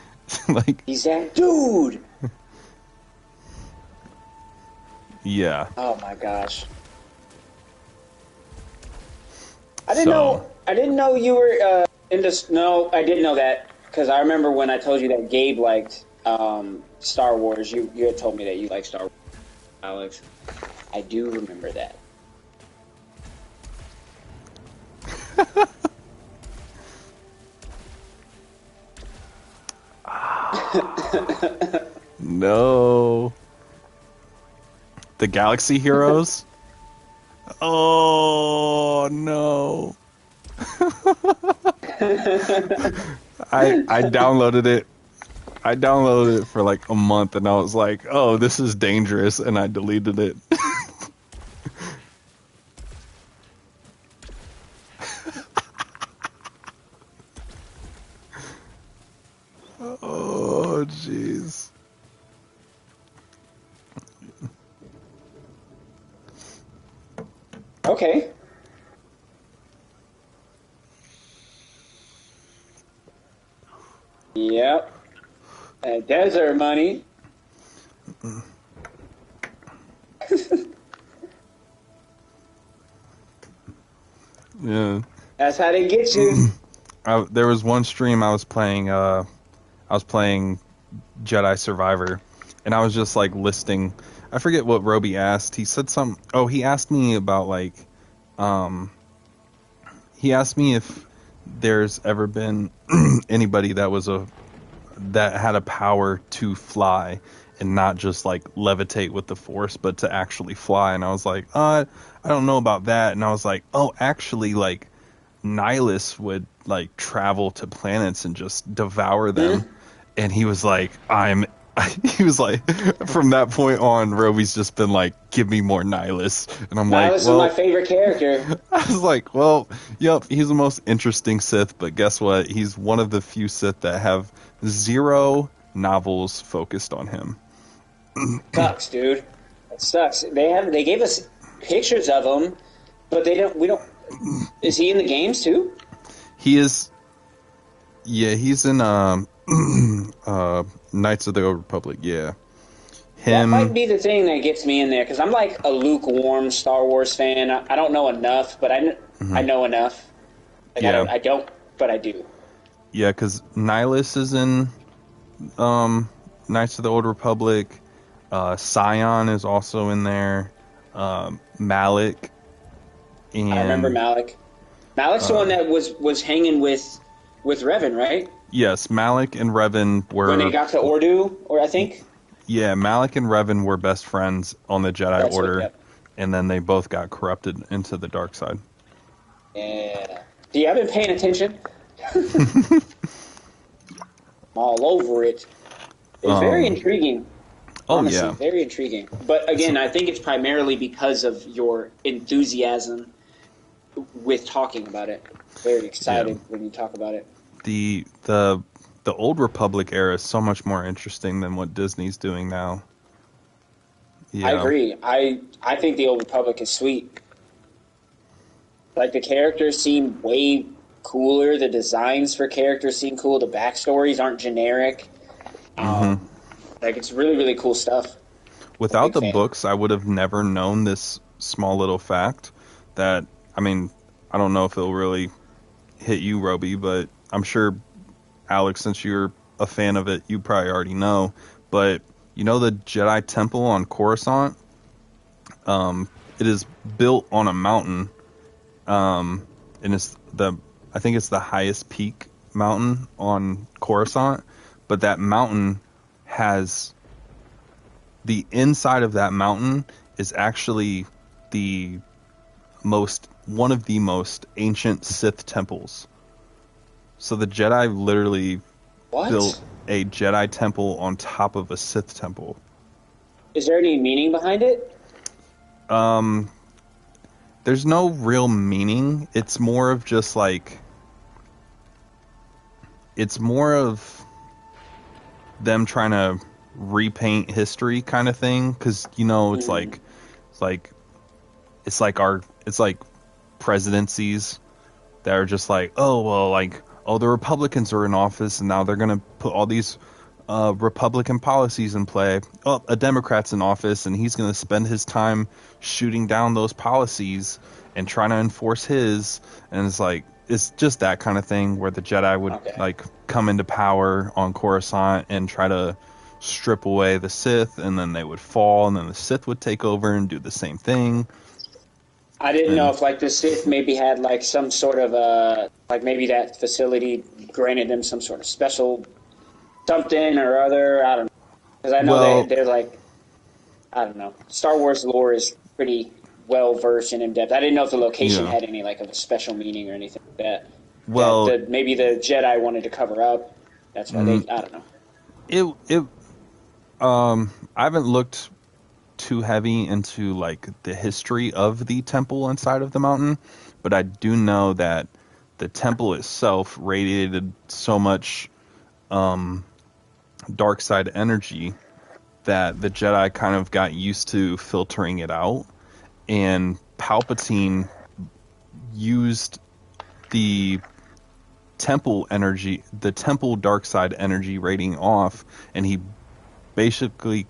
Like, he's that dude. Yeah. Oh my gosh. I didn't know you were into. No, I didn't know that, because I remember when I told you that Gabe liked Star Wars. You had told me that you like Star Wars, Alex. I do remember that. No. The Galaxy Heroes? Oh, no. I downloaded it. I downloaded it for like a month, and I was like, oh, this is dangerous, and I deleted it. Oh, jeez. Okay. Yep. Desert money. Yeah. That's how they get you. There was one stream I was playing Jedi Survivor, and I was just like listing. I forget what Roby asked. He said something. Oh, he asked me about like, he asked me if there's ever been anybody that had a power to fly and not just like levitate with the Force, but to actually fly. And I was like, I don't know about that. And I was like, oh, actually, like, Nihilus would like travel to planets and just devour them. And he was like, he was like, from that point on, Roby's just been like, give me more Nihilus. And I'm like, Nihilus is my favorite character. I was like, well, yep, he's the most interesting Sith, but guess what? He's one of the few Sith that have 0 novels focused on him. Sucks, dude. It sucks. They gave us pictures of him, but we don't. Is he in the games too? He is. Yeah, he's in Knights of the Old Republic. Yeah, That might Him, be the thing that gets me in there because I'm like a lukewarm Star Wars fan. I don't know enough, but I mhm, know enough. Like yeah, I don't, but I do. yeah, because Nihilus is in um, Knights of the Old Republic. Scion is also in there. Malik I remember and Malik. Malik's the one that was hanging with Revan, right? yes, Malik and Revan When they were got to Ordu, or I think yeah, Malik and Revan were best friends on the Jedi that's what. Order, Yep. and then they both got corrupted into the dark side. Yeah. See, I've been paying attention. I'm all over it. It's very Um, intriguing. oh Honestly, yeah, very intriguing. But so, again, I think it's primarily because of your enthusiasm with talking about it. Very yeah. excited when you talk about it. The Old Republic era is so much more interesting than what Disney's doing now. I Yeah. agree. I think the Old Republic is sweet. Like the characters seem way cooler. The designs for characters seem cool. The backstories aren't generic. hmm Like it's really really cool stuff. I'm a Without big the fan. books, I would have never known this small little fact that, I mean, I don't know if it'll really hit you, Roby, but I'm sure, Alex, since you're a fan of it, you probably already know. But you know the Jedi Temple on Coruscant? It is built on a mountain, and I think it's the highest peak mountain on Coruscant. But that mountain has the inside of that mountain is actually the one of the most ancient Sith temples. So the Jedi literally built What? a Jedi temple on top of a Sith temple. Is there any meaning behind it? Um, there's no real meaning. It's more of them trying to repaint history kind of thing. Because Mm. it's like it's like presidencies that are just like, oh well, like, oh, the Republicans are in office and now they're gonna put all these Republican policies in play. Oh, a Democrat's in office and he's gonna spend his time shooting down those policies and trying to enforce his. And it's like, it's just that kind of thing where the Jedi would Okay. like come into power on Coruscant and try to strip away the Sith, and then they would fall, and then the Sith would take over and do the same thing. I didn't know And if like the Sith maybe had like some sort of like maybe that facility granted them some sort of special something or other. I don't know because I know well, they're like I don't know. Star Wars lore is pretty well versed and in depth. I didn't know if the location yeah. had any like of a special meaning or anything like that. That Well, maybe the Jedi wanted to cover up. That's why they. mm, I don't know. it I haven't looked too heavy into like the history of the temple inside of the mountain, but I do know that the temple itself radiated so much dark side energy that the Jedi kind of got used to filtering it out, and Palpatine used the the temple dark side energy rating off, and basically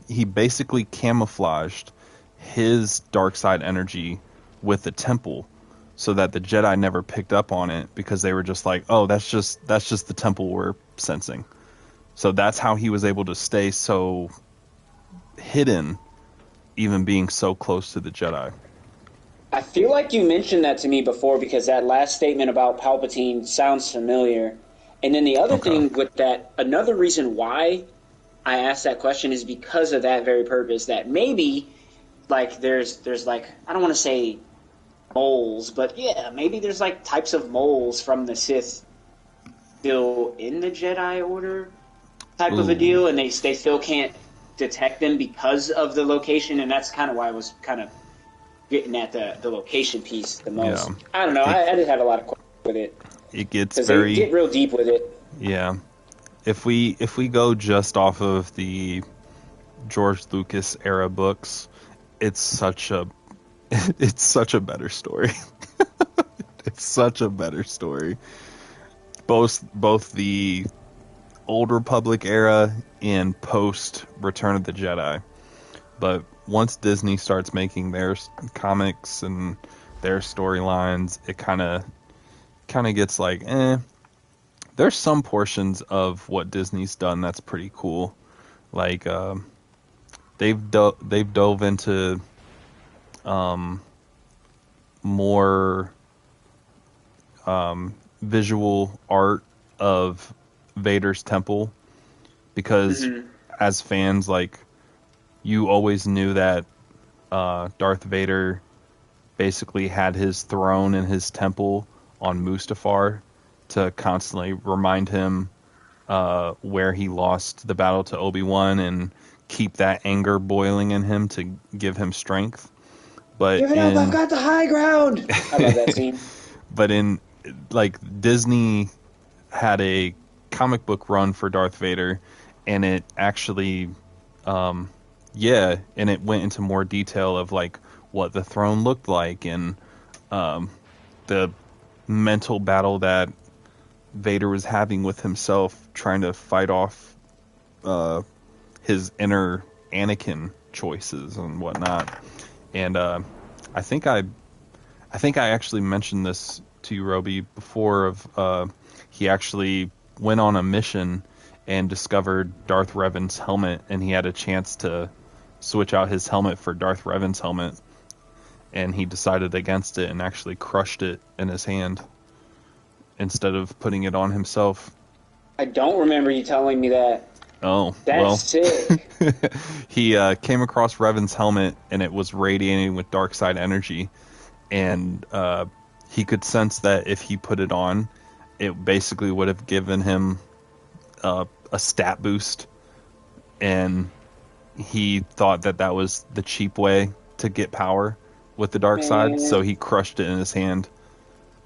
he basically camouflaged his dark side energy with the temple so that the Jedi never picked up on it, because they were just like, "Oh, that's just the temple we're sensing." So that's how he was able to stay so hidden, even being so close to the Jedi. I feel like you mentioned that to me before because that last statement about Palpatine sounds familiar. And then the other Okay. thing with that, another reason why I asked that question is because of that very purpose. That maybe like there's like I don't want to say moles, but yeah, maybe there's like types of moles from the Sith still in the Jedi Order type of a Ooh. deal, and they still can't detect them because of the location, and that's kind of why I was kind of getting at the location piece the Yeah. most. I don't know. It I just have a lot of questions with it it gets because they very, get real deep with it. yeah. If we go just off of the George Lucas era books, it's such a it's such a better story. It's such a better story. Both the Old Republic era and post Return of the Jedi. But once Disney starts making their comics and their storylines, it kind of gets like, There's some portions of what Disney's done that's pretty cool. Like they've dove into more visual art of Vader's temple, because as fans, like, you always knew that Darth Vader basically had his throne in his temple on Mustafar to constantly remind him where he lost the battle to Obi-Wan and keep that anger boiling in him to give him strength. But give it up, I've got the high ground. I love that scene. But in, like, Disney had a comic book run for Darth Vader, and it actually and it went into more detail of like what the throne looked like, and the mental battle that Vader was having with himself, trying to fight off his inner Anakin choices and whatnot. And I think I actually mentioned this to you, Roby, before, of he actually went on a mission and discovered Darth Revan's helmet, and he had a chance to switch out his helmet for Darth Revan's helmet, and he decided against it and actually crushed it in his hand instead of putting it on himself. I don't remember you telling me that. Oh, that's sick. He came across Revan's helmet, and it was radiating with dark side energy, and he could sense that if he put it on, it basically would have given him a stat boost, and he thought that was the cheap way to get power with the dark side, so he crushed it in his hand.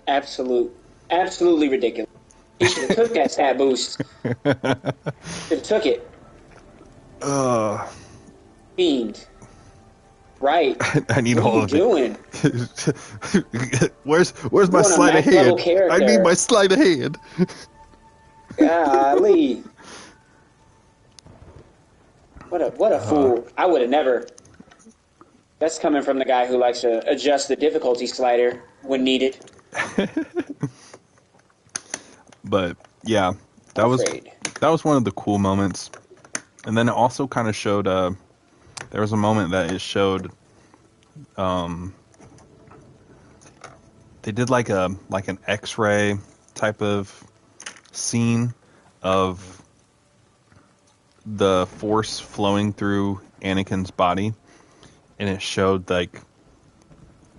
Absolutely ridiculous. He should have took that stat boost. Should have took it. Fiend. Right. I need all of it. Where's my sleight of hand? I need my sleight of hand. Golly. What a fool. I would have never. That's coming from the guy who likes to adjust the difficulty slider when needed. But yeah, that was one of the cool moments. And then it also kind of showed there was a moment that it showed they did like an X-ray type of scene of the Force flowing through Anakin's body, and it showed like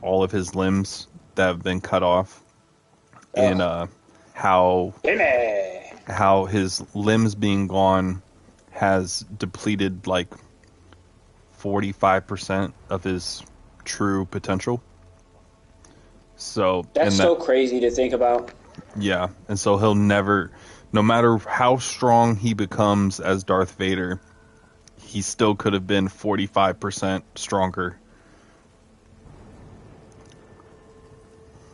all of his limbs that have been cut off, and how his limbs being gone has depleted like 45% of his true potential. So that's so crazy to think about. Yeah, and so he'll never, no matter how strong he becomes as Darth Vader, he still could have been 45% stronger.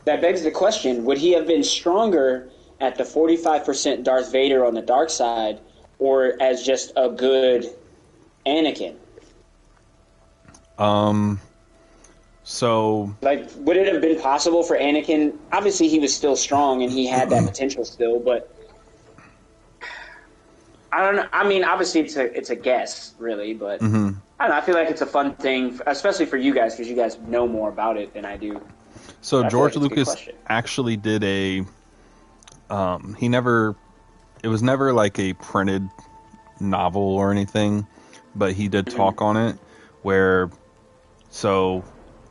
That begs the question, would he have been stronger at the 45% Darth Vader on the dark side, or as just a good Anakin? So, like, would it have been possible for Anakin? Obviously, he was still strong and he had that potential still, but I don't know. I mean, obviously, it's a guess, really, but I don't know. I feel like it's a fun thing, especially for you guys, because you guys know more about it than I do. So George Lucas actually did it was never like a printed novel or anything, but he did talk on it, where, so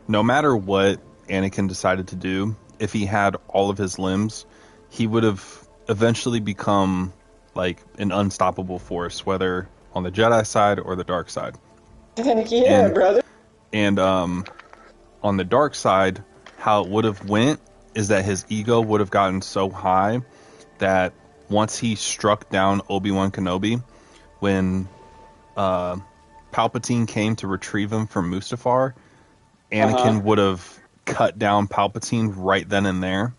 no matter what Anakin decided to do, if he had all of his limbs, he would have eventually become like an unstoppable force, whether on the Jedi side or the dark side. Heck yeah, brother. And on the dark side, how it would have went is that his ego would have gotten so high that once he struck down Obi-Wan Kenobi, when Palpatine came to retrieve him from Mustafar, Anakin would have cut down Palpatine right then and there,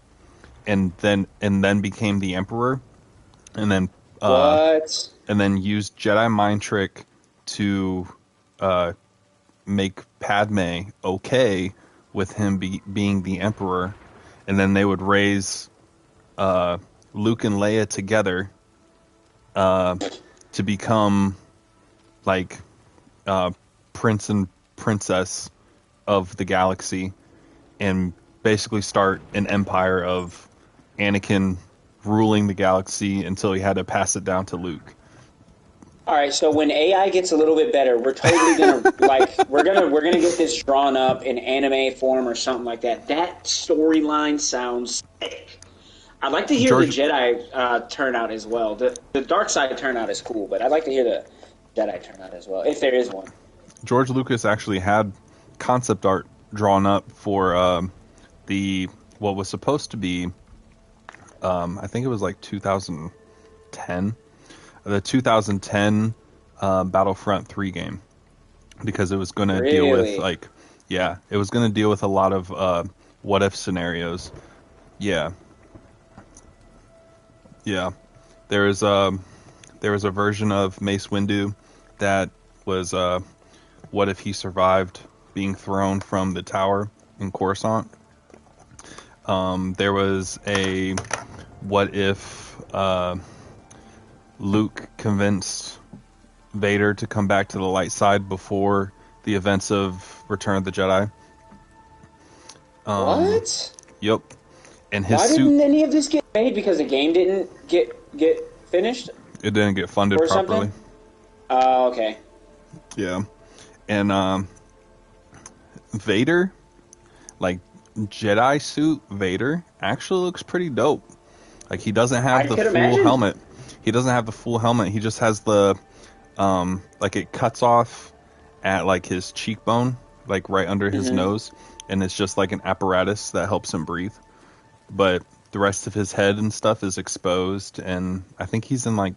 and then became the Emperor, and then What? And then used Jedi mind trick to make Padme okay with him being the Emperor, and then they would raise Luke and Leia together to become like prince and princess of the galaxy, and basically start an empire of Anakin ruling the galaxy until he had to pass it down to Luke. All right, so when AI gets a little bit better, we're totally gonna we're gonna get this drawn up in anime form or something like that. That storyline sounds sick. I'd like to hear the Jedi turnout as well. The dark side turnout is cool, but I'd like to hear the Jedi turnout as well, if there is one. George Lucas actually had concept art drawn up for the what was supposed to be, I think it was like 2010, the 2010 Battlefront 3 game, because it was going to deal with it was going to deal with a lot of what if scenarios. Yeah. There was a version of Mace Windu that was what if he survived being thrown from the tower in Coruscant. There was a what if Luke convinced Vader to come back to the light side before the events of Return of the Jedi. What? Yep. And his Why suit, didn't any of this get made? Because the game didn't get finished? it didn't get funded or properly. Something? Oh, okay. Yeah. And Vader, like Jedi suit Vader, actually looks pretty dope. Like he doesn't have the full helmet. He doesn't have the full helmet. He just has the like it cuts off at like his cheekbone, like right under his nose, and it's just like an apparatus that helps him breathe. But the rest of his head and stuff is exposed, and I think he's in like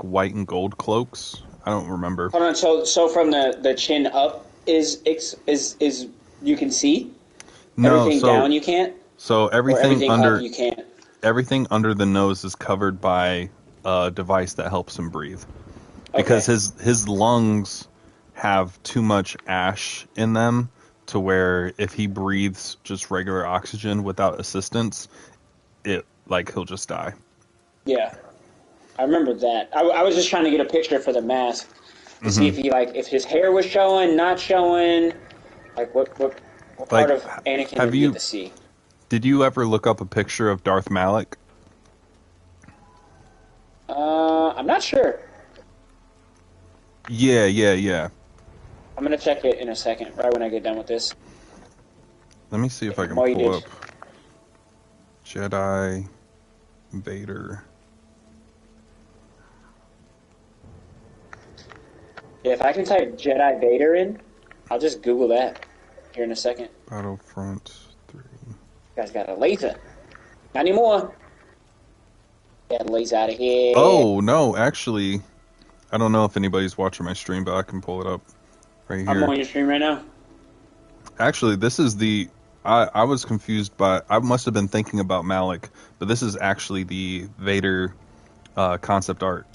white and gold cloaks. I don't remember. Hold on, so from the chin up is you can see? No, everything down you can't? So everything under up you can't. Everything under the nose is covered by a device that helps him breathe. Because his lungs have too much ash in them to where if he breathes just regular oxygen without assistance, he'll just die. Yeah. I remember that. I was just trying to get a picture for the mask to see if if his hair was showing, not showing, like what part of Anakin did you get to see? Did you ever look up a picture of Darth Malak? I'm not sure. Yeah. I'm gonna check it in a second, right when I get done with this. Let me see if I can pull up Jedi Vader. Yeah, if I can type Jedi Vader in, I'll just Google that here in a second. Battlefront 3. You guys got a laser. Not anymore. Get the laser out of here. Oh, no, actually, I don't know if anybody's watching my stream, but I can pull it up right here. I'm on your stream right now. Actually, this is the... I was confused by... I must have been thinking about Malak, but this is actually the Vader concept art.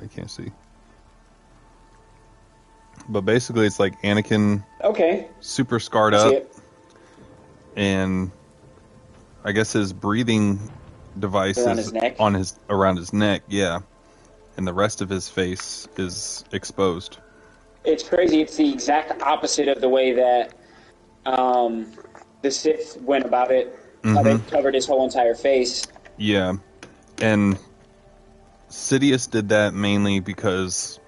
You can't see. But basically, it's like Anakin... Okay. Super scarred up. And I guess his breathing device is around his neck, yeah. And the rest of his face is exposed. It's crazy. It's the exact opposite of the way that the Sith went about it. How they covered his whole entire face. Yeah. And Sidious did that mainly because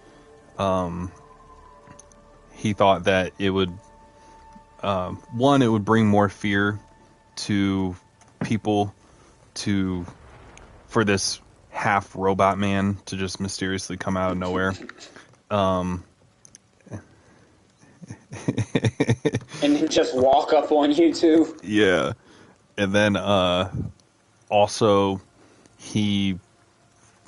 he thought that it would it would bring more fear to people for this half robot man to just mysteriously come out of nowhere. And just walk up on you too. Yeah. And then also he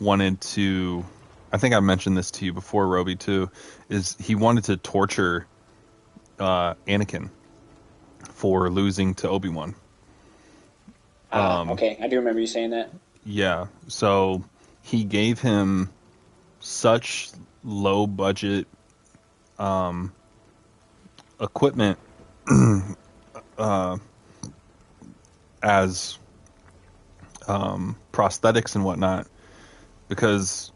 wanted to, I think I mentioned this to you before, Roby, too, is he wanted to torture Anakin for losing to Obi-Wan. Okay, I do remember you saying that. Yeah, so he gave him such low budget equipment as prosthetics and whatnot, because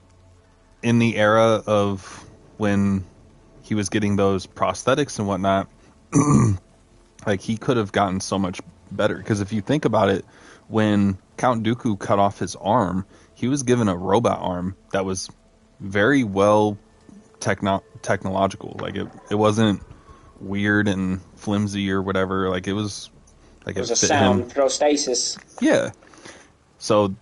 in the era of when he was getting those prosthetics and whatnot, like he could have gotten so much better. Because if you think about it, when Count Dooku cut off his arm, he was given a robot arm that was very well technological. Like it wasn't weird and flimsy or whatever. Like it was like It was it a fit sound him. prosthesis. Yeah. So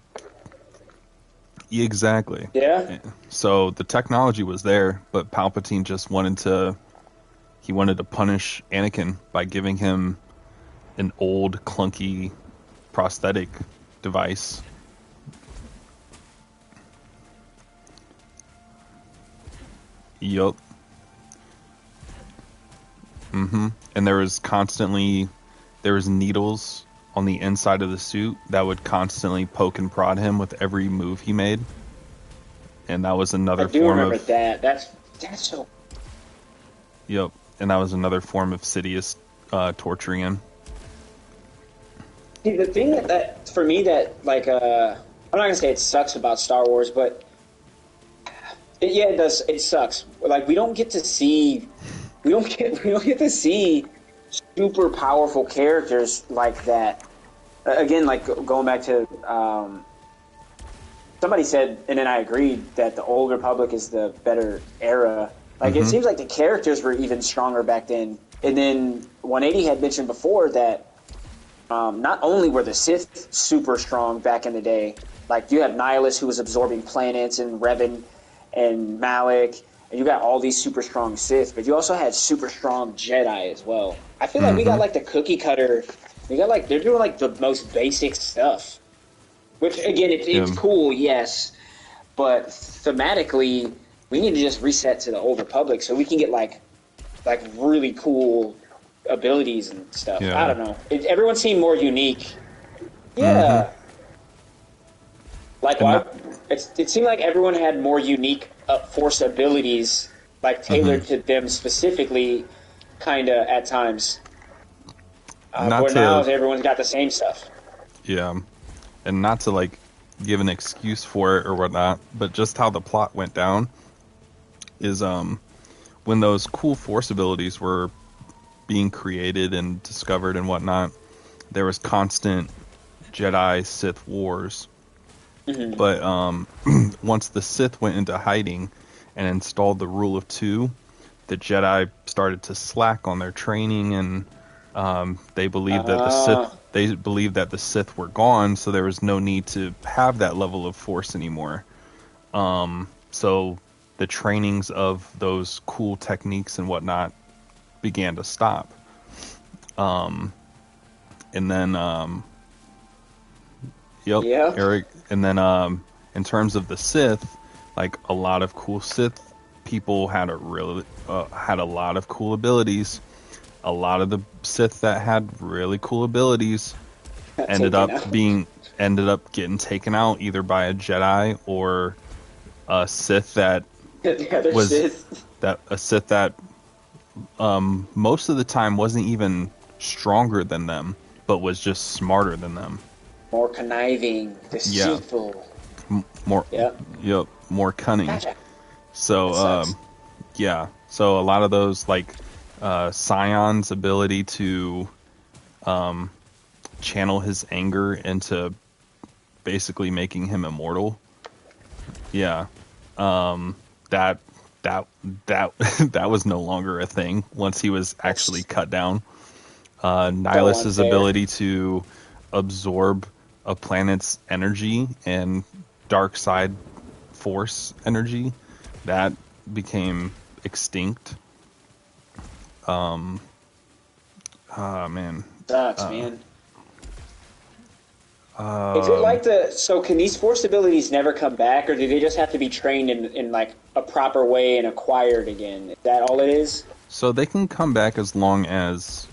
exactly. Yeah. So the technology was there, but Palpatine just wanted to punish Anakin by giving him an old clunky prosthetic device. Yup. And there was needles on the inside of the suit that would constantly poke and prod him with every move he made. And that was another I do form remember of that. That's so. Yep. And that was another form of Sidious torturing him. See, the thing that for me that like I'm not gonna say it sucks about Star Wars, but it does. It sucks. Like we don't get to see super powerful characters like that. Again, like going back to somebody said, and then I agreed that the Old Republic is the better era. Like it seems like the characters were even stronger back then. And then 180 had mentioned before that not only were the Sith super strong back in the day, like you have Nihilus who was absorbing planets and Revan and Malak, and you got all these super strong Sith, but you also had super strong Jedi as well. I feel like we got like the cookie cutter. We got like they're doing like the most basic stuff, which again it's cool, yes, but thematically we need to just reset to the Old Republic so we can get like really cool abilities and stuff. Yeah. I don't know. Everyone seemed more unique. Yeah. Like it seemed like everyone had more unique Force abilities, like tailored to them specifically, kind of at times. Where now everyone's got the same stuff. Yeah, and not to like give an excuse for it or whatnot, but just how the plot went down is when those cool Force abilities were being created and discovered and whatnot, there was constant Jedi Sith wars. But once the Sith went into hiding and installed the rule of two, the Jedi started to slack on their training, and they believed that the Sith were gone, so there was no need to have that level of Force anymore. So the trainings of those cool techniques and whatnot began to stop. And then Eric. And then in terms of the Sith, like a lot of cool Sith people had a lot of cool abilities. A lot of the Sith that had really cool abilities ended up getting taken out either by a Jedi or a Sith that most of the time wasn't even stronger than them, but was just smarter than them. More conniving, deceitful. More cunning. Gotcha. So, so a lot of those, like, Scion's ability to channel his anger into basically making him immortal. Yeah. That was no longer a thing once he was actually cut down. Nihilus's ability to absorb a planet's energy and dark side Force energy, that became extinct. Man. Sucks, man. Is it like so can these Force abilities never come back, or do they just have to be trained in like a proper way and acquired again? Is that all it is? So they can come back as long as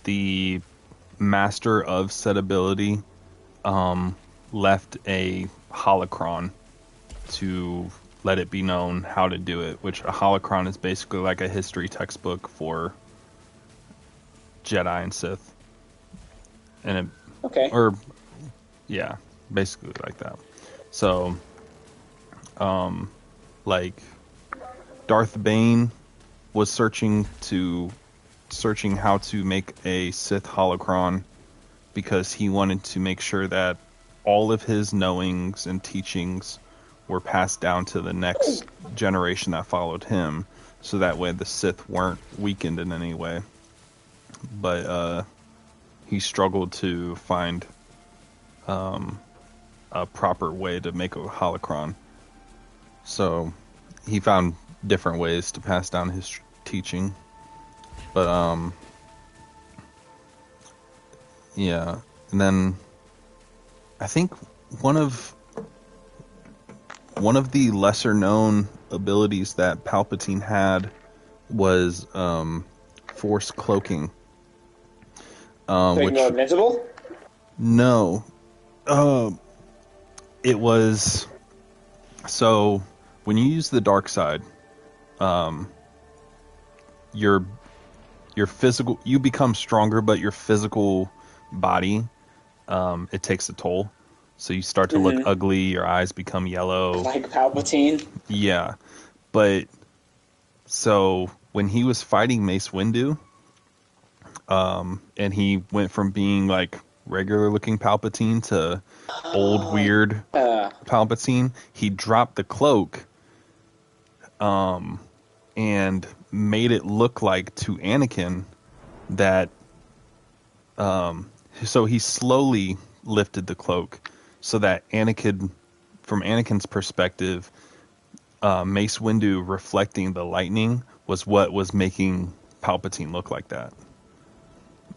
the master of said ability left a holocron to let it be known how to do it, which a holocron is basically like a history textbook for Jedi and Sith. And basically like that. So, like Darth Bane was searching how to make a Sith holocron because he wanted to make sure that all of his knowings and teachings were passed down to the next generation that followed him, so that way the Sith weren't weakened in any way. But he struggled to find a proper way to make a holocron. So he found different ways to pass down his teaching. But yeah, and then I think one of the lesser known abilities that Palpatine had was Force cloaking. So you go invincible? No. It was, so when you use the dark side, your physical, you become stronger, but your physical body, it takes a toll. So you start to look ugly, your eyes become yellow. Like Palpatine? Yeah. But, so when he was fighting Mace Windu, and he went from being like regular looking Palpatine to old weird Palpatine, he dropped the cloak, and made it look like to Anakin that, so he slowly lifted the cloak so that Anakin, from Anakin's perspective, Mace Windu reflecting the lightning was what was making Palpatine look like that.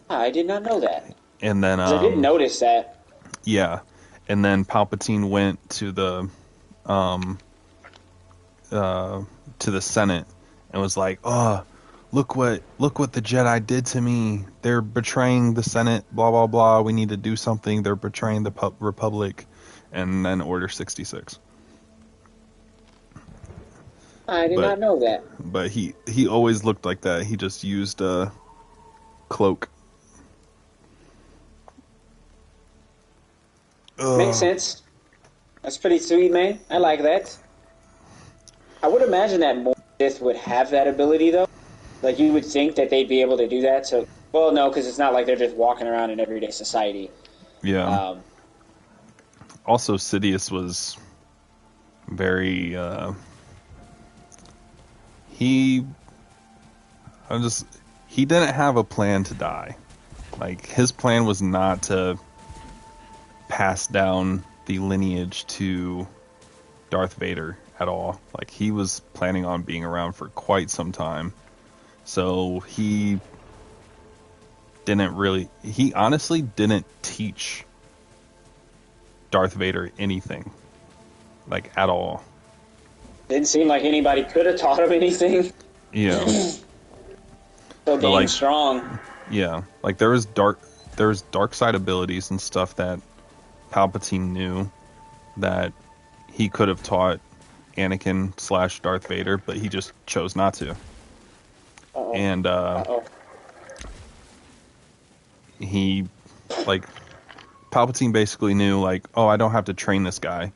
I did not know that. And then I didn't notice that. Yeah, and then Palpatine went to the Senate and was like, "Oh, look what the Jedi did to me. They're betraying the Senate. Blah blah blah. We need to do something. They're betraying the Republic." And then Order 66. I did not know that. But he always looked like that. He just used a cloak. Makes sense. That's pretty sweet, man. I like that. I would imagine that more Sith would have that ability, though. Like, you would think that they'd be able to do that. So, well, no, because it's not like they're just walking around in everyday society. Yeah. Also, Sidious was very. He didn't have a plan to die. Like, his plan was not to pass down the lineage to Darth Vader at all. Like, he was planning on being around for quite some time. So he honestly didn't teach Darth Vader anything. Like, at all. Didn't seem like anybody could have taught him anything. Yeah. So dang strong. Yeah. Like, there was dark side abilities and stuff that Palpatine knew that he could have taught Anakin / Darth Vader, but he just chose not to. Uh-oh. And he, like, Palpatine basically knew, like, oh, I don't have to train this guy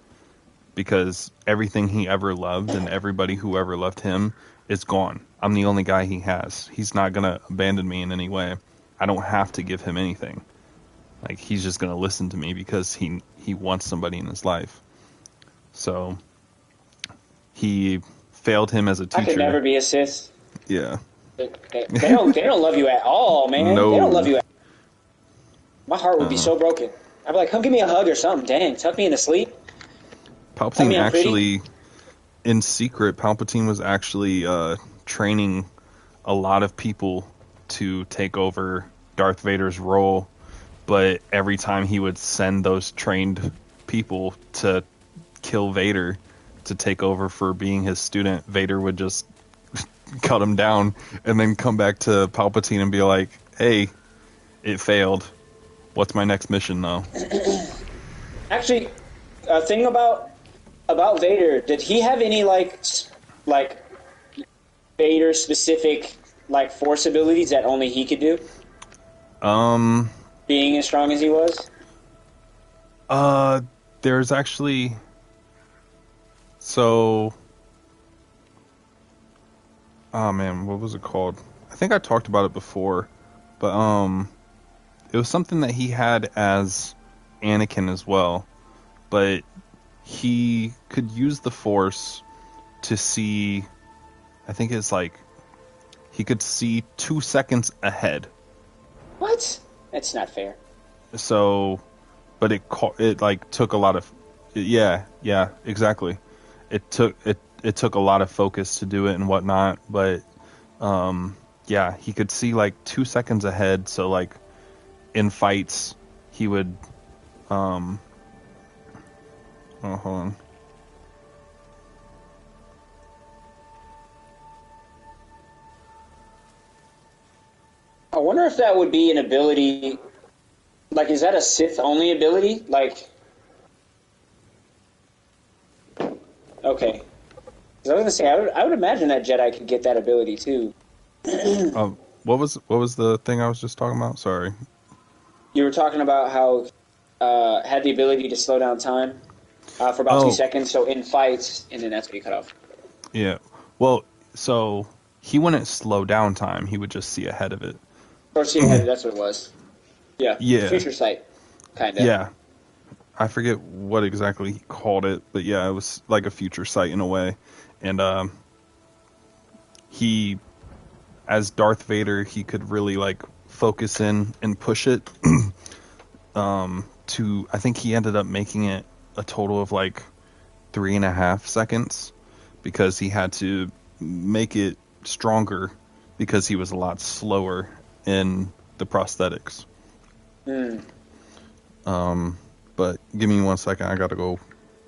because everything he ever loved and everybody who ever loved him is gone. I'm the only guy he has. He's not gonna abandon me in any way. I don't have to give him anything. Like, he's just gonna listen to me because he wants somebody in his life. So he failed him as a teacher. I could never be a Sith. Yeah. They don't love you at all, man. No. They don't love you at all. My heart would be so broken. I'd be like, come give me a hug or something. Dang, tuck me into sleep. Palpatine actually, in secret, Palpatine was actually training a lot of people to take over Darth Vader's role, but every time he would send those trained people to kill Vader to take over for being his student, Vader would just cut him down and then come back to Palpatine and be like, hey, It failed. What's my next mission, though? Actually, a thing about Vader, did he have any like Vader specific like force abilities that only he could do? Um, Being as strong as he was? there's actually so. Oh man, what was it called? I think I talked about it before, but it was something that he had as Anakin as well, but he could use the Force to see. I think it's like he could see 2 seconds ahead. What? That's not fair. So, but it like took a lot of, yeah, exactly. It took a lot of focus to do it and whatnot, but yeah, he could see like 2 seconds ahead. So like in fights, he would oh, hold on. I wonder if that would be an ability. Like, is that a Sith only ability? Like, okay. 'Cause I was gonna say, I would imagine that Jedi could get that ability too. What was the thing I was just talking about? Sorry. You were talking about how had the ability to slow down time for about 2 seconds. So in fights, and then that's what you cut off. Yeah. Well, so he wouldn't slow down time. He would just see ahead of it. Or see ahead. That's what it was. Yeah. Yeah. Future sight, kind of. Yeah. I forget what exactly he called it, but yeah, it was like a future sight in a way. And he, as Darth Vader, he could really like focus in and push it. To I think he ended up making it a total of like 3.5 seconds because he had to make it stronger because he was a lot slower in the prosthetics. But give me 1 second. I gotta go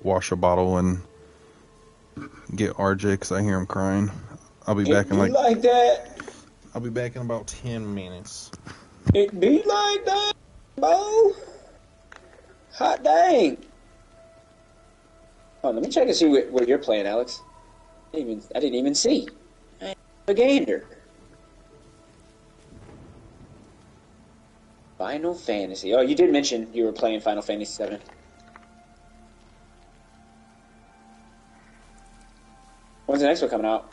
wash a bottle and get RJ because I hear him crying. I'll be back in like that. I'll be back in about 10 minutes. It be like that, Bo. Hot dang. Oh, let me check and see where you're playing, Alex. I didn't even see. I a gander. Final Fantasy. Oh, you did mention you were playing Final Fantasy VII. When's the next one coming out?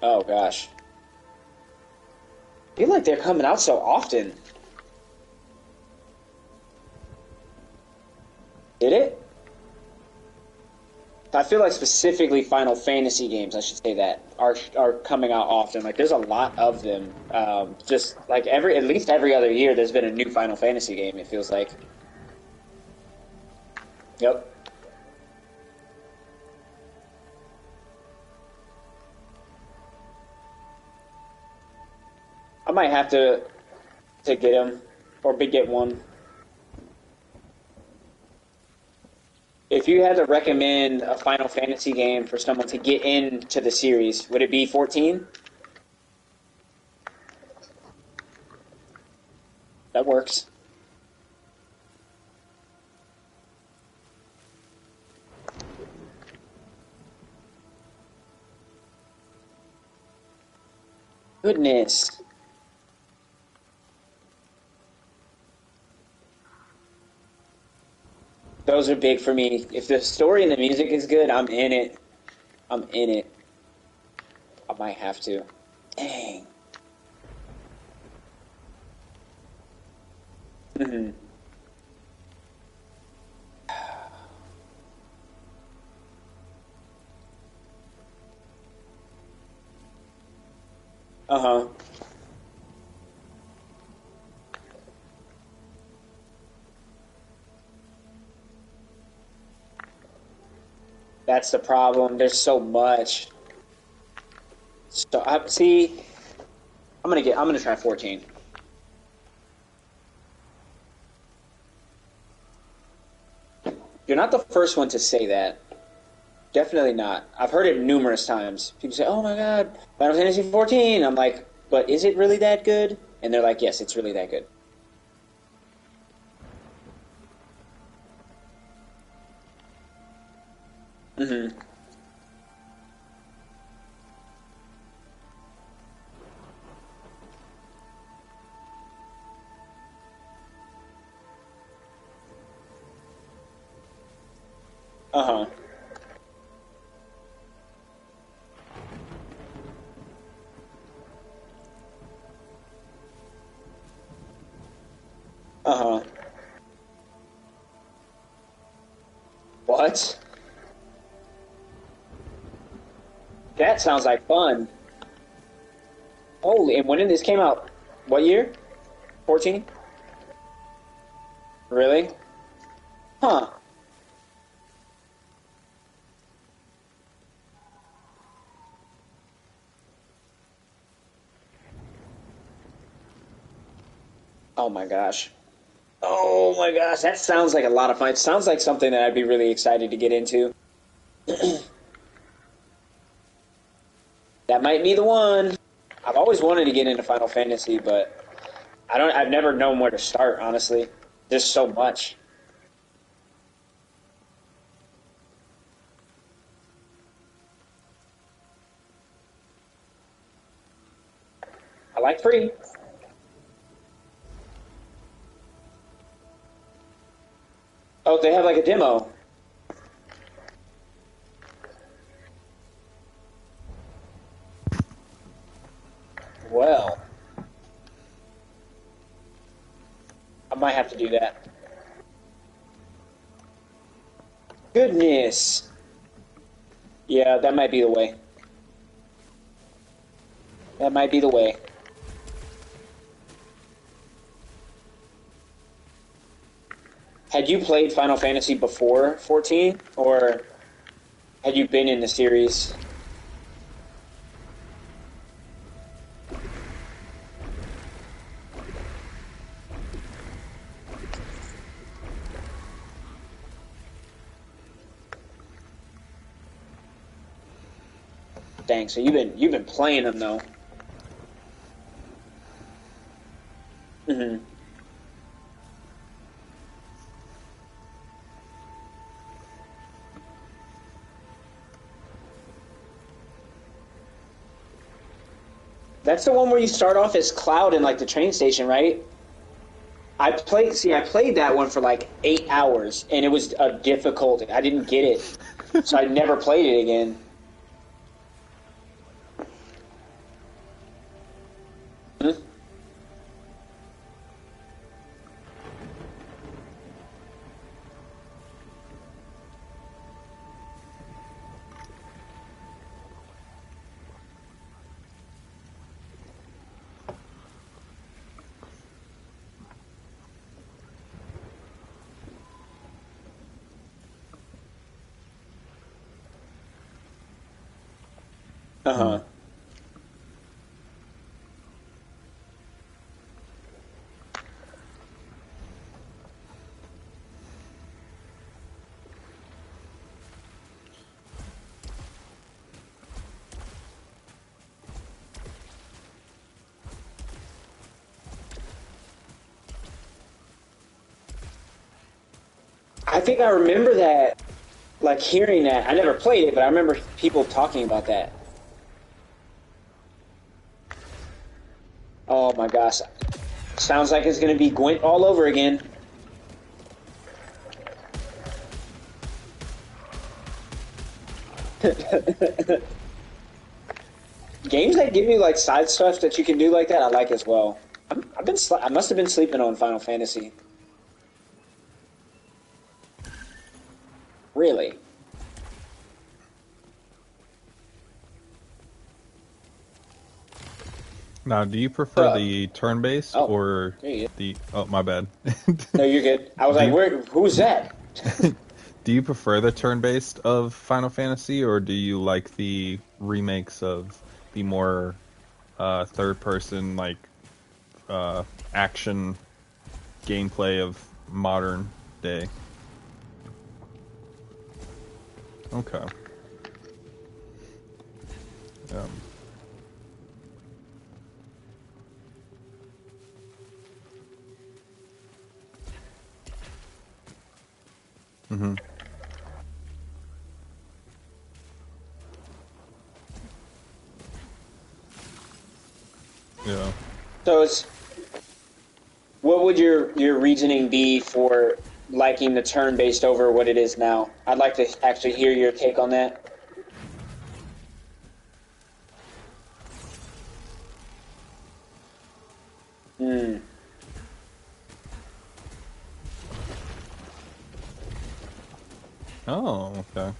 Oh, gosh. I feel like they're coming out so often. Did it? I feel like specifically Final Fantasy games, I should say that, are coming out often. Like, there's a lot of them. Just like at least every other year, there's been a new Final Fantasy game. It feels like. Yep. I might have to get them or get one. If you had to recommend a Final Fantasy game for someone to get into the series, would it be 14? That works. Goodness. Those are big for me. If the story and the music is good, I'm in it. I'm in it. I might have to. Dang. Mm-hmm. Uh-huh. That's the problem. There's so much. So see, I'm gonna try 14. You're not the first one to say that. definitely not. I've heard it numerous times. People say, "Oh my god, Final Fantasy 14." I'm like, "But is it really that good?" And they're like, "Yes, it's really that good." Mm-hmm. Uh-huh. Uh-huh. What? That sounds like fun. Holy, and when did this came out? What year? 14? Really? Huh. Oh my gosh. Oh my gosh, that sounds like a lot of fun. It sounds like something that I'd be really excited to get into. That might be the one. I've always wanted to get into Final Fantasy, but I've never known where to start, honestly. There's so much. I like free. Oh, they have like a demo. Well, I might have to do that. Goodness. Yeah, that might be the way. That might be the way. Had you played Final Fantasy before 14, or had you been in the series? Dang, so you've been playing them though. Hmm. That's the one where you start off as Cloud in like the train station, right? I played that one for like 8 hours, and it was a difficult. I didn't get it, so I never played it again. Hmm? Uh Hmm. huh. I think I remember that, like hearing that. I never played it, but I remember people talking about that. Oh my gosh, sounds like it's gonna be Gwent all over again. Games that give you like side stuff that you can do like that, I like as well. I must have been sleeping on Final Fantasy. Really? Now, do you prefer Uh, the turn-based oh, or there you go. the? Oh, my bad. No, you're good. I was Do like, you where? Who's that? do you prefer the turn-based of Final Fantasy, or do you like the remakes of the more third-person like uh, action gameplay of modern day? Okay. Mm-hmm. Yeah. So what would your reasoning be for liking the turn-based over what it is now? I'd like to actually hear your take on that. Hmm. Oh, okay.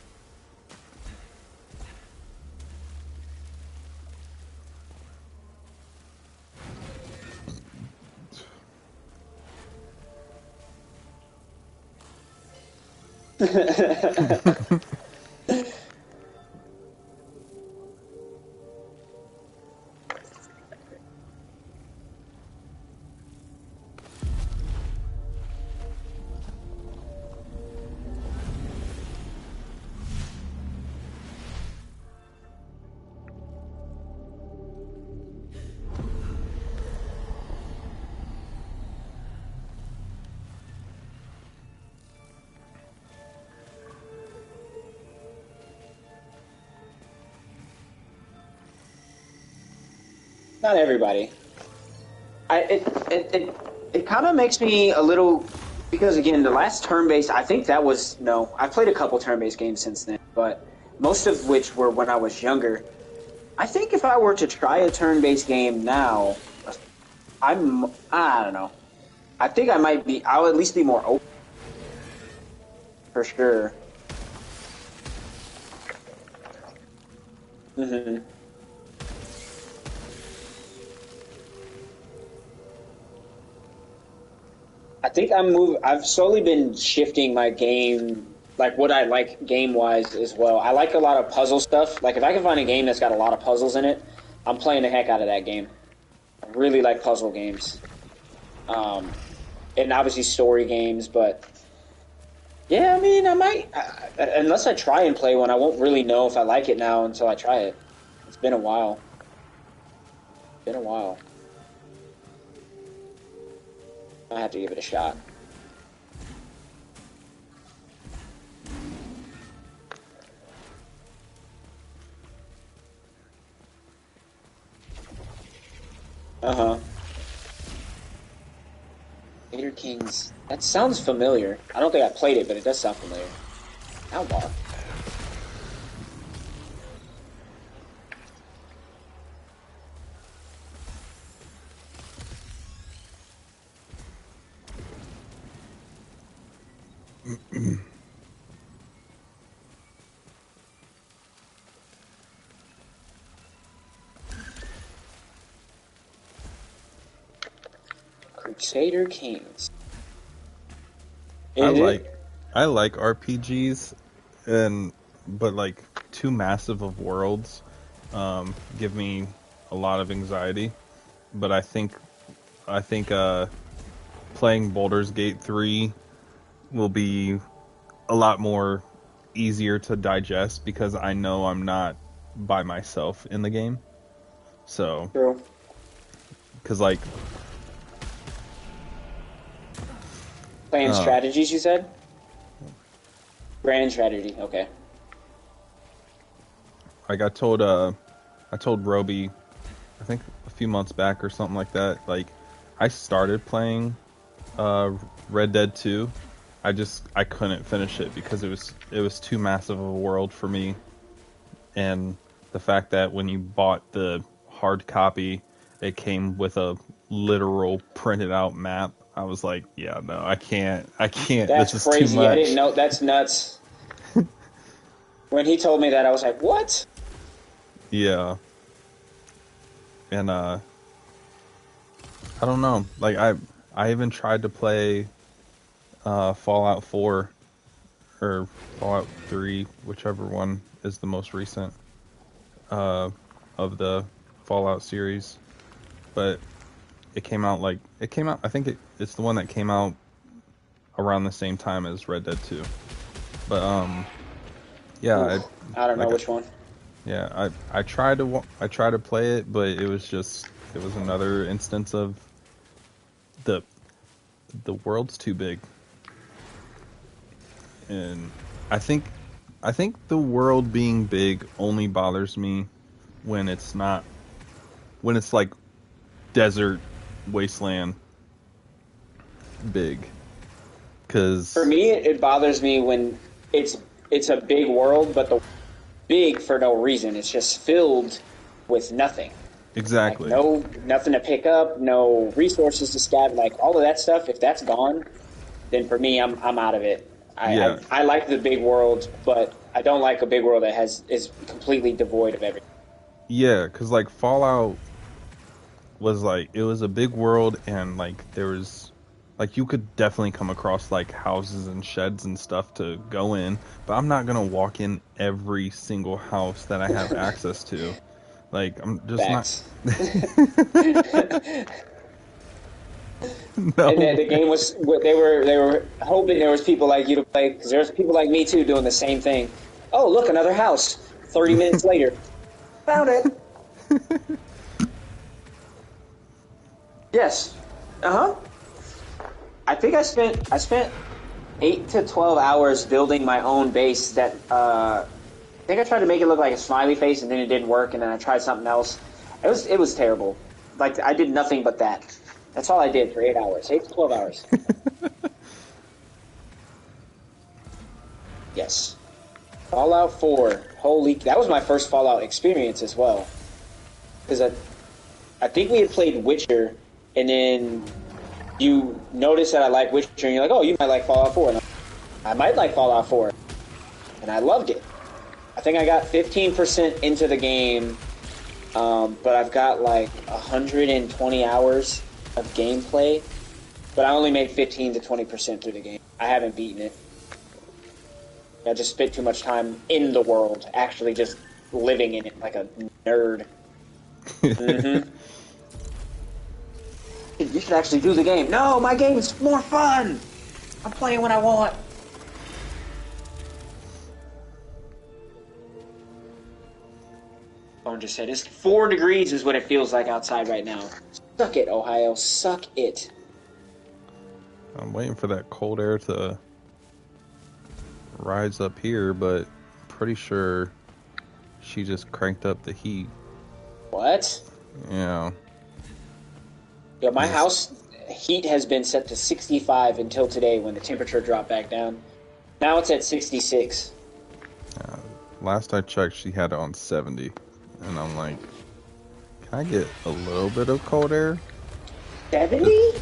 Not everybody. It kind of makes me a little, because again, the last turn-based, I think that was, no, I played a couple turn-based games since then, but most of which were when I was younger. I think if I were to try a turn-based game now, I don't know. I think I'll at least be more open, for sure. Hmm. I think I've slowly been shifting my game, like what I like game wise as well. I like a lot of puzzle stuff. Like if I can find a game that's got a lot of puzzles in it, I'm playing the heck out of that game. I really like puzzle games, um, and obviously story games. But yeah, I mean, unless I try and play one, I won't really know if I like it now until I try it. It's been a while. Been a while. I have to give it a shot. Uh-huh. Gator Kings. That sounds familiar. I don't think I played it, but it does sound familiar. Outlaw. Crusader Kings. I Is like it? I like RPGs, but like too massive of worlds give me a lot of anxiety. But I think playing Baldur's Gate 3 will be a lot more easier to digest because I know I'm not by myself in the game. So, True. because like Playing uh, strategies, you said? Grand strategy. Okay. like I told Roby, I think a few months back or something like that. Like I started playing Red Dead 2. I couldn't finish it because it was too massive of a world for me, and the fact that when you bought the hard copy, it came with a literal printed out map. I was like, yeah, no, I can't. That's This is too crazy. I didn't much. know. That's nuts. When he told me that, I was like, what? Yeah, and I don't know. Like I even tried to play Fallout 4 or Fallout 3, whichever one is the most recent uh, of the Fallout series. But it came out. I think it's the one that came out around the same time as Red Dead 2. But yeah, Ooh, I don't know like which one. Yeah, I tried to play it, but it was another instance of the the world's too big. And I think I think the world being big only bothers me when it's not when it's like desert wasteland big. For 'Cause me, it bothers me when it's a big world, but the big for no reason. It's just filled with nothing. Like exactly. nothing to pick up, no resources to scavenge, like all of that stuff. If that's gone, then for me, I'm out of it. Yeah. I like the big world, but I don't like a big world that is completely devoid of everything. Yeah, 'cause like Fallout was like it was a big world and like there was like you could definitely come across like houses and sheds and stuff to go in, but I'm not gonna walk in every single house that I have access to. Like I'm just not. Facts. And No the way. game was they were hoping there was people like you to play because there's people like me too doing the same thing. Oh, look, another house. 30 minutes later, found it. Yes. Uh huh. I spent 8 to 12 hours building my own base. That I think I tried to make it look like a smiley face, and then it didn't work. And then I tried something else. It was terrible. Like I did nothing but that. That's all I did for 8 hours. 8 to 12 hours. Yes. Fallout 4. Holy, that was my first Fallout experience as well. Because I think we had played Witcher, and then you notice that I like Witcher, and you're like, oh, you might like Fallout 4. And I might like Fallout 4. And I loved it. I think I got 15% into the game, but I've got like 120 hours of gameplay. But I only made 15 to 20% through the game. I haven't beaten it. I just spent too much time in the world, actually just living in it like a nerd. Mm-hmm. You should actually do the game. No, my game's more fun. I'm playing when I want. Phone just said it's 4 degrees is what it feels like outside right now. Suck it, Ohio. Suck it. I'm waiting for that cold air to rise up here, but pretty sure she just cranked up the heat. What? Yeah. Yo, my house heat has been set to 65 until today when the temperature dropped back down. Now it's at 66. Last I checked, she had it on 70. And I'm like, can I get a little bit of cold air? 70?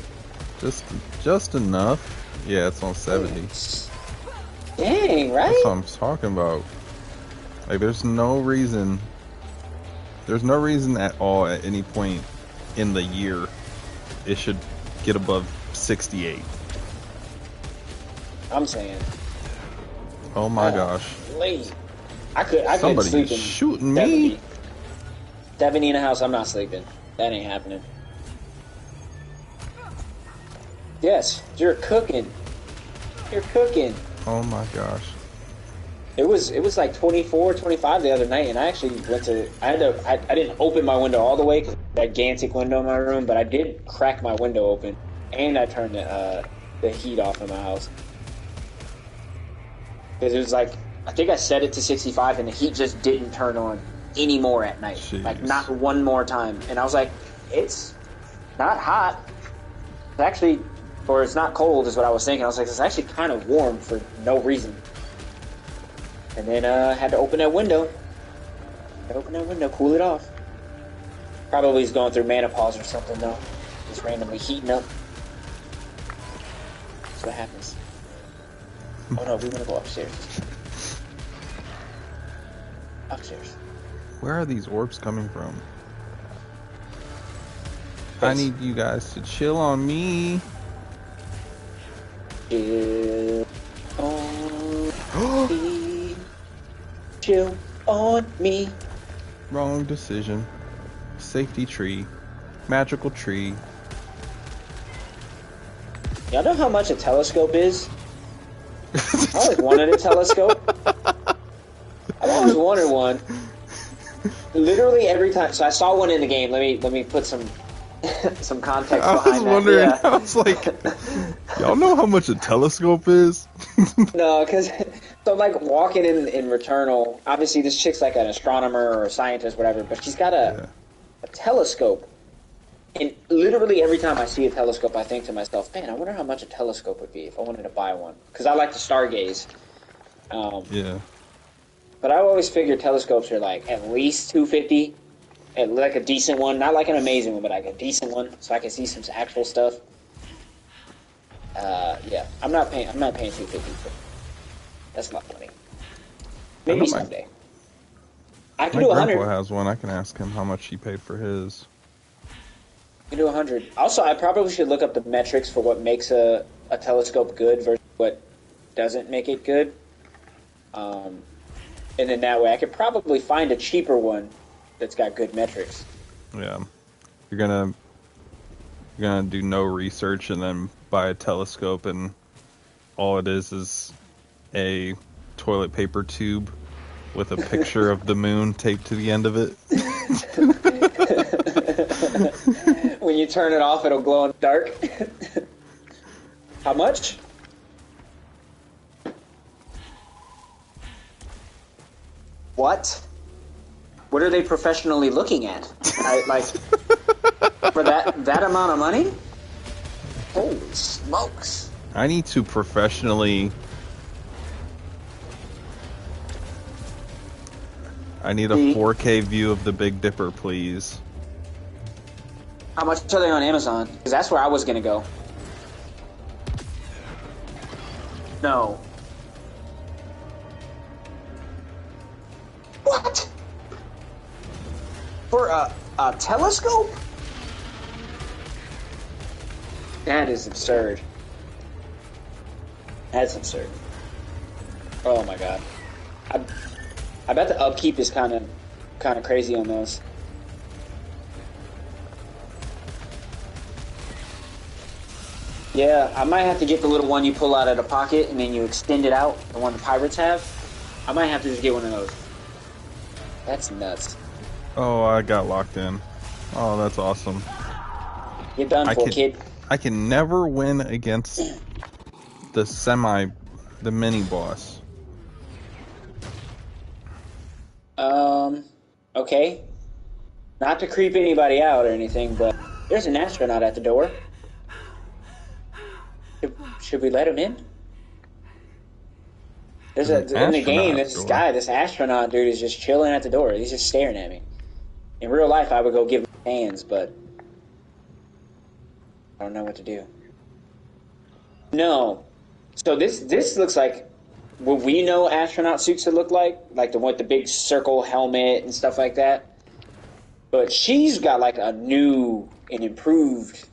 Just enough. Yeah, it's on 70. Dang, right? That's what I'm talking about. Like, there's no reason at all at any point in the year it should get above 68. I'm saying. Oh my gosh. Late. I could Somebody sleep is in shooting 70. me. 70 in a house, I'm not sleeping. That ain't happening. Yes, you're cooking. You're cooking. Oh my gosh. It was like 24, 25 the other night, and I actually I didn't open my window all the way because that gigantic window in my room, but I did crack my window open, and I turned the heat off in my house because it was like I think I set it to 65, and the heat just didn't turn on anymore at night. Jeez. Like not one more time, and I was like, it's not hot. It's actually, or it's not cold, is what I was thinking. I was like, it's actually kind of warm for no reason. And then had to open that window. Cool it off. Probably he's going through menopause or something though. Just randomly heating up. That's what happens. Oh no, we're gonna go upstairs. Upstairs. Where are these orbs coming from? I need you guys to chill on me. Chill on me. Chill on me. Wrong decision. Safety tree. Magical tree. Y'all know how much a telescope is? I always wanted a telescope. I've always wanted one. Literally every time. So I saw one in the game. Let me put some some context I was behind that. wondering. Yeah. I was like, y'all know how much a telescope is? No, because so I'm like walking in Returnal. Obviously, this chick's like an astronomer or a scientist, whatever. But she's got Yeah. a telescope. And literally every time I see a telescope, I think to myself, man, I wonder how much a telescope would be if I wanted to buy one. Because I like to stargaze. Yeah. But I always figure telescopes are like at least 250, and like a decent one, not like an amazing one, but like a decent one, so I can see some actual stuff. Yeah, I'm not paying 250 for that's a lot of money. I know Maybe someday. I can my do grandpa 100. has one. I can ask him how much he paid for his. I can do 100. Also, I probably should look up the metrics for what makes a telescope good versus what doesn't make it good. And then that way I could probably find a cheaper one that's got good metrics. Yeah. You're gonna do no research and then buy a telescope, and all it is a toilet paper tube with a picture of the moon taped to the end of it. When you turn it off, it'll glow in the dark. How much? What? What are they professionally looking at? For that amount of money? Holy smokes! I need to professionally. I need a 4K view of the Big Dipper, please. How much are they on Amazon? Because that's where I was gonna go. No. What? For a telescope? That is absurd. That's absurd. Oh my god. I bet the upkeep is kind of crazy on those. Yeah, I might have to get the little one you pull out of the pocket and then you extend it out, the one the pirates have. I might have to just get one of those. That's nuts. Oh, I got locked in. Oh, that's awesome. You're done for, kid. I can never win against the mini boss. Okay. Not to creep anybody out or anything, but there's an astronaut at the door. Should we let him in? In the game, this astronaut dude is just chilling at the door. He's just staring at me. In real life, I would go give him hands, but I don't know what to do. No. So this looks like what we know astronaut suits would look like the one with the big circle helmet and stuff like that. But she's got like a new and improved,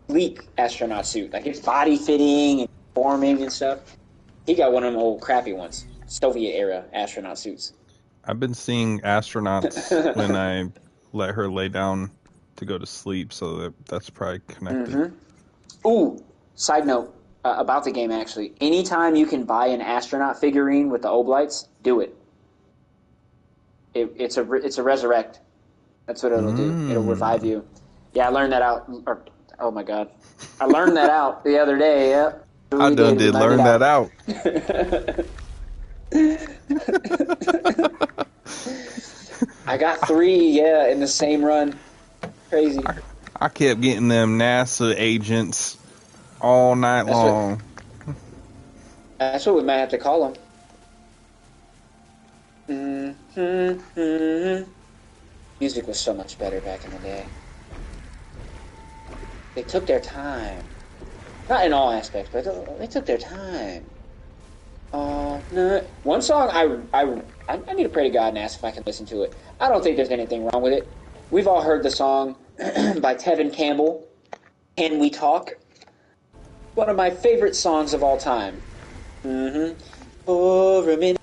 sleek astronaut suit. Like it's body fitting and forming and stuff. He got one of them old crappy ones, Soviet era astronaut suits. I've been seeing astronauts when I let her lay down to go to sleep, so that's probably connected. Mm-hmm. Ooh, side note about the game actually. Anytime you can buy an astronaut figurine with the Obolites, do it. It's a resurrect. That's what it'll do. It'll revive you. Yeah, I learned that out. Oh my god, I learned that out the other day. Yeah, I done did learn that out. I got 3, in the same run. Crazy. I kept getting them NASA agents all night long. That's what we might have to call them. Mm-hmm. Music was so much better back in the day. They took their time. Not in all aspects, but they took their time. Oh, no. One song I need to pray to God and ask if I can listen to it. I don't think there's anything wrong with it. We've all heard the song by Tevin Campbell, Can We Talk? One of my favorite songs of all time. Mm-hmm. For a minute,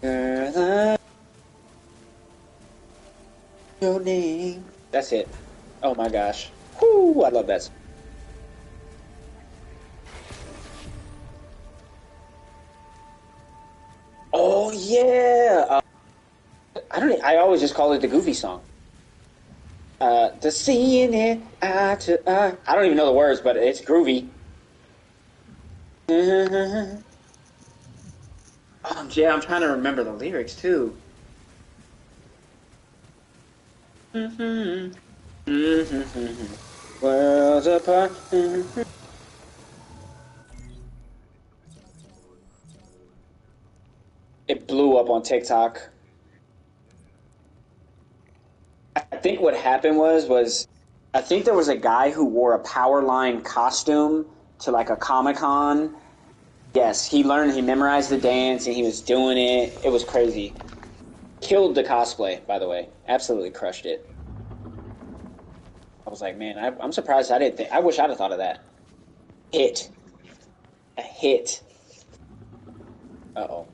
girl, your name. That's it. Oh my gosh. Whoo, I love that song. Oh yeah. I always just call it the Goofy song. The seeing it eye to eye. I don't even know the words, but it's groovy. Oh, yeah, I'm trying to remember the lyrics too. Worlds apart. It blew up on TikTok. I think what happened was I think there was a guy who wore a Powerline costume to like a Comic-Con. Yes, he memorized the dance and he was doing it. It was crazy. Killed the cosplay, by the way. Absolutely crushed it. I was like, man, I'm surprised I didn't think. I wish I'd have thought of that. Hit. A hit. Uh-oh.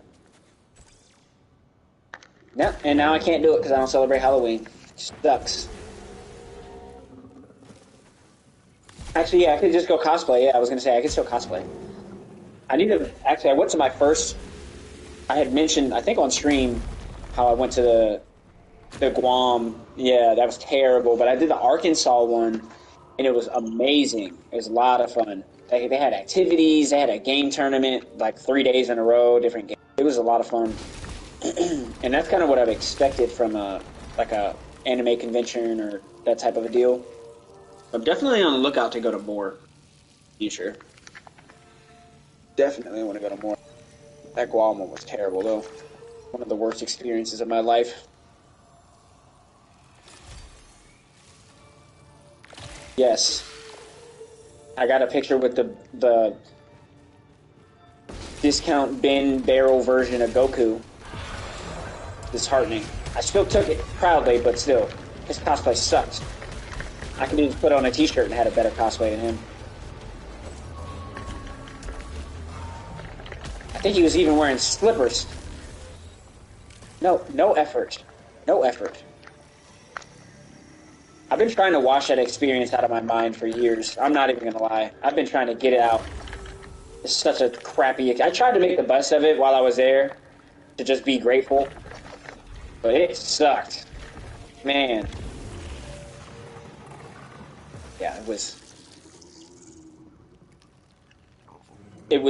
No, and now I can't do it because I don't celebrate Halloween. Sucks. Actually, yeah, I could just go cosplay. Yeah, I was going to say, I could still cosplay. I need to... Actually, I went to my first... I had mentioned, I think on stream, how I went to the Guam. Yeah, that was terrible. But I did the Arkansas one, and it was amazing. It was a lot of fun. They had activities. They had a game tournament, like 3 days in a row, different games. It was a lot of fun. And that's kind of what I've expected from a anime convention or that type of a deal. I'm definitely on the lookout to go to more in the future. Definitely want to go to more. That Guam one was terrible, though. One of the worst experiences of my life. Yes. I got a picture with the discount bin barrel version of Goku. Disheartening. I still took it proudly, but still, his cosplay sucks. I could just put on a t-shirt and had a better cosplay than him. I think he was even wearing slippers. No effort. No effort. I've been trying to wash that experience out of my mind for years. I'm not even going to lie. I've been trying to get it out. It's such a crappy... I tried to make the best of it while I was there, to just be grateful. But it sucked. Man. Yeah, it was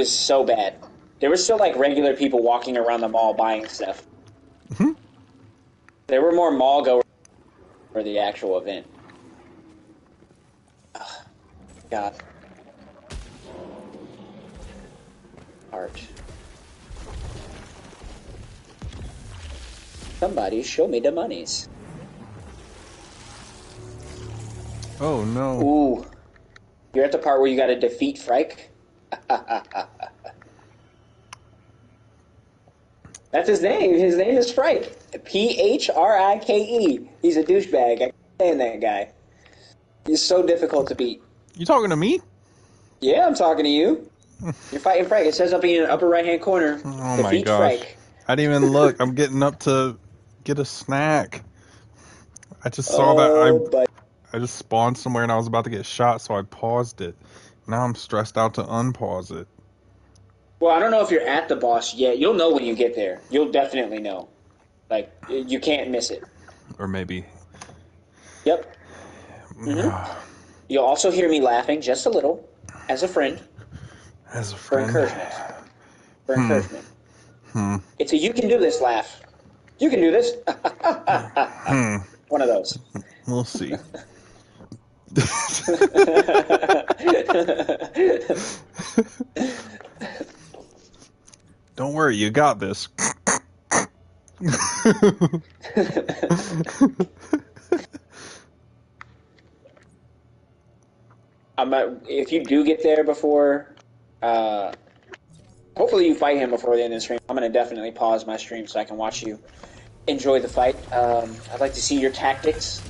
so bad. There were still, like, regular people walking around the mall buying stuff. Mm-hmm. There were more mall goers for the actual event. Ugh. God. Art. Somebody show me the monies. Oh, no. Ooh. You're at the part where you gotta defeat Frike? That's his name. His name is Frike. Phrike. He's a douchebag. I can't stand that guy. He's so difficult to beat. You talking to me? Yeah, I'm talking to you. You're fighting Frike. It says up in the upper right-hand corner. Oh, defeat my gosh. Frike. I didn't even look. I'm getting up to get a snack. I just saw that I just spawned somewhere and I was about to get shot, so I paused it. Now I'm stressed out to unpause it. Well, I don't know if you're at the boss yet. You'll know when you get there. You'll definitely know. Like, you can't miss it. Or maybe. Yep. Mm-hmm. You'll also hear me laughing just a little, as a friend. As a friend. For encouragement. For encouragement. It's a you can do this laugh. You can do this. One of those. We'll see. Don't worry, you got this. If you do get there before, hopefully you fight him before the end of the stream. I'm going to definitely pause my stream so I can watch you enjoy the fight. I'd like to see your tactics.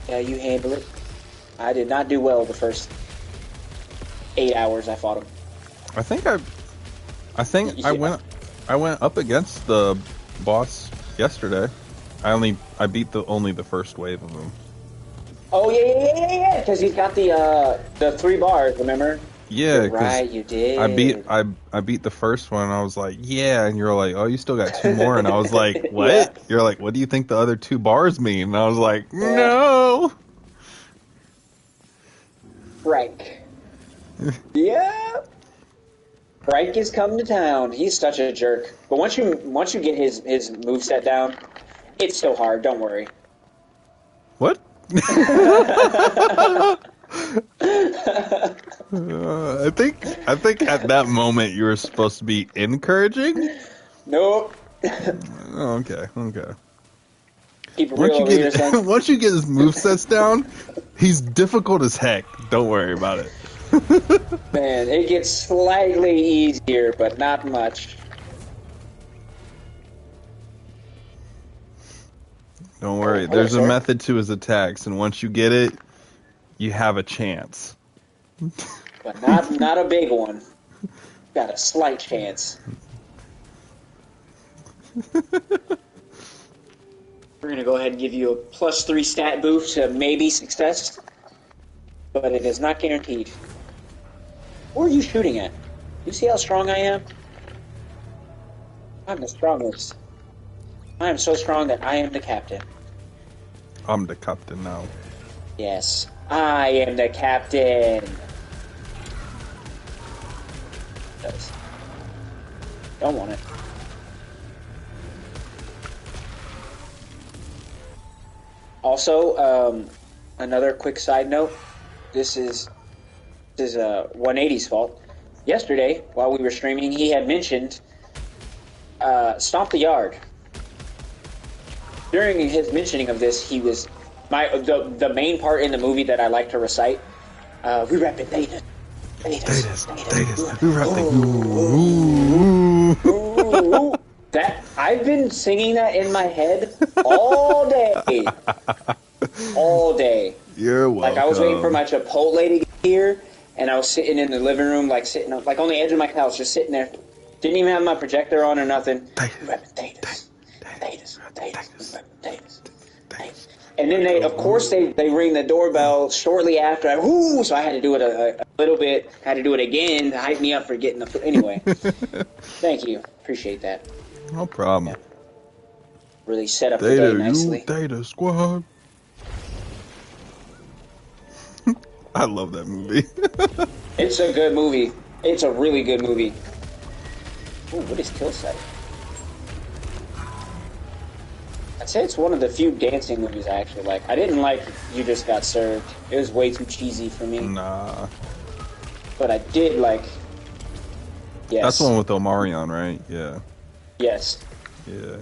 Yeah, you handle it. I did not do well the first 8 hours I fought him. I think I went up against the boss yesterday. I beat only the first wave of him. Oh yeah, because he's got the 3 bars. Remember, Yeah, You're because right, you did. I beat the first one. And I was like, yeah, and you're like, oh, you still got two more, and I was like, what? Yeah. You're like, what do you think the other two bars mean? And I was like, Yeah. no. Frank. Yeah. Frank is coming to town. He's such a jerk. But once you get his moveset down, it's so hard. Don't worry. What? I think at that moment you were supposed to be encouraging. Nope. Oh, okay. Keep it real over here, son. Once you get his movesets down, he's difficult as heck. Don't worry about it. Man, it gets slightly easier, but not much. Don't worry. Oh, There's a sir. method to his attacks, and once you get it, you have a chance. But not a big one. Got a slight chance. We're gonna go ahead and give you a +3 stat boost to maybe success, but it is not guaranteed. Who are you shooting at? You see how strong I am? I'm the strongest. I am so strong that I am the captain. I'm the captain now. Yes, I am the captain. Don't want it. Also, another quick side note. This is 180's fault. Yesterday, while we were streaming, he had mentioned Stomp the Yard. During his mentioning of this, he was the main part in the movie that I like to recite. We rap it, Deja. We rap it. That I've been singing that in my head all day. All day. You're welcome. Like I was waiting for my Chipotle to get here, and I was sitting in the living room, like sitting like on the edge of my couch, just sitting there. Didn't even have my projector on or nothing. And then they ring the doorbell shortly after. So I had to do it a little bit. Had to do it again to hype me up for getting the. Anyway, thank you. Appreciate that. No problem. Yeah. Really set up the day nicely. Data Squad. I love that movie. It's a good movie. It's a really good movie. Ooh, what is Kill Site? I'd say it's one of the few dancing movies I actually like. I didn't like You Just Got Served. It was way too cheesy for me. Nah. But I did like... Yes. That's the one with Omarion, right? Yeah. Yes. Yeah.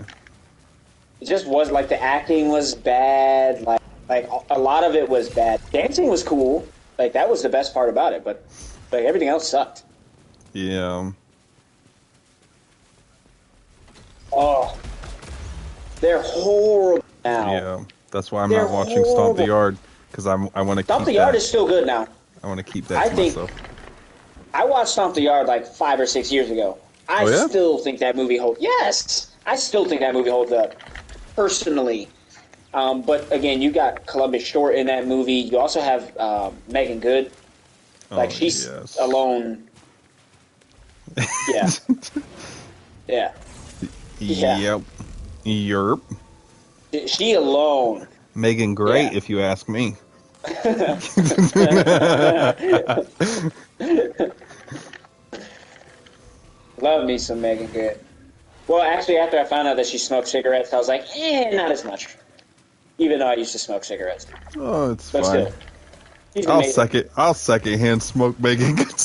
It just was like the acting was bad. Like a lot of it was bad. Dancing was cool. Like that was the best part about it. But like everything else sucked. Yeah. Oh. They're horrible now. Yeah. That's why I'm not watching Stomp the Yard. Because I want to keep Stomp the Yard is still good now. I want to keep that to myself. I watched Stomp the Yard like 5 or 6 years ago. I still think that movie holds... Yes! I still think that movie holds up. Personally. But again, you got Columbus Short in that movie. You also have Megan Good. Like, she's alone. Yeah. Yeah. Yep. Yerp. She alone. Megan Great, if you ask me. Love me some Megan Good. Well, actually, after I found out that she smoked cigarettes, I was like, not as much. Even though I used to smoke cigarettes. Oh, it's but fine. Still, I'll secondhand smoke Megan Good.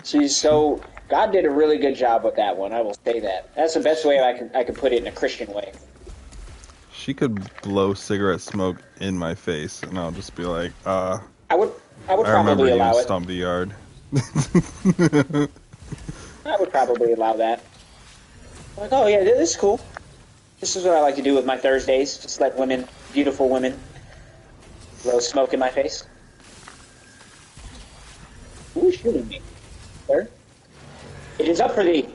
She's so... God did a really good job with that one. I will say that. That's the best way I can put it in a Christian way. She could blow cigarette smoke in my face, and I'll just be like, I would probably allow it. Stomp the Yard. I would probably allow that. I'm like, oh yeah, this is cool. This is what I like to do with my Thursdays. Just let women, beautiful women, blow smoke in my face. Who is shooting me, sir? It is up for thee.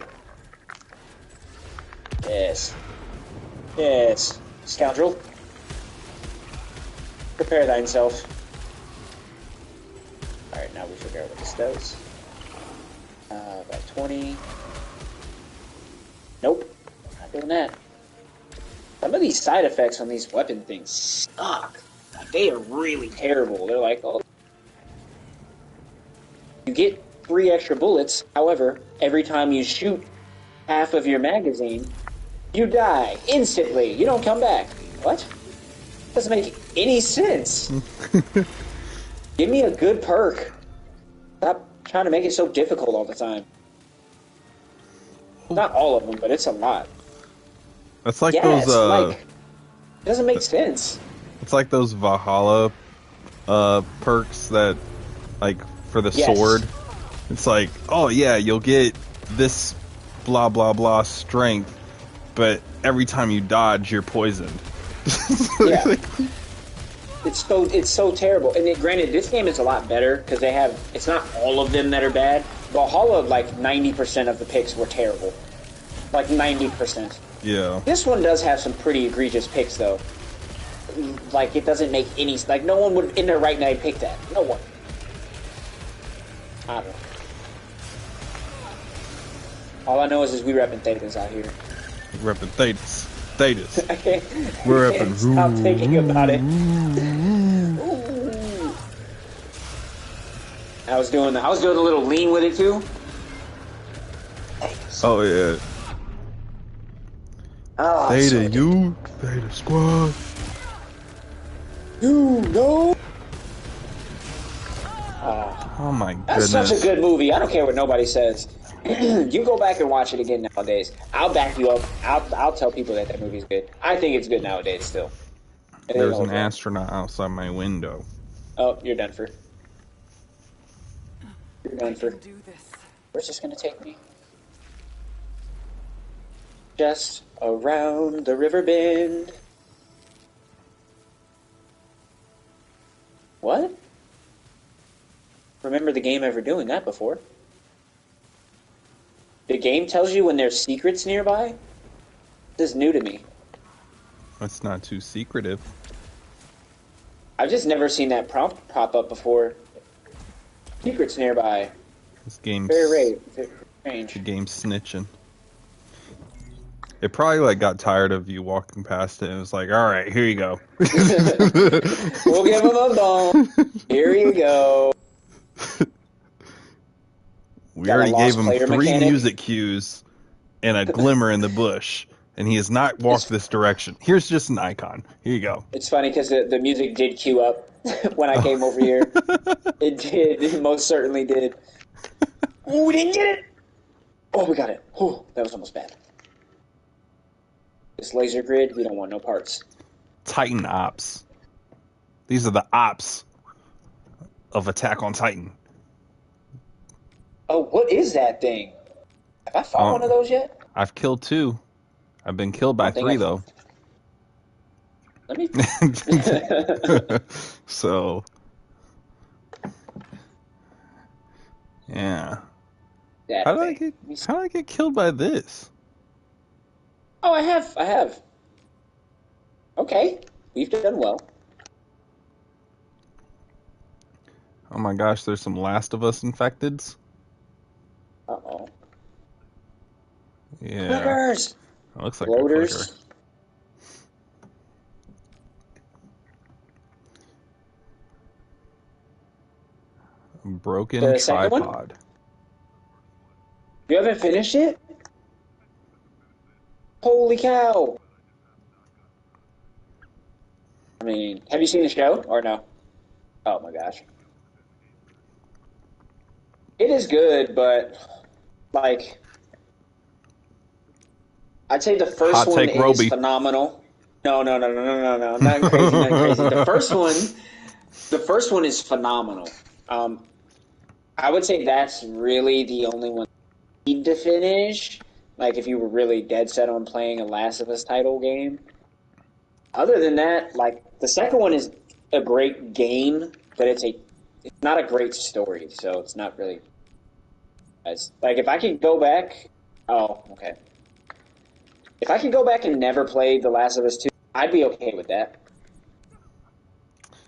Yes. Yes. Scoundrel. Prepare thyself. figure out what this does. About 20. Nope. Not doing that. Some of these side effects on these weapon things suck. They are really terrible. They're like, oh, you get 3 extra bullets. However, every time you shoot half of your magazine, you die instantly. You don't come back. What? Doesn't make any sense. Give me a good perk. Stop trying to make it so difficult all the time. Not all of them, but it's a lot. It's like Yes, those. like, it doesn't make sense. It's like those Valhalla perks that, like, for the Yes. sword. It's like, oh yeah, you'll get this blah blah blah strength, but every time you dodge, you're poisoned. Yeah. It's so terrible. And granted, this game is a lot better because they have. It's not all of them that are bad. Valhalla, like 90% of the picks were terrible. Like 90%. Yeah. This one does have some pretty egregious picks, though. Like, it doesn't make any... Like, no one would, in their right mind, pick that. No one. I don't know. All I know is we repping Thetas out here. Repping Thetas. Thetas. I can't, We're I can't repping. stop thinking about it. I was doing a little lean with it, too. Oh, yeah. Oh, Theta, so you. Theta squad. You know. Oh my goodness. That's such a good movie. I don't care what nobody says. You go back and watch it again nowadays. I'll back you up. I'll tell people that movie's good. I think it's good nowadays still. There's an astronaut outside my window. Oh, you're done for. You're done for. Where's this gonna take me? Just around the river bend. What? Remember the game ever doing that before? The game tells you when there's secrets nearby? This is new to me. That's not too secretive. I've just never seen that prompt pop up before. Secrets nearby. This game's Very strange. The game's snitching. It probably like got tired of you walking past it and was like, all right, here you go. We'll give him a bone. Here you go. We Got a already lost gave him player 3 mechanic? music cues and a glimmer in the bush, and he has not walked this direction. Here's just an icon. Here you go. It's funny because the music did queue up when I came over here. It did. It most certainly did. Oh, we didn't get it! Oh, we got it. Oh, that was almost bad. This laser grid, we don't want no parts. Titan Ops. These are the ops of Attack on Titan. Oh, what is that thing? Have I fought one of those yet? I've killed 2. I've been killed by 3, though. Let me... So... Yeah. How did I get killed by this? Oh, I have. Okay. We've done well. Oh my gosh, there's some Last of Us infecteds. Uh-oh. Yeah. Clickers! It looks like Loaders. a clicker. Broken The second one? tripod. You haven't finished it? Holy cow! I mean, have you seen the show or no? Oh my gosh. It is good, but like I'd say the first Hot one take, is Roby. phenomenal. No, nothing crazy, nothing crazy. The first one is phenomenal. I would say that's really the only one you need to finish. Like if you were really dead set on playing a Last of Us title game. Other than that, like the second one is a great game, but it's not a great story, so it's not really as like if I could go back. Oh, okay. If I could go back and never play The Last of Us 2, I'd be okay with that.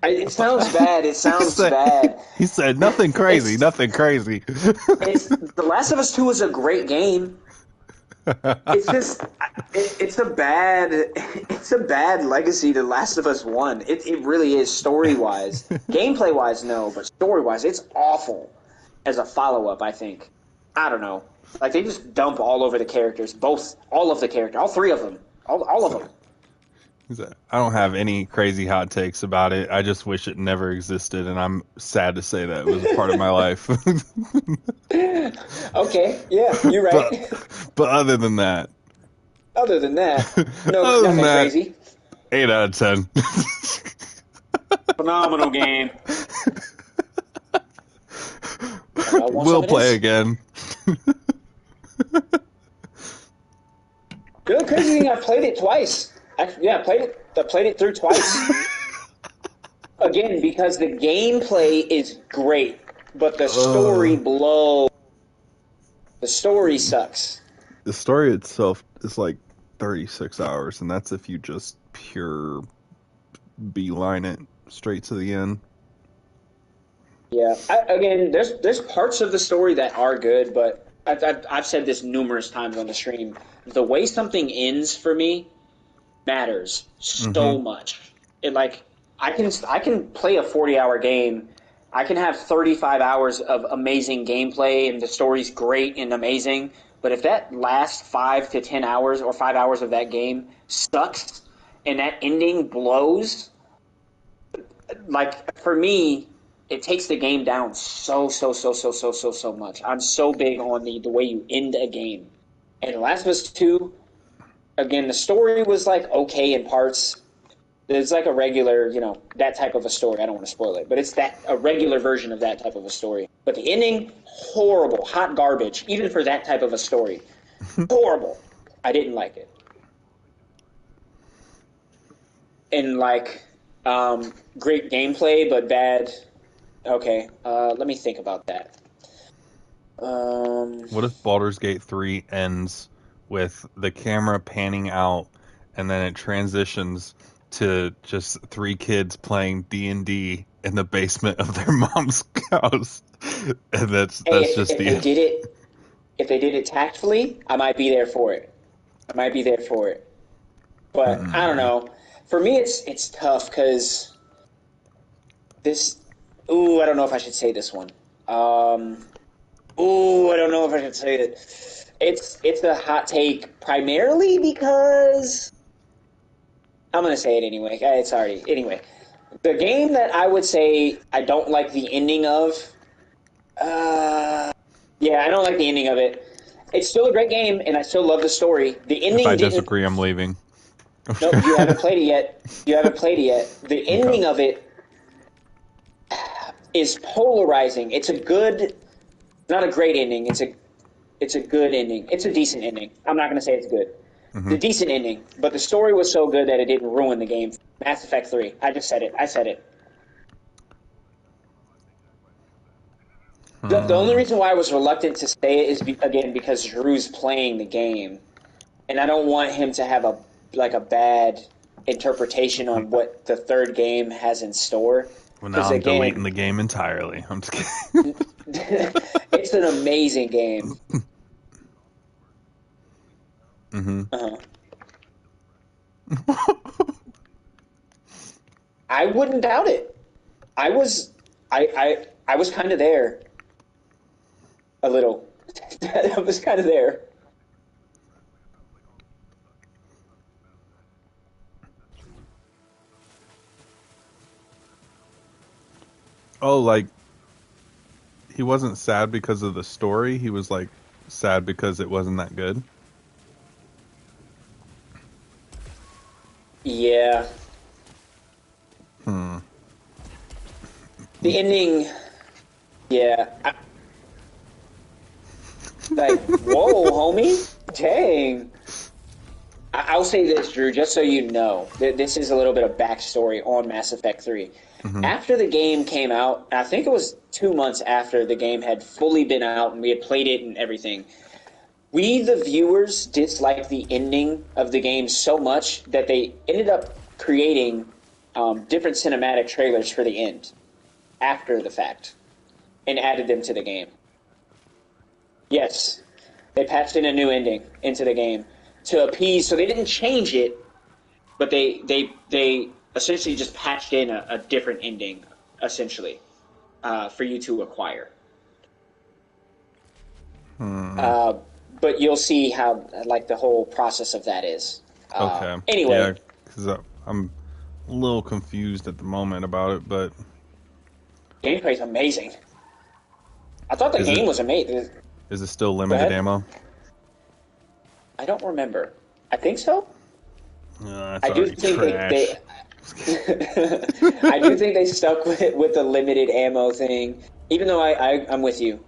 It sounds bad. It sounds said, bad. he said nothing crazy, It's, nothing crazy. it's The Last of Us 2 is a great game. It's just it's a bad legacy to Last of Us 1. It really is, story wise. Gameplay wise, no, but story wise, it's awful as a follow up, I think. I don't know. Like, they just dump all over the characters, all of the characters, all three of them, all of them. I don't have any crazy hot takes about it. I just wish it never existed, and I'm sad to say that it was a part of my life. Okay, yeah, you're right. But other than that, Other than that, other than nothing that, crazy. 8 out of 10. Phenomenal game. We'll play again. The crazy thing, I played it twice. I played it through twice. Again, because the gameplay is great, but the story blows. The story sucks. The story itself is like 36 hours, and that's if you just pure beeline it straight to the end. Yeah. Again, there's parts of the story that are good, but I've said this numerous times on the stream. The way something ends for me matters so much. I can play a 40-hour game. I can have 35 hours of amazing gameplay and the story's great and amazing, but if that last 5 to 10 hours or 5 hours of that game sucks and that ending blows, like, for me, it takes the game down so much. I'm so big on the way you end a game. And The Last of Us 2, again, the story was like okay in parts. It's like a regular, that type of a story. I don't want to spoil it, but it's a regular version of that type of a story. But the ending, horrible, hot garbage, even for that type of a story. Horrible. I didn't like it. And great gameplay, but bad. Okay, let me think about that. What if Baldur's Gate 3 ends with the camera panning out and then it transitions to just 3 kids playing D&D in the basement of their mom's house? And that's just if the they did it, if they did it tactfully, I might be there for it. But I don't know. For me, it's tough because this. Ooh, I don't know if I should say this one. Ooh, I don't know if I should say it. It's a hot take primarily because I'm gonna say it anyway. Anyway. The game that I would say I don't like the ending of. Yeah, I don't like the ending of it. It's still a great game, and I still love the story. The ending. If I disagree, I'm leaving. Nope, you haven't played it yet. The ending of it is polarizing. It's not a great ending. It's a good ending. It's a decent ending. I'm not going to say it's good. Mm-hmm. The decent ending, but the story was so good that it didn't ruin the game. Mass Effect 3. I just said it. The only reason why I was reluctant to say it is because Drew's playing the game, and I don't want him to have a bad interpretation on what the third game has in store. Well, now I'm deleting the game entirely. I'm just kidding. It's an amazing game. Mm-hmm. I wouldn't doubt it. I was kind of there. A little. I was kind of there. Oh, like, he wasn't sad because of the story. He was, like, sad because it wasn't that good. Yeah. The ending, yeah. Whoa, homie. Dang. I'll say this, Drew, just so you know. This is a little bit of backstory on Mass Effect 3. Mm-hmm. After the game came out, I think it was 2 months after the game had fully been out and we had played it and everything, we, the viewers, disliked the ending of the game so much that they ended up creating different cinematic trailers for the end after the fact and added them to the game. Yes, they patched in a new ending into the game to appease. So they didn't change it, but they essentially just patched in a different ending, essentially, for you to acquire. But you'll see how like the whole process of that is. Okay. Anyway, Yeah, because I'm a little confused at the moment about it, but gameplay's amazing. I thought the game was amazing. Is it still limited ammo? I don't remember. I think so. That's I do already think trash. I do think they stuck with the limited ammo thing. Even though I'm with you.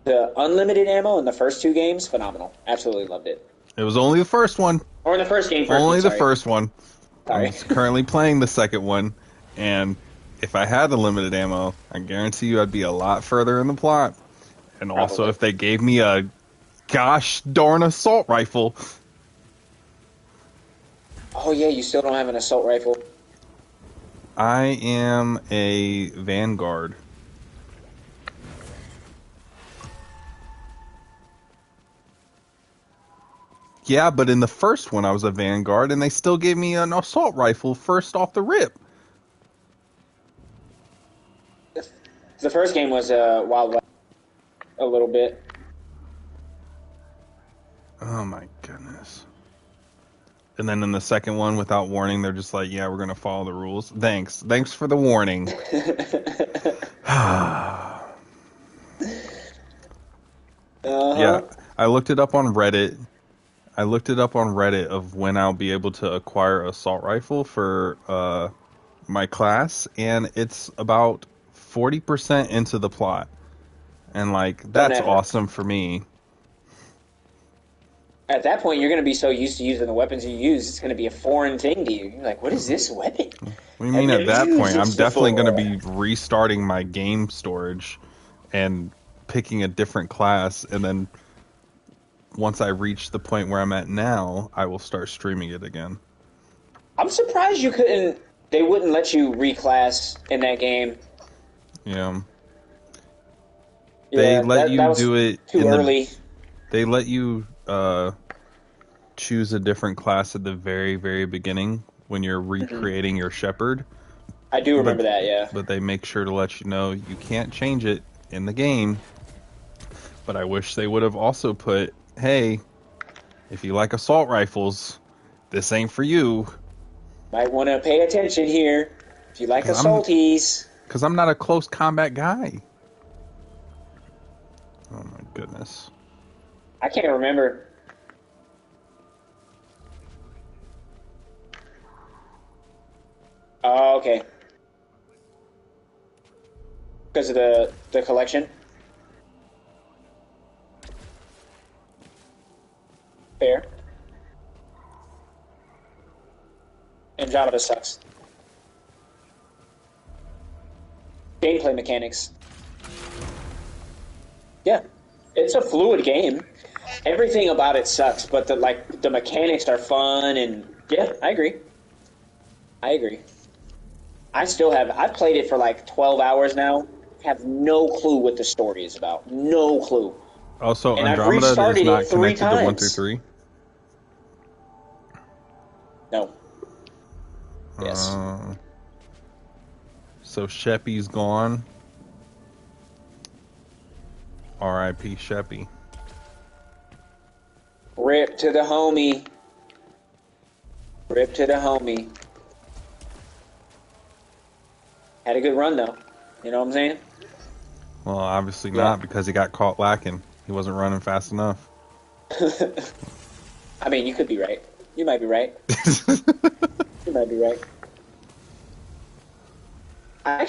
The unlimited ammo in the first 2 games, phenomenal. Absolutely loved it. It was only the first one. Or in the first game. Only the first one. Sorry. I'm currently playing the second one, and if I had the limited ammo, I guarantee you I'd be a lot further in the plot. And also, Probably. if they gave me a gosh darn assault rifle. Oh yeah, you still don't have an assault rifle. I am a Vanguard. Yeah, but in the first one I was a Vanguard, and they still gave me an assault rifle first off the rip. The first game was Wild West a little bit. Oh my goodness. And then in the second one, without warning, they're just like, yeah, we're going to follow the rules. Thanks for the warning. Yeah, I looked it up on Reddit. Of when I'll be able to acquire an assault rifle for my class, and it's about 40% into the plot. And like, that's awesome for me. At that point, you're going to be so used to using the weapons you use, it's going to be a foreign thing to you. You're like, what is this weapon? What do you mean at that point? I'm definitely going to be restarting my game storage and picking a different class, and then once I reach the point where I'm at now, I will start streaming it again. I'm surprised they wouldn't let you reclass in that game. Yeah. They let you do it too early. They let you choose a different class at the very, very beginning when you're recreating your shepherd. I do remember that, yeah. But they make sure to let you know you can't change it in the game. But I wish they would have also put, hey, if you like assault rifles, this ain't for you. Might want to pay attention here. If you like assaulties. Because I'm not a close combat guy. Oh my goodness. I can't remember. Oh, okay. Because of the collection? Fair. Andromeda sucks. Gameplay mechanics. Yeah. It's a fluid game. Everything about it sucks, but the mechanics are fun, and yeah, I agree. I've played it for like 12 hours now. Have no clue what the story is about. No clue. Also, and Andromeda is not connected to 1 through 3? No. Yes. So Sheppy's gone. R.I.P. Sheppy. Rip to the homie. Rip to the homie. Had a good run, though. You know what I'm saying? Well, obviously not, because he got caught lacking. He wasn't running fast enough. I mean, you could be right. You might be right. You might be right. I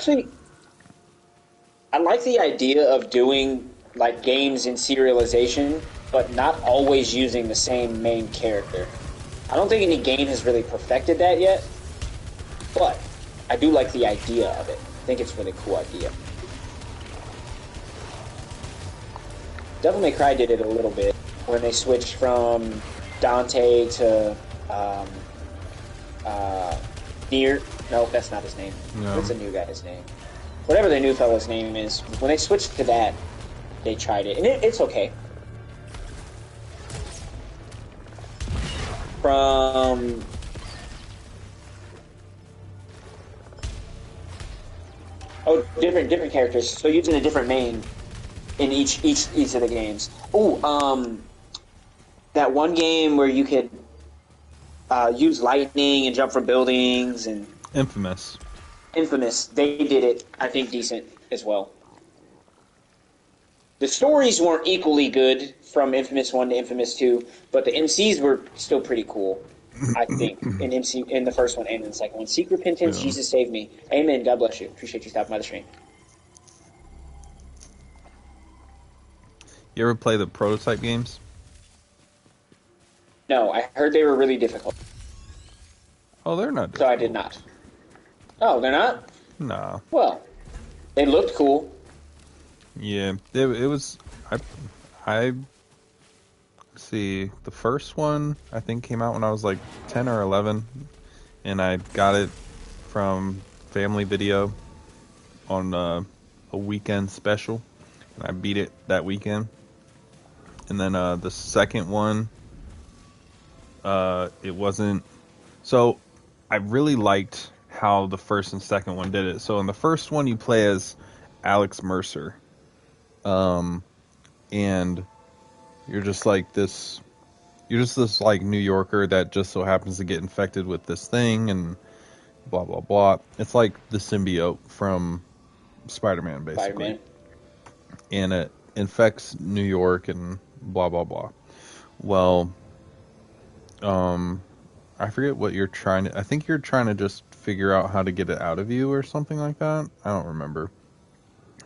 like the idea of doing like games in serialization, but not always using the same main character. I don't think any game has really perfected that yet, but I do like the idea of it. I think it's a really cool idea. Devil May Cry did it a little bit when they switched from Dante to Near. No, that's not his name. No. What's the new guy's name? Whatever the new fella's name is. When they switched to that, they tried it, and it's okay. From different characters. So using a different main in each of the games. That one game where you could use lightning and jump from buildings and Infamous. They did it, I think, decent as well. The stories weren't equally good from Infamous 1 to Infamous 2, but the MCs were still pretty cool, I think, in the first one and in the second one. Seek repentance, Yeah. Jesus save me. Amen, God bless you. Appreciate you stopping by the stream. You ever play the prototype games? No, I heard they were really difficult, Oh, they're not so I difficult. did not. Oh, they're not? Nah. Well, they looked cool. Yeah, it was. I see. The first one I think came out when I was like 10 or 11, and I got it from Family Video on a weekend special, and I beat it that weekend. And then the second one, it wasn't. So I really liked how the first and second one did it. So in the first one, you play as Alex Mercer. And you're just this like New Yorker that just so happens to get infected with this thing and blah blah blah. It's like the symbiote from Spider-Man, basically. Spider-Man. And it infects New York and blah blah blah. Well, I forget what you're trying to. I think you're trying to just figure out how to get it out of you or something like that. I don't remember.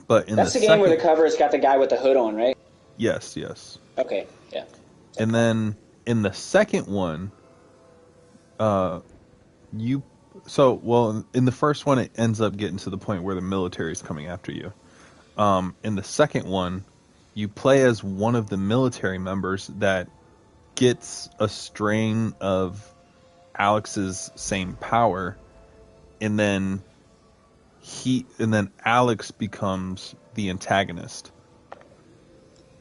But in That's the game where the cover has got the guy with the hood on, right? Yes. Okay, yeah. And then in the second one, in the first one, it ends up getting to the point where the military is coming after you. In the second one, you play as one of the military members that gets a strain of Alex's same power, and then Alex becomes the antagonist.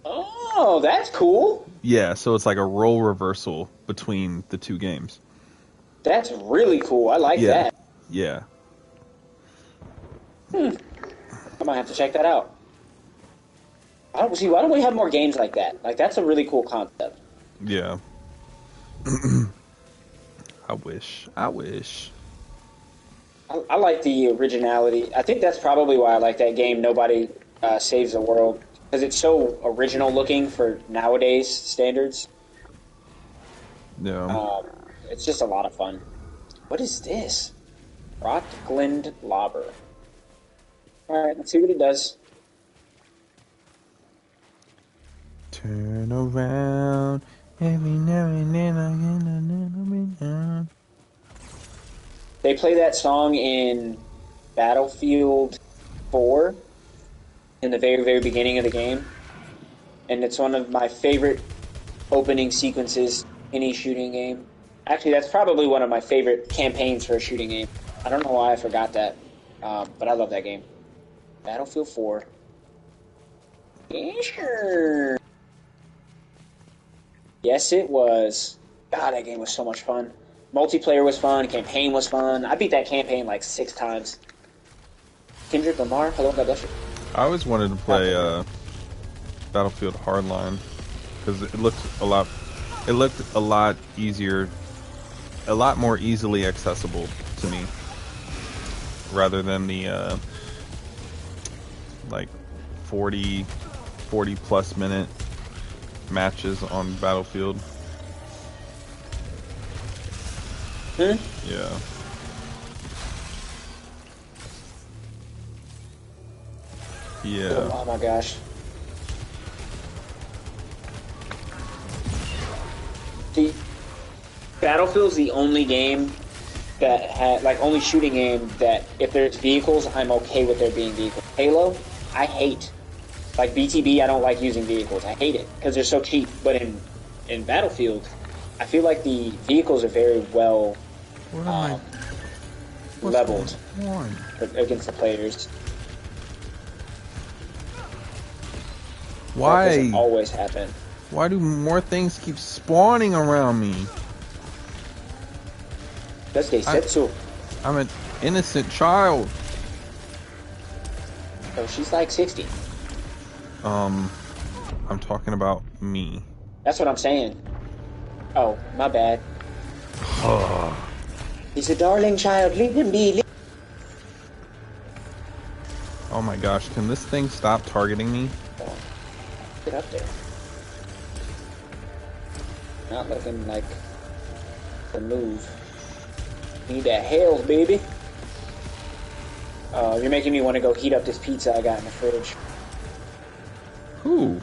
Oh, that's cool. Yeah, so it's like a role reversal between the two games. That's really cool. I like that. Yeah. I might have to check that out. Why don't we have more games like that? Like, that's a really cool concept. Yeah. I wish. I like the originality. I think that's probably why I like that game, Nobody Saves the World, because it's so original looking for nowadays standards. Yeah. It's just a lot of fun. What is this? Rotglind Lobber. Alright, let's see what it does. Turn around every now and then I get a little bit down. They play that song in Battlefield 4 in the very, very beginning of the game. And it's one of my favorite opening sequences in any shooting game. Actually, that's probably one of my favorite campaigns for a shooting game. I don't know why I forgot that, but I love that game. Battlefield 4. Yeah, sure. Yes, it was. God, that game was so much fun. Multiplayer was fun. Campaign was fun. I beat that campaign like 6 times. Kendrick Lamar, hello, God bless you. I always wanted to play Battlefield Hardline because it looked a lot easier, a lot more easily accessible to me, rather than the like 40 plus minute matches on Battlefield. Yeah. Yeah. Oh my gosh. See, Battlefield's the only game that had, like, only shooting game that if there's vehicles, I'm okay with there being vehicles. Halo, I hate. Like BTB, I don't like using vehicles. I hate it because they're so cheap. But in Battlefield, I feel like the vehicles are very well leveled on? against the players. Why? That doesn't always happen. Why do more things keep spawning around me? Because they said so. I'm an innocent child. Oh, she's like 60. I'm talking about me. That's what I'm saying. Oh, my bad. He's a darling child. Leave him be. Oh my gosh, can this thing stop targeting me? Oh, get up there. Not looking like the move. Need that health, baby. Oh, you're making me want to go heat up this pizza I got in the fridge. Who?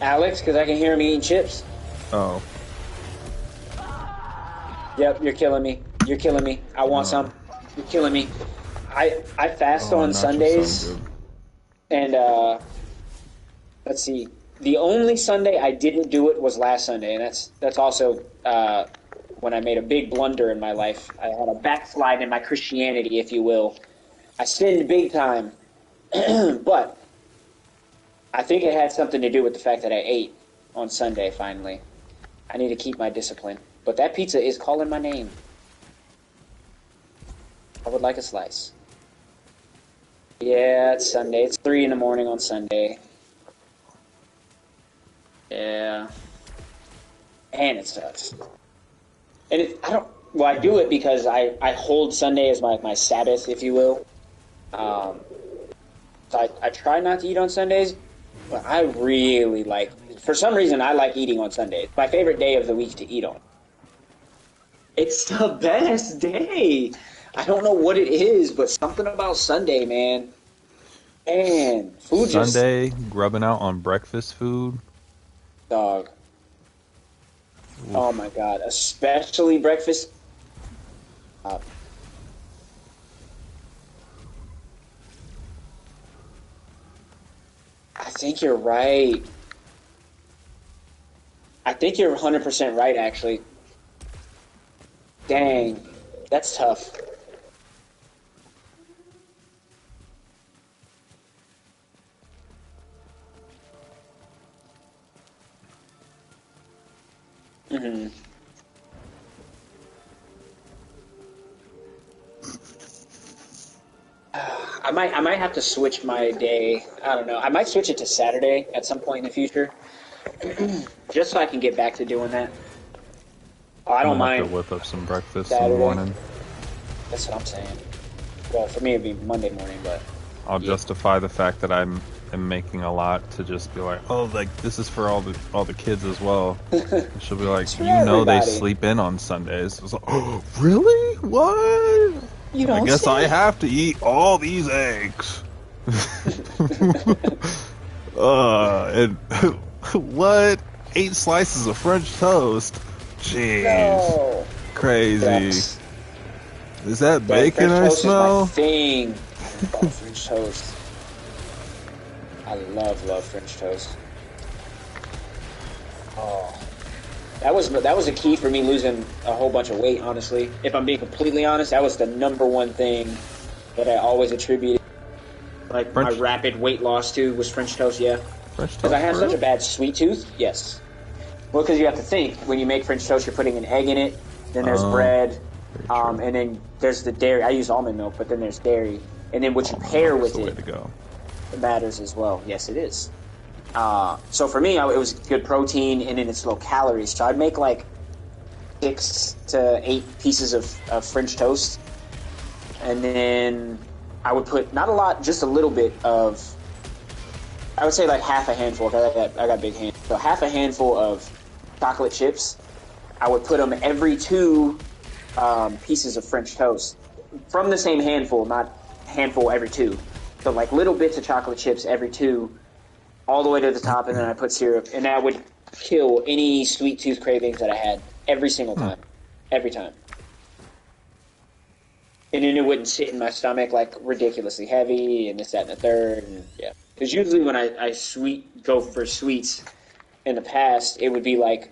Alex, because I can hear him eating chips. Oh. Yep, you're killing me. You're killing me. I want some. You're killing me. I fast on Sundays. And, let's see. The only Sunday I didn't do it was last Sunday, and that's also when I made a big blunder in my life. I had a backslide in my Christianity, if you will. I sinned big time. But I think it had something to do with the fact that I ate on Sunday, finally. I need to keep my discipline. But that pizza is calling my name. I would like a slice. Yeah, it's Sunday. It's 3 in the morning on Sunday. Yeah. And it sucks. And I do it because I hold Sunday as my Sabbath, if you will. So I try not to eat on Sundays, but I really for some reason, I like eating on Sundays. My favorite day of the week to eat on. It's the best day. I don't know what it is, but something about Sunday, man. And food Sunday, grubbing out on breakfast food. Dog. Oof. Oh my god. Especially breakfast. I think you're right. I think you're 100% right, actually. Dang. That's tough. Mm-hmm. I might have to switch my day. I don't know. I might switch it to Saturday at some point in the future, just so I can get back to doing that. Oh, I don't mind. Have to whip up some breakfast Saturday. in the morning. That's what I'm saying. Well, for me it'd be Monday morning, but I'll justify the fact that I'm making a lot to just be like, oh, like this is for all the kids as well. And she'll be like, you know, they sleep in on Sundays. I was like, oh, really? What? You don't I guess say. I have to eat all these eggs. And what? 8 slices of French toast? Jeez. No. Crazy. Yes. Is that bacon I smell? Is my thing. I love French toast. I love French toast. Oh. That was a key for me losing a whole bunch of weight, honestly. If I'm being completely honest, that was the #1 thing that I always attributed my rapid weight loss to was French toast, yeah. French toast? Because I have such a bad sweet tooth, yes. Well, because you have to think, when you make French toast, you're putting an egg in it, then there's bread, and then there's the dairy. I use almond milk, but then there's dairy. And then what you pair with it matters as well. Yes, it is. So for me, it was good protein, and then it's low calories. So I'd make like 6 to 8 pieces of French toast, and then I would put not a lot, just a little bit of. I would say like half a handful. I got big hands, so half a handful of chocolate chips. I would put them every 2 pieces of French toast from the same handful, not handful every 2. So like little bits of chocolate chips every 2. All the way to the top, and then I put syrup, and that would kill any sweet tooth cravings that I had every single time. Every time. And then it wouldn't sit in my stomach like ridiculously heavy, and this, that, and the third, and yeah. Because usually when I go for sweets in the past, it would be like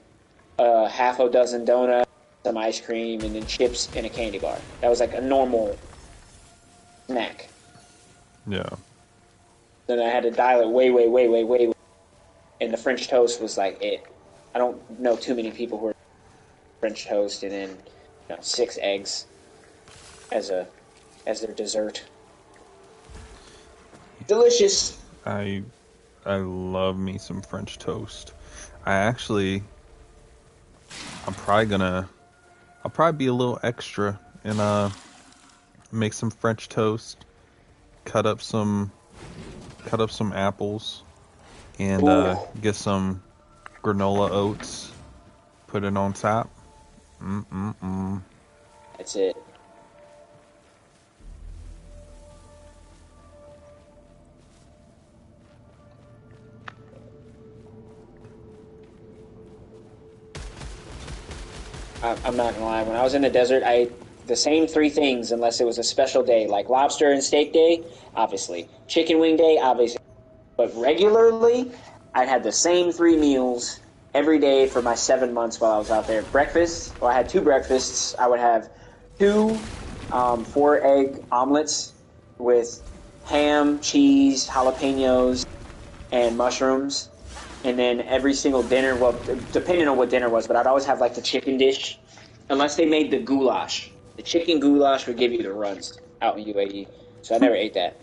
half a dozen donuts, some ice cream, and then chips and a candy bar. That was like a normal snack. Yeah. Then I had to dial it way, and the French toast was like it. I don't know too many people who are French toast and then 6 eggs as their dessert. Delicious. I love me some French toast. I'll probably be a little extra and make some French toast, cut up some apples, and get some granola oats, put it on top. That's it. I'm not gonna lie. When I was in the desert, I ate the same 3 things unless it was a special day, like lobster and steak day, obviously. Chicken wing day, obviously. But regularly, I had the same 3 meals every day for my 7 months while I was out there. Breakfast, I had 2 breakfasts. I would have 2 4-egg omelets with ham, cheese, jalapenos, and mushrooms. And then every single dinner, well, depending on what dinner was, but I'd always have like the chicken dish, unless they made the goulash. The chicken goulash would give you the runs out in UAE, so I never ate that.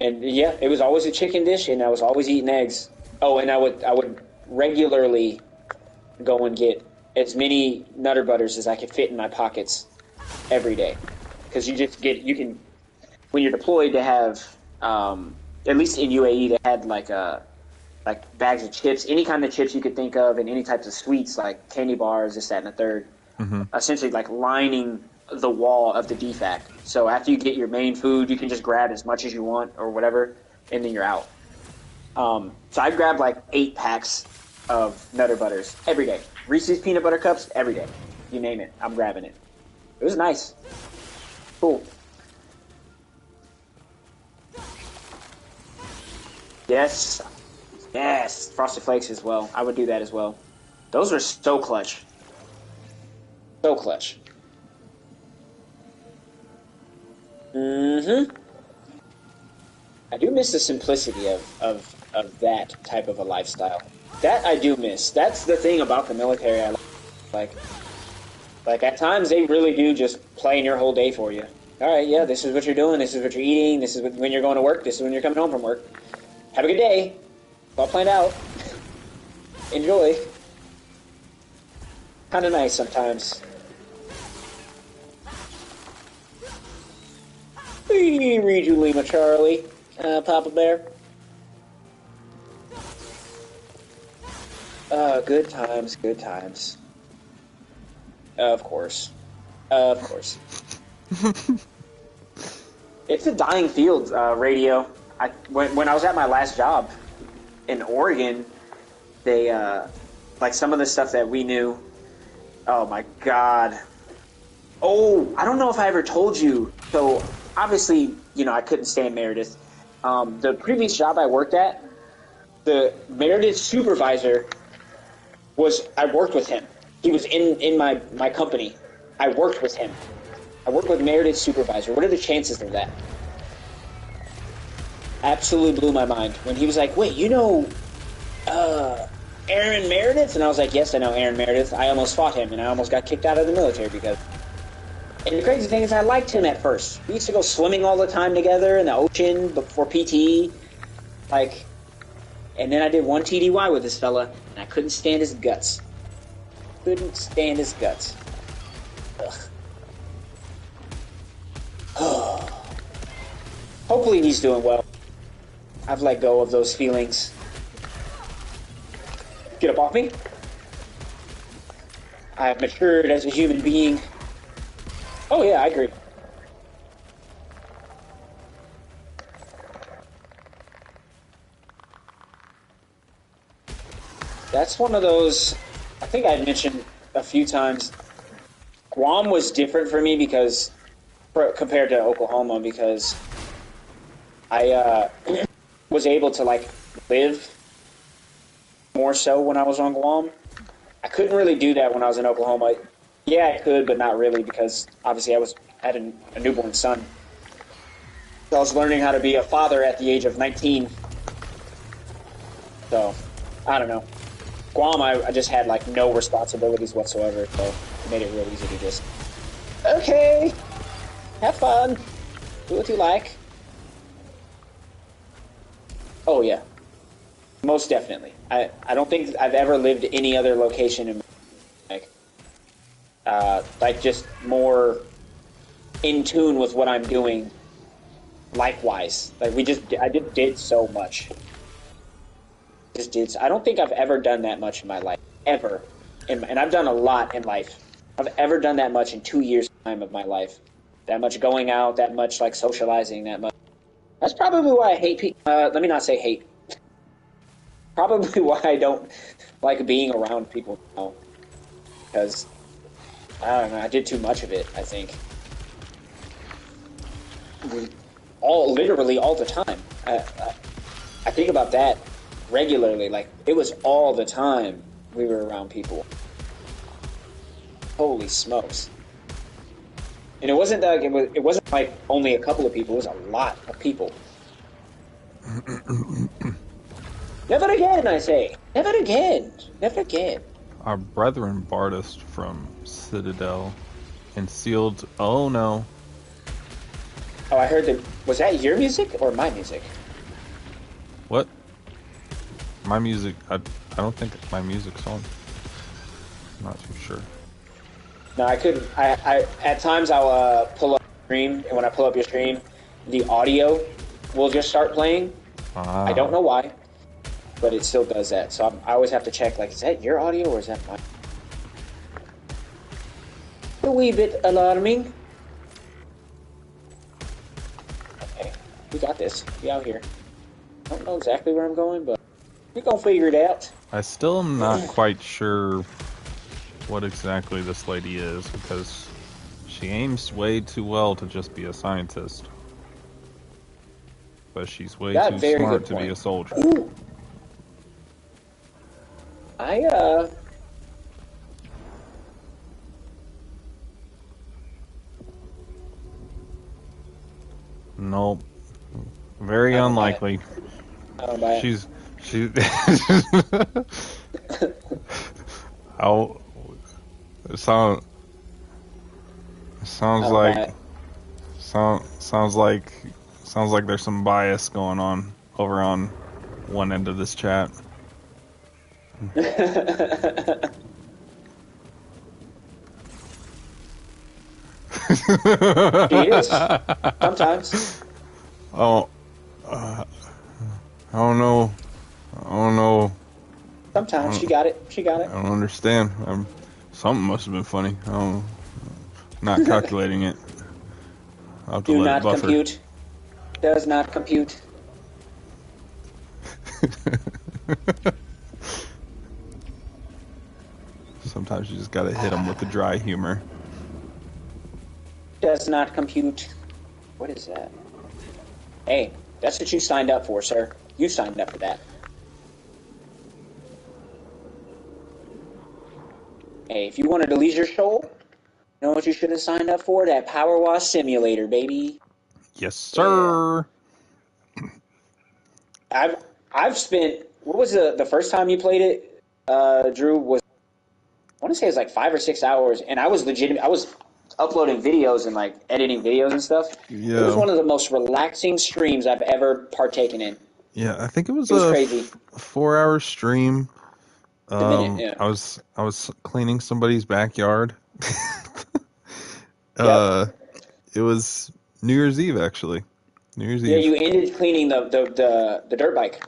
And yeah, it was always a chicken dish, and I was always eating eggs. Oh, and I would regularly go and get as many Nutter Butters as I could fit in my pockets every day, because you can when you're deployed to have at least in UAE they had like bags of chips, any kind of chips you could think of, and any types of sweets like candy bars, this, that, and the third. Essentially like lining the wall of the DFAC. So after you get your main food, you can just grab as much as you want or whatever, and then you're out. So I grabbed like 8 packs of Nutter Butters every day. Reese's Peanut Butter Cups every day. You name it, I'm grabbing it. It was nice. Cool. Yes. Yes. Frosted Flakes as well. I would do that as well. Those were so clutch. So clutch. I do miss the simplicity of that type of a lifestyle. That I do miss. That's the thing about the military I like. Like at times they really do just plan your whole day for you. All right, yeah, this is what you're doing. This is what you're eating. This is when you're going to work. This is when you're coming home from work. Have a good day. It's all planned out. Enjoy. Kind of nice sometimes. Read you Lima Charlie, Papa Bear. Good times, good times. Of course. Of course. It's a dying field, radio. When I was at my last job in Oregon, they, like some of the stuff that we knew, oh my god. Oh, I don't know if I ever told you. So, obviously, I couldn't stand Meredith. The previous job I worked at, the Meredith supervisor I worked with him. He was in my company. I worked with him. I worked with Meredith's supervisor. What are the chances of that? Absolutely blew my mind. When he was like, wait, Aaron Meredith? And I was like, yes, I know Aaron Meredith. I almost fought him, and I almost got kicked out of the military because... And the crazy thing is I liked him at first. We used to go swimming all the time together in the ocean before PT. And then I did one TDY with this fella, and I couldn't stand his guts. Couldn't stand his guts. Ugh. Hopefully he's doing well. I've let go of those feelings. Get up off me. I have matured as a human being. Oh yeah, I agree. That's one of those, I think I mentioned a few times, Guam was different for me compared to Oklahoma, because I was able to live more so when I was on Guam. I couldn't really do that when I was in Oklahoma. Yeah, I could, but not really, because obviously had a newborn son. So I was learning how to be a father at the age of 19. So, I don't know. Guam, I just had like no responsibilities whatsoever, so it made it real easy to just, okay, have fun, do what you like. Oh yeah, most definitely. I don't think I've ever lived any other location in like just more in tune with what I'm doing. Likewise, like I just did so much. Just did. I don't think I've ever done that much in my life ever, and I've done a lot in life. I've ever done that much in 2 years time of my life. That much going out, that much like socializing, that much. That's probably why I hate people. Let me not say hate. Probably why I don't like being around people now. Because, I don't know, I did too much of it, I think. Literally all the time. I think about that regularly. Like, it was all the time we were around people. Holy smokes. And it wasn't like it wasn't like only a couple of people, it was a lot of people. Never again, I say. Never again. Never again. Our brethren Bardist from Citadel and Sealed. Oh no. Oh, I heard that. Was that your music or my music? What? My music. I don't think my music's on. I'm not too sure. No, I couldn't. I at times I'll pull up your stream, and when I pull up your stream, the audio will just start playing. Ah. I don't know why, but it still does that. So I always have to check, like, is that your audio or is that mine? A wee bit alarming. Okay, we got this. We out here. I don't know exactly where I'm going, but we're gonna figure it out. I still am not quite sure what exactly this lady is, because she aims way too well to just be a scientist. But she's way too smart to be a soldier. Ooh. Nope. Very unlikely. She's oh, sounds like there's some bias going on over on one end of this chat. She is. Sometimes. Oh, I don't know. Sometimes she got it. She got it. I don't understand. Something must have been funny. Not calculating it. I'll have to Do let not it buffer. compute. Does not compute. Sometimes you just gotta hit them with the dry humor. Does not compute. What is that? Hey, that's what you signed up for, sir. You signed up for that. Hey, if you wanted a leisure show, you know what you should have signed up for? That Power Wash Simulator, baby. Yes, sir. Yeah. I've spent, what was the first time you played it, Drew? Was, I want to say it was like 5 or 6 hours, and I was uploading videos and like editing videos and stuff. Yeah. It was one of the most relaxing streams I've ever partaken in. Yeah, I think it was crazy. 4-hour stream. Yeah. I was cleaning somebody's backyard. Yep. It was New Year's Eve, actually. New Year's Eve. Yeah, you ended cleaning the dirt bike.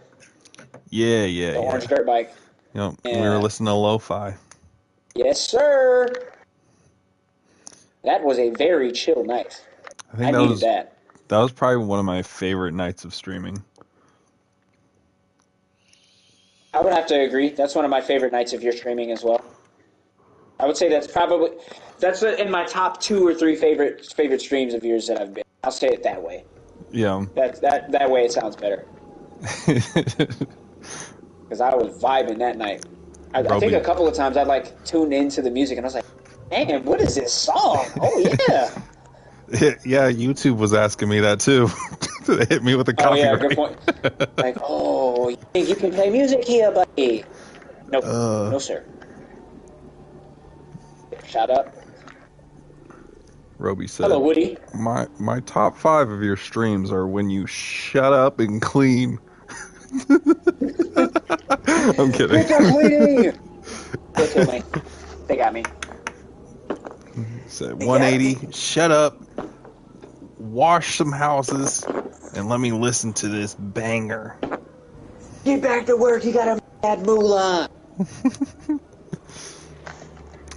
Yeah. The orange dirt bike. Yep. Yeah. We were listening to lo-fi. Yes, sir. That was a very chill night. I think needed that. That was probably one of my favorite nights of streaming. I would have to agree. That's one of my favorite nights of your streaming as well. I would say that's in my top 2 or 3 favorite streams of yours that I've been. I'll say it that way. Yeah. That way it sounds better. Because I was vibing that night. I think a couple of times I like tuned into the music and I was like, man, what is this song? Oh yeah. Yeah, YouTube was asking me that too. They hit me with a Oh yeah, copyright. good point. Like, oh, you think you can play music here, buddy? Nope. No sir. Shut up. Roby said, Hello, Woody. My top 5 of your streams are when you shut up and clean. I'm kidding. Quit cleaning! They killed me. They got me. Said 180, shut up, wash some houses, and let me listen to this banger. Get back to work, you got a mad moolah.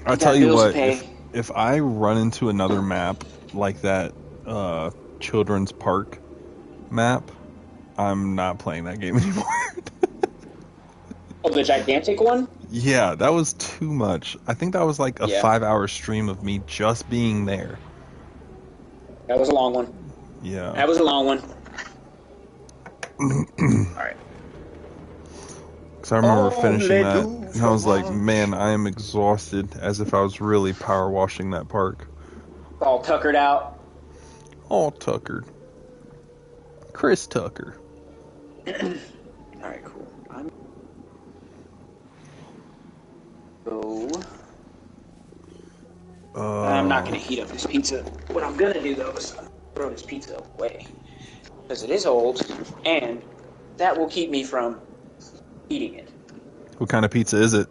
I'll tell you what, if I run into another map like that children's park map, I'm not playing that game anymore. Oh, the gigantic one? Yeah, that was too much. I think that was like a 5-hour stream of me just being there. That was a long one. Yeah. That was a long one. Alright. Because I remember finishing that, and I was like, man, I am exhausted, as if I was really power washing that park. All tuckered out. All tuckered. Chris Tucker. Alright, cool. I'm not going to heat up this pizza. What I'm going to do, though, is throw this pizza away. Because it is old, and that will keep me from eating it. What kind of pizza is it?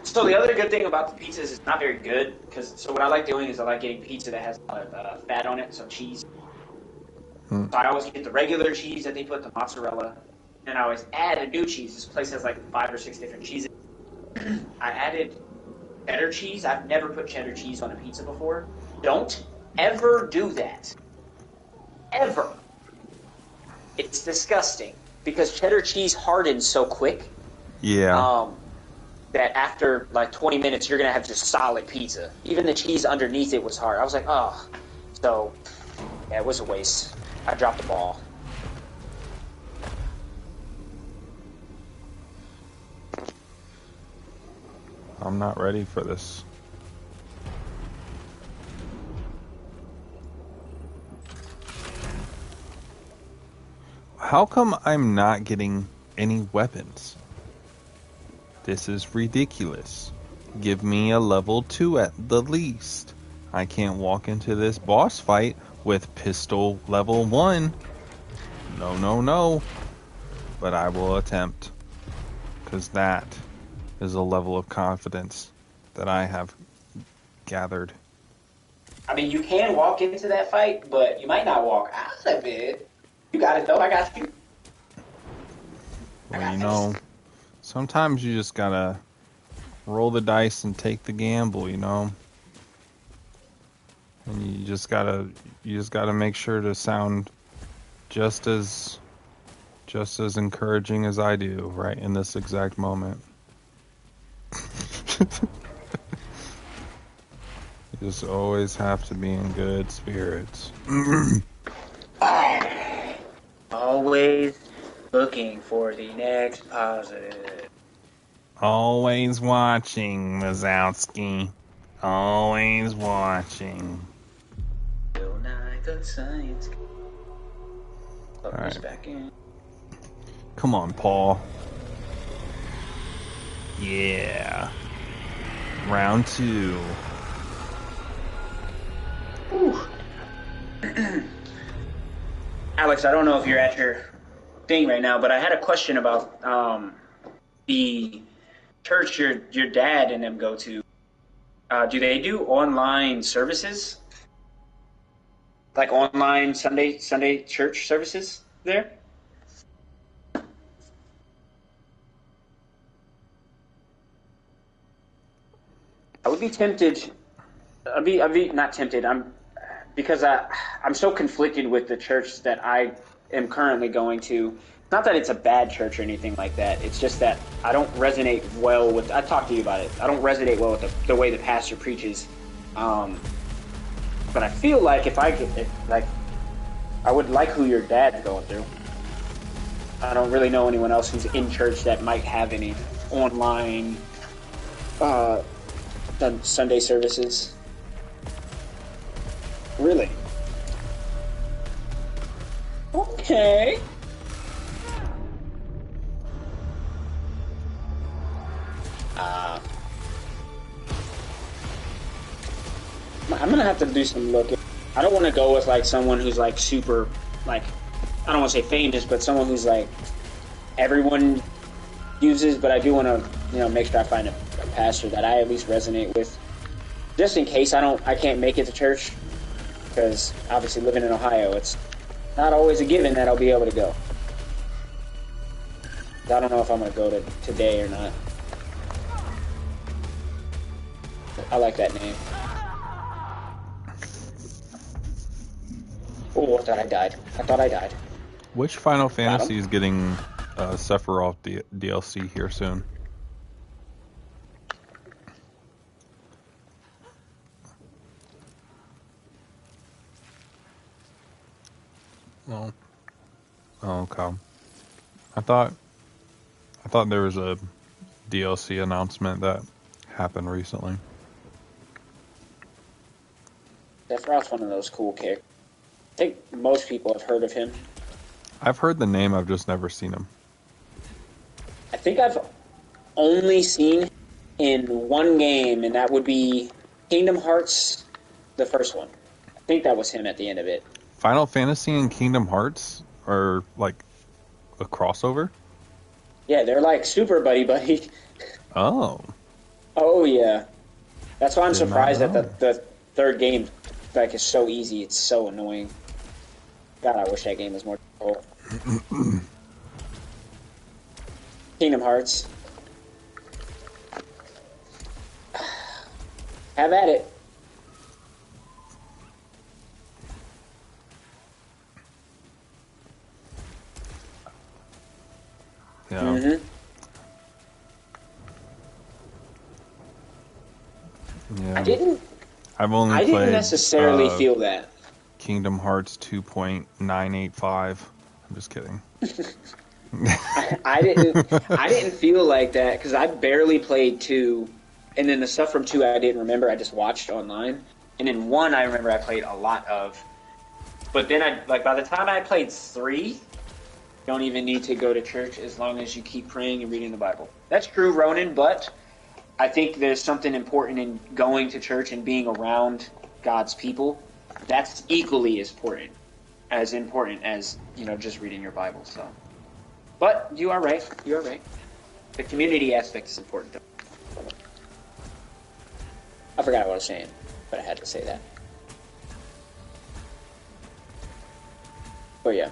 So the other good thing about the pizza is it's not very good. So what I like doing is I like getting pizza that has a lot of fat on it, so cheese. So I always get the regular cheese that they put, the mozzarella, and I always add a new cheese. This place has like 5 or 6 different cheeses. I added cheddar cheese. I've never put cheddar cheese on a pizza before. Don't ever do that. Ever. It's disgusting because cheddar cheese hardens so quick. Yeah. That after like 20 minutes, you're gonna have just solid pizza. Even the cheese underneath it was hard. I was like, oh. So, yeah, it was a waste. I dropped the ball. I'm not ready for this. How come I'm not getting any weapons? This is ridiculous. Give me a level 2 at the least. I can't walk into this boss fight with pistol level 1. No, no, no. But I will attempt. Because that is a level of confidence that I have gathered. I mean, you can walk into that fight, but you might not walk out of it. You got it, though. I got you. Well, you know, sometimes you just gotta roll the dice and take the gamble, you know? And you just gotta make sure to sound just as encouraging as I do right in this exact moment. You just always have to be in good spirits. Always looking for the next positive. Always watching, Wazowski. Always watching. Bill Nye the Science. All right. Back in. Come on, Paul. Yeah. Round 2. Alex, I don't know if you're at your thing right now, but I had a question about the church your dad and them go to. Do they do online services? Like online Sunday church services there? I would be tempted. I'd be not tempted. Because I'm so conflicted with the church that I am currently going to. Not that it's a bad church or anything like that. It's just that I don't resonate well with. I talked to you about it. I don't resonate well with the way the pastor preaches. But I feel like I would like who your dad's going through. I don't really know anyone else who's in church that might have any online Sunday services. Really? Okay. I'm gonna have to do some looking. I don't want to go with like someone who's like super, like, I don't want to say famous, but someone who's like everyone uses. But I do want to, make sure I find a pastor that I at least resonate with, just in case I can't make it to church, because obviously living in Ohio, it's not always a given that I'll be able to go. I don't know if I'm gonna go to today or not. I like that name. Oh, I thought I died. Which Final Fantasy is getting Sephiroth DLC here soon? Oh. Oh, okay. I thought there was a DLC announcement that happened recently. Sephiroth's one of those cool characters. I think most people have heard of him. I've heard the name, I've just never seen him. I think I've only seen in one game, and that would be Kingdom Hearts, the first one. I think that was him at the end of it. Final Fantasy and Kingdom Hearts are like a crossover? Yeah, they're like super buddy. Oh. Oh, yeah. That's why I'm Did not surprised that know. the third game is so easy. It's so annoying. God, I wish that game was more difficult. Kingdom Hearts. Have at it. Yeah. Mm-hmm. Yeah. I only didn't played necessarily feel that. Kingdom Hearts 2.985. I'm just kidding. I didn't feel like that because I barely played 2, and then the stuff from 2 I didn't remember. I just watched online, and then 1 I remember I played a lot of. But then by the time I played 3, you don't even need to go to church as long as you keep praying and reading the Bible. That's true, Ronan, but I think there's something important in going to church and being around God's people. That's equally as important as just reading your Bible. So, but you are right. The community aspect is important, though. I forgot what I was saying, but I had to say that. But yeah.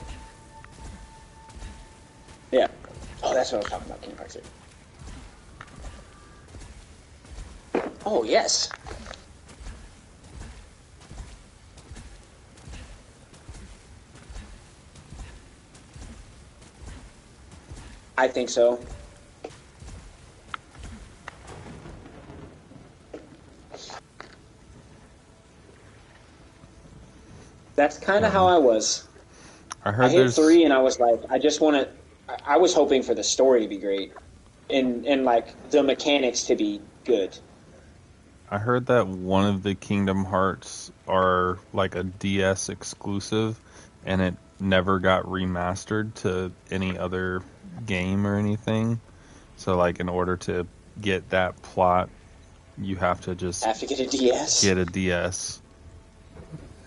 Oh, that's what I was talking about. Kingdom Hearts 3. Oh yes. I think so. That's kind of how I was. I hit 3 and I was like, I was hoping for the story to be great and like the mechanics to be good. I heard that one of the Kingdom Hearts are like a DS exclusive and it never got remastered to any other game or anything. So like in order to get that plot, you have to just get a DS. Get a DS.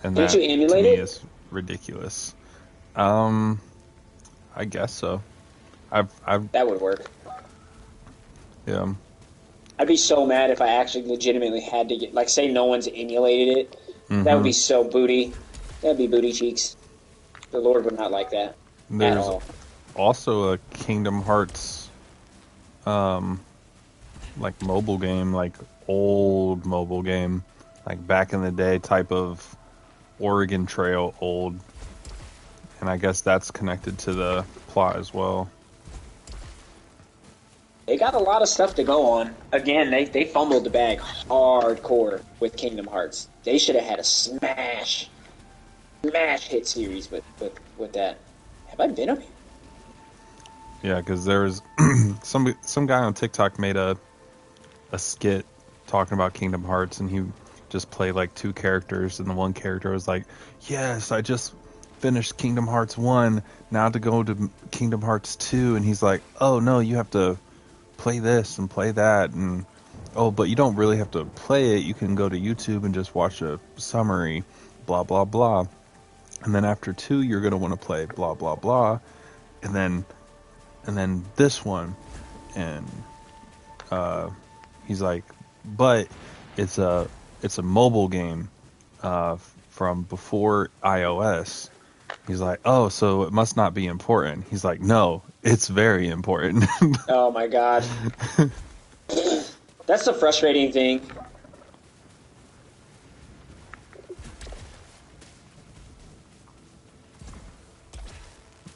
And Can't that you emulate to me it? is ridiculous. I guess so. That would work. Yeah. I'd be so mad if I actually legitimately had to get, like, say no one's emulated it. Mm-hmm. That would be so booty. That'd be booty cheeks. The Lord would not like that at all. Also a Kingdom Hearts, like mobile game, like old mobile game, like back in the day type of Oregon Trail old. And I guess that's connected to the plot as well. They got a lot of stuff to go on. Again, they fumbled the bag hardcore with Kingdom Hearts. They should have had a smash hit series with that. Have I been up here? Yeah, because there's some guy on TikTok made a skit talking about Kingdom Hearts, and he just played like two characters, and the one character was like, "Yes, I just finished Kingdom Hearts 1, now to go to Kingdom Hearts 2," and he's like, "Oh no, you have to play this and play that, and oh, but you don't really have to play it. You can go to YouTube and just watch a summary, blah blah blah, and then after 2, you're gonna want to play blah blah blah, and then this one," and he's like, "But it's a mobile game from before iOS." He's like, "Oh, so it must not be important." He's like, "No, it's very important." Oh my god. That's the frustrating thing.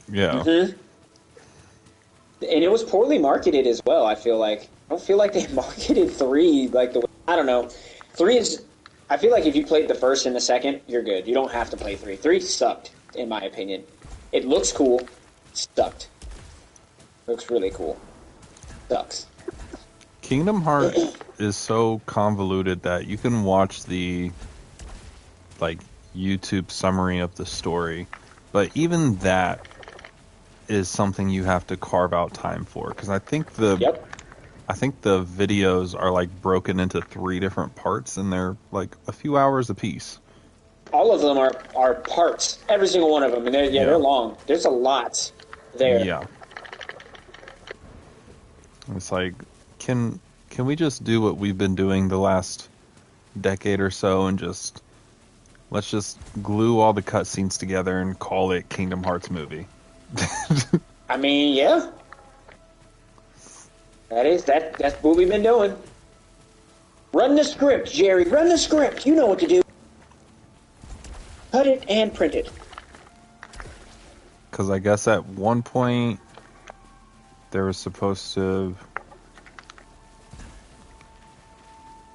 Yeah. Mm-hmm. And it was poorly marketed as well, I feel like. I don't feel like they marketed 3 like the way... I don't know. 3 is... I feel like if you played the first and the second, you're good. You don't have to play 3. 3 sucked, in my opinion. It looks cool. Sucked. Looks really cool. Sucks. Kingdom Hearts is so convoluted that you can watch the like YouTube summary of the story, but even that is something you have to carve out time for, because I think the videos are like broken into 3 different parts, and they're like a few hours apiece. All of them are parts. Every single one of them, and they're long. There's a lot there. Yeah. It's like, can we just do what we've been doing the last decade or so, and let's just glue all the cutscenes together and call it Kingdom Hearts movie? I mean, yeah. That's what we've been doing. Run the script, Jerry. Run the script. You know what to do. Cut it and print it. Because I guess at one point there was supposed to...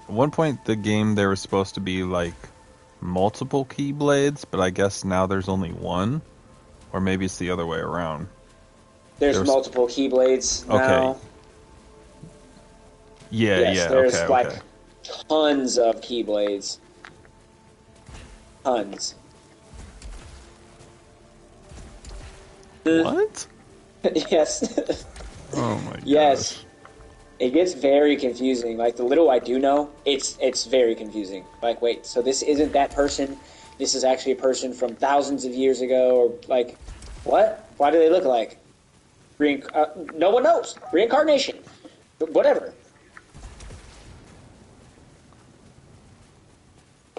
At one point the game there was supposed to be like multiple Keyblades, but I guess now there's only one. Or maybe it's the other way around. There's multiple Keyblades now. Okay. Yeah, there's okay, like okay. tons of Keyblades. Tons. What? Yes. Oh my god. Yes. It gets very confusing. Like, the little I do know, it's very confusing. Like, wait, so this isn't that person? This is actually a person from thousands of years ago? Or, like, what? Why do they look like? No one knows. Reincarnation. Whatever.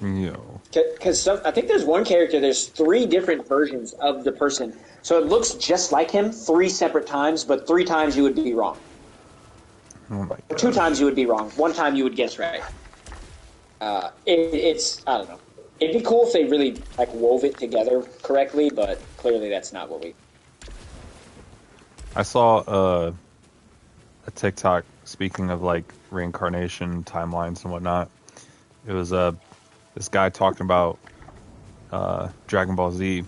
Yo. Because I think there's one character, there's 3 different versions of the person. So it looks just like him 3 separate times, but 3 times you would be wrong. Oh my god. 2 times you would be wrong. 1 time you would guess right. It's I don't know. It'd be cool if they really like wove it together correctly, but clearly that's not what we... I saw a TikTok, speaking of like reincarnation timelines and whatnot. It was this guy talking about Dragon Ball Z,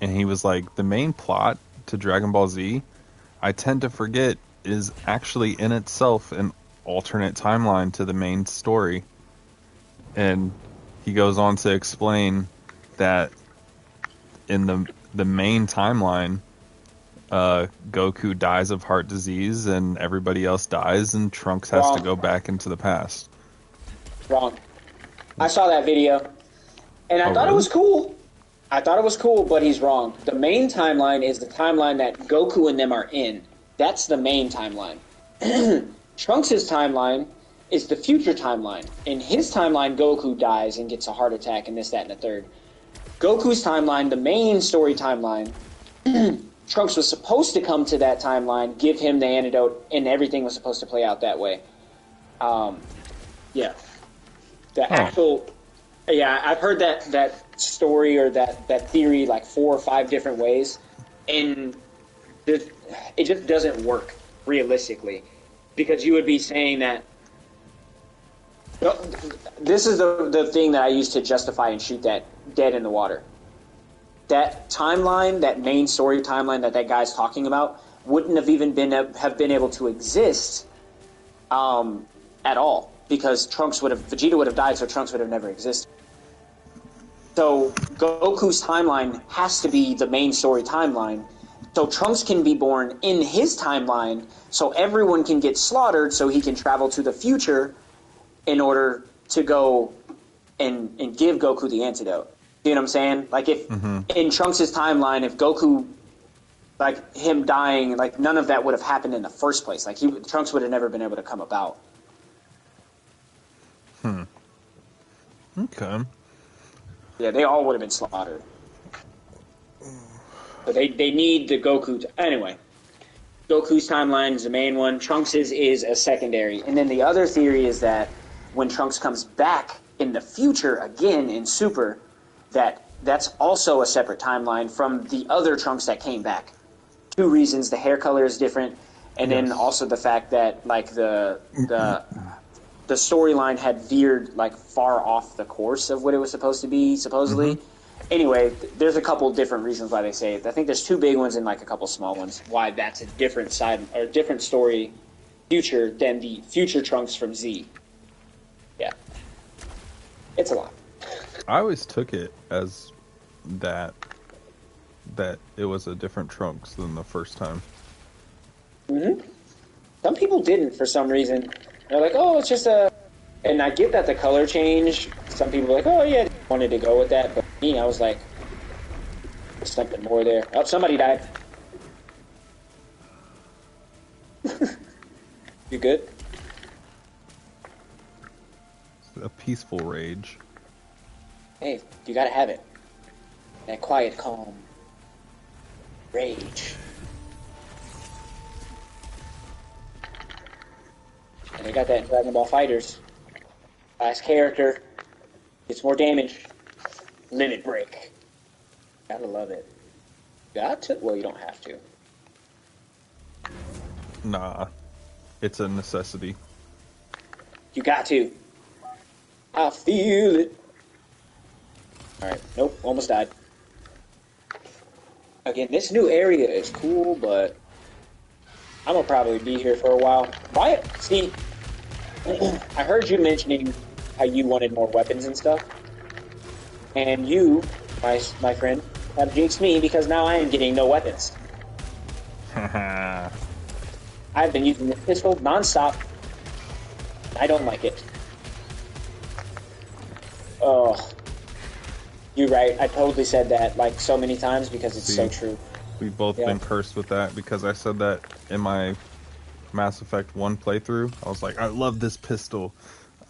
and he was like, the main plot to Dragon Ball Z, I tend to forget, is actually in itself an alternate timeline to the main story. And he goes on to explain that in the main timeline, Goku dies of heart disease and everybody else dies, and Trunks has to go back into the past. Wrong. I saw that video, and I thought it was cool. I thought it was cool, but he's wrong. The main timeline is the timeline that Goku and them are in. That's the main timeline. Trunks' timeline is the future timeline. In his timeline, Goku dies and gets a heart attack and this, that, and the third. Goku's timeline, the main story timeline, Trunks was supposed to come to that timeline, give him the antidote, and everything was supposed to play out that way. Yeah. The actual... Yeah, I've heard that story or that theory like 4 or 5 different ways, and it just doesn't work realistically, because you would be saying that... This is the thing that I use to justify and shoot that dead in the water. That timeline, that main story timeline that guy's talking about, wouldn't have even been able to exist at all, because Vegeta would have died, so Trunks would have never existed. So Goku's timeline has to be the main story timeline. So Trunks can be born in his timeline, so everyone can get slaughtered, so he can travel to the future in order to go and give Goku the antidote. You know what I'm saying? Like, if in Trunks' timeline, if Goku, like, him dying, like, none of that would have happened in the first place. Like, Trunks would have never been able to come about. Okay. Yeah, they all would have been slaughtered. But they need the Goku. Anyway, Goku's timeline is the main one. Trunks's is a secondary. And then the other theory is that when Trunks comes back in the future again in Super, that's also a separate timeline from the other Trunks that came back. 2 reasons: the hair color is different, and then also the fact that, like, the storyline had veered, like, far off the course of what it was supposed to be, supposedly. Anyway, there's a couple different reasons why they say it. I think there's 2 big ones and, like, a couple small ones why that's a different side or different story future than the future Trunks from Z. Yeah, it's a lot. I always took it as that it was a different Trunks than the first time. Some people didn't, for some reason. They're like, oh, it's just a... And I get that the color change. Some people are like, oh, yeah, I wanted to go with that. But me, I was like, there's something more there. Oh, somebody died. You good? A peaceful rage. Hey, you gotta have it. That quiet, calm rage. And they got that in Dragon Ball Fighters. Last character gets more damage. Limit break. Gotta love it. Got to? Well, you don't have to. Nah. It's a necessity. You got to. I feel it. Alright, nope, almost died. Again, this new area is cool, but I'm gonna probably be here for a while. Why? See, I heard you mentioning how you wanted more weapons and stuff, and you, my friend, have jinxed me because now I am getting no weapons. I've been using this pistol nonstop. I don't like it. Oh, you're right. I totally said that like so many times because it's so true. We've both been cursed with that because I said that in my Mass Effect 1 playthrough. I was like, I love this pistol.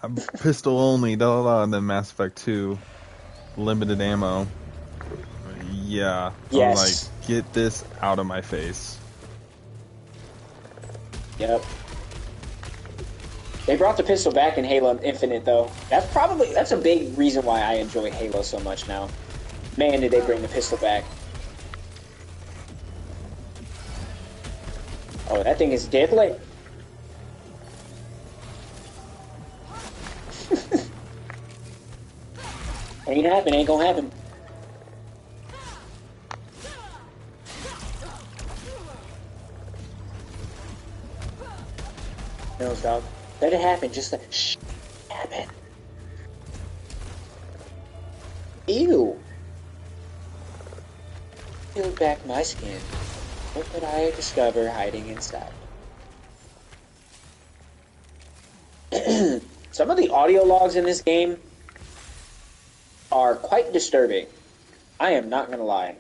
I'm pistol only, da da da. And then Mass Effect 2, limited ammo. Yeah. Yes. I'm like, get this out of my face. Yep. They brought the pistol back in Halo Infinite, though. That's a big reason why I enjoy Halo so much now. Man, did they bring the pistol back. Oh, that thing is deadly. Ain't happen, ain't gonna happen. No, dog. Let it happen, just let shh happen. Ew. Peel back my skin. What could I discover hiding inside? Some of the audio logs in this game are quite disturbing. I am not gonna lie.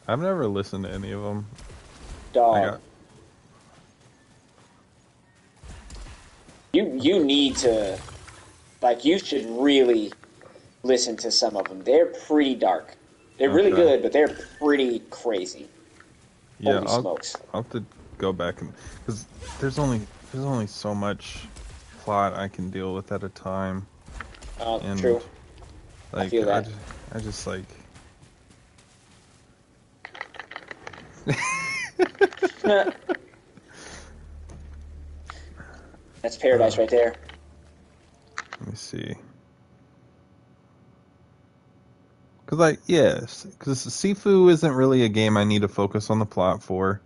I've never listened to any of them. Dog. You need to, like, you should really listen to some of them. They're pretty dark. They're really good, but they're pretty crazy. Yeah, Holy smokes. I'll have to go back and because there's only so much plot I can deal with at a time. And, True. Like, I feel that. I just like. That's paradise right there. Let me see. Because, like, yes, because Sifu isn't really a game I need to focus on the plot for.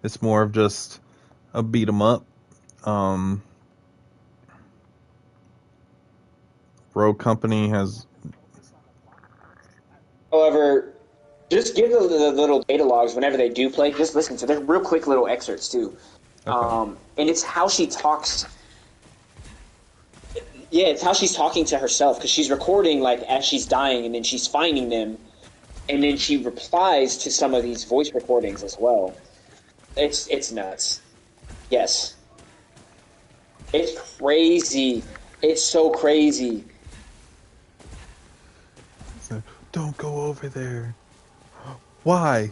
It's more of just a beat 'em up. Rogue Company has. However, just give the little data logs whenever they do play. Just listen to. They're real quick little excerpts too, Okay. and it's how she talks. Yeah, it's how she's talking to herself because she's recording like as she's dying, and then she's finding them, and then she replies to some of these voice recordings as well. It's nuts. Yes, it's crazy. It's so crazy. So, don't go over there. Why?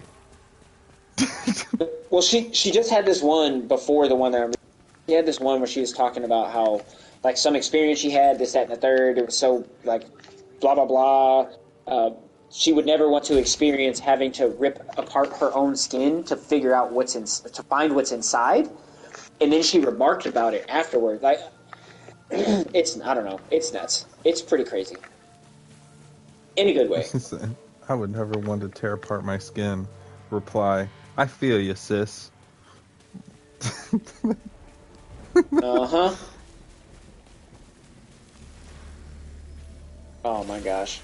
Well, she just had this one before the one that she had this one where she was talking about how like some experience she had, this, that, and the third. It was so like blah blah blah. She would never want to experience having to rip apart her own skin to figure out to find what's inside. And then she remarked about it afterward. Like, I don't know. It's nuts. It's pretty crazy. In a good way. I would never want to tear apart my skin. Reply, I feel you, sis. Uh-huh. Oh my gosh.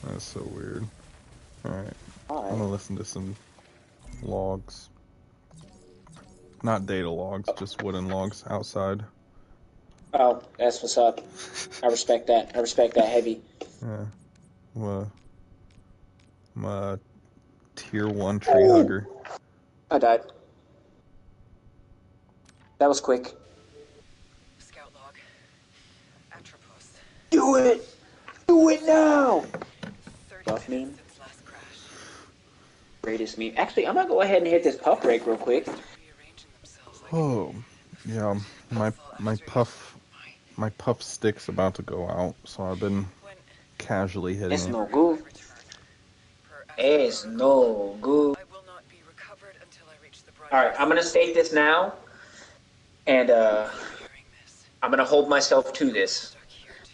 That's so weird. Alright. All I'm right. gonna listen to some logs. Not data logs, just wooden logs outside. Oh, that's what's up. I respect that. I respect that heavy. Yeah. I'm a tier 1 tree hugger. I died. That was quick. Scout log. Atropos. Do it! Do it now! 30 Buff meme. minutes since last crash. Greatest meme. Actually, I'm gonna go ahead and hit this puff break real quick. Rearranging themselves like Oh, yeah. My puff stick's about to go out, so I've been when casually hitting It's it. no good. return. Per It's no good. I will not be recovered until I reach the bright. Alright, I'm gonna state this now, and Hearing this. I'm gonna hold myself to this. Stuck here too.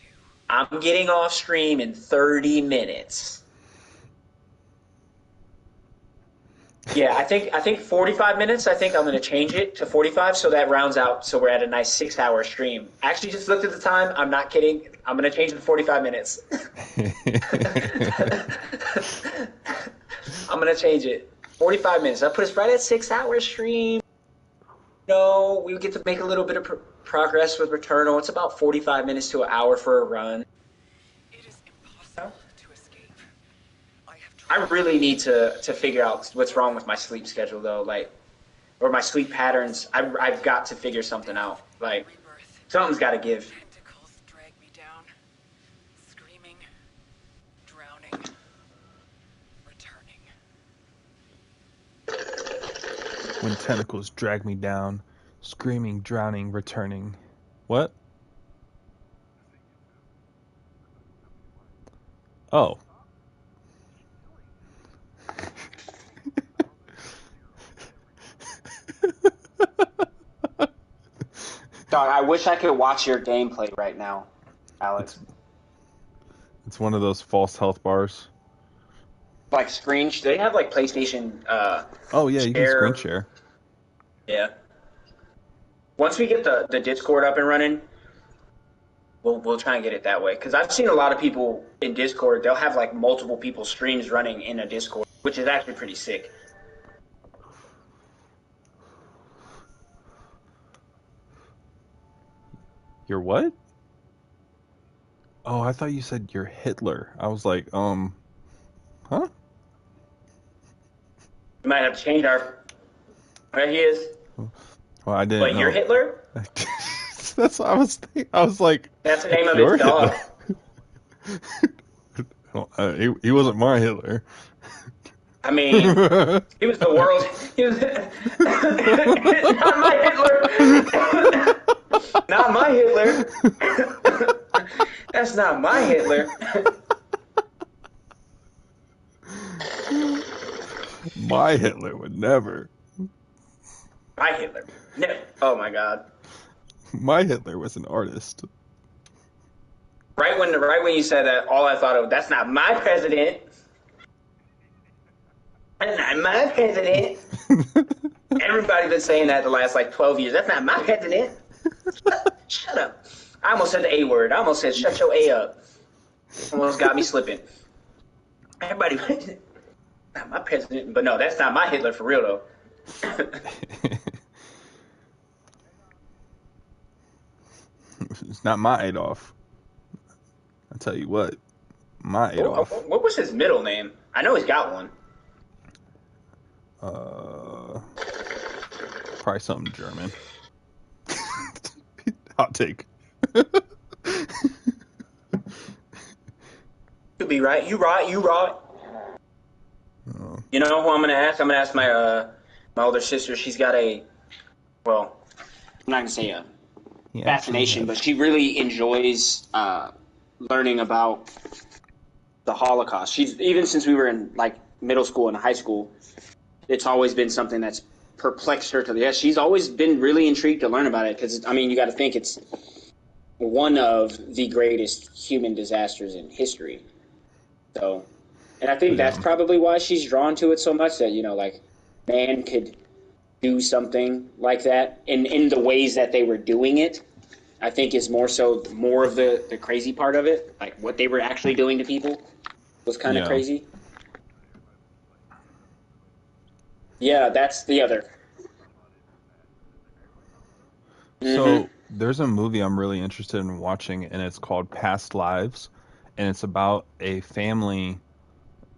I'm getting off stream in 30 minutes. Yeah, I think 45 minutes. I think I'm going to change it to 45, so that rounds out. So we're at a nice 6-hour stream. I actually just looked at the time. I'm not kidding. I'm going to change it to 45 minutes. I'm going to change it 45 minutes. That put us right at 6-hour stream. No, we get to make a little bit of progress with Returnal. It's about 45 minutes to an hour for a run. It is impossible to escape. I have I tried. really need to figure out what's wrong with my sleep schedule, though, like, or my sleep patterns. I've got to figure something out. Like, Rebirth. something's got to give. Tentacles drag me down. Screaming. Drowning. Returning. When tentacles drag me down, screaming, drowning, returning. What? Oh. Dog, I wish I could watch your gameplay right now, Alex. It's one of those false health bars. Like screen, they have like PlayStation. Oh yeah, you can screen share. Yeah. Once we get the Discord up and running, we'll try and get it that way. Because I've seen a lot of people in Discord. They'll have like multiple people's streams running in a Discord, which is actually pretty sick. You're what? Oh, I thought you said you're Hitler. I was like, huh? We might have to change our. There he is. Well, I didn't Wait, know. you're Hitler? That's what I was thinking. I was like, That's the name of you're his dog. Hitler. He wasn't my Hitler. I mean, he was the world. He was not my Hitler. Not my Hitler. That's not my Hitler. My Hitler would never. My Hitler. No. Oh my God. My Hitler was an artist. Right when you said that, all I thought of, that's not my president. That's not my president. Everybody been saying that the last like 12 years. That's not my president. Shut up. I almost said the A word. I almost said shut your A up. Almost got me slipping. Everybody, not my president. But no, that's not my Hitler for real though. It's not my Adolf. I'll tell you what. My Adolf. What was his middle name? I know he's got one. Probably something German. Hot take. Could be right. You right. Oh. You know who I'm gonna ask? I'm gonna ask my older sister. She's got I'm not gonna say a fascination, but she really enjoys learning about the Holocaust. She's even since we were in like middle school and high school, it's always been something that's perplexed her to the end. She's always been really intrigued to learn about it because I mean, you got to think it's one of the greatest human disasters in history. So, and I think that's probably why she's drawn to it so much. That like man could do something like that in the ways that they were doing it. I think is more of the crazy part of it, like what they were actually doing to people was kind of crazy. Yeah, that's the other. So there's a movie I'm really interested in watching, and it's called Past Lives, and it's about a family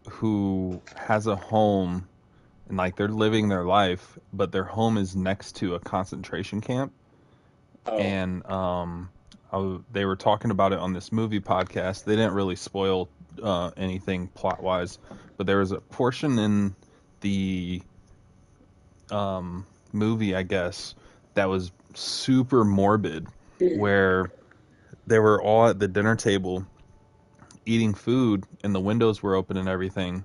who has a home, and like they're living their life, but their home is next to a concentration camp. Oh. And they were talking about it on this movie podcast. They didn't really spoil anything plot wise, but there was a portion in the movie, I guess, that was super morbid, where they were all at the dinner table eating food, and the windows were open and everything,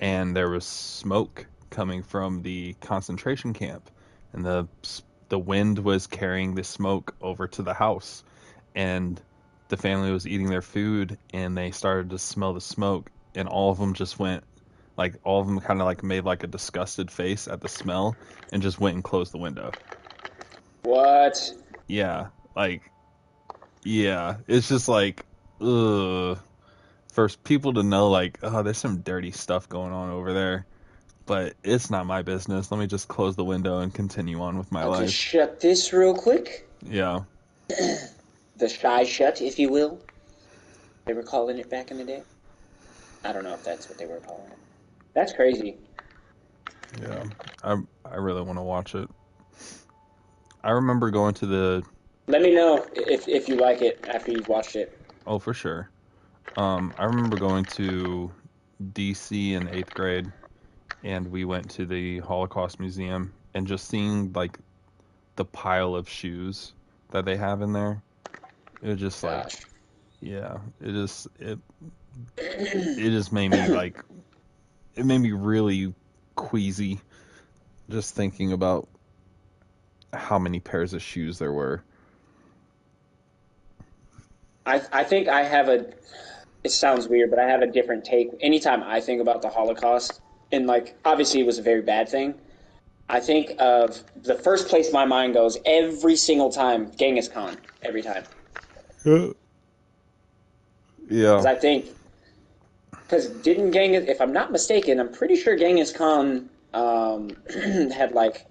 and there was smoke coming from the concentration camp, and the wind was carrying the smoke over to the house, and the family was eating their food, and they started to smell the smoke, and all of them just went, like, all of them kind of like made like a disgusted face at the smell, and just went and closed the window. What? Yeah, like, yeah, it's just like, ugh. For people to know, like, oh, there's some dirty stuff going on over there, but it's not my business. Let me just close the window and continue on with my I'll life. just shut this real quick. Yeah. The shy shut, if you will. They were calling it back in the day. I don't know if that's what they were calling it. That's crazy. Yeah, I really want to watch it. I remember going to the... Let me know if you like it after you've watched it. Oh, for sure. I remember going to DC in 8th grade, and we went to the Holocaust Museum, and just seeing, like, the pile of shoes that they have in there. It was just like... Gosh. Yeah, it just made me, like... It made me really queasy just thinking about how many pairs of shoes there were. I think I have it sounds weird, but I have a different take. Anytime I think about the Holocaust, and like, obviously it was a very bad thing, I think of the first place my mind goes every single time, Genghis Khan, every time. Yeah. Because I think, didn't Genghis, if I'm not mistaken, I'm pretty sure Genghis Khan had like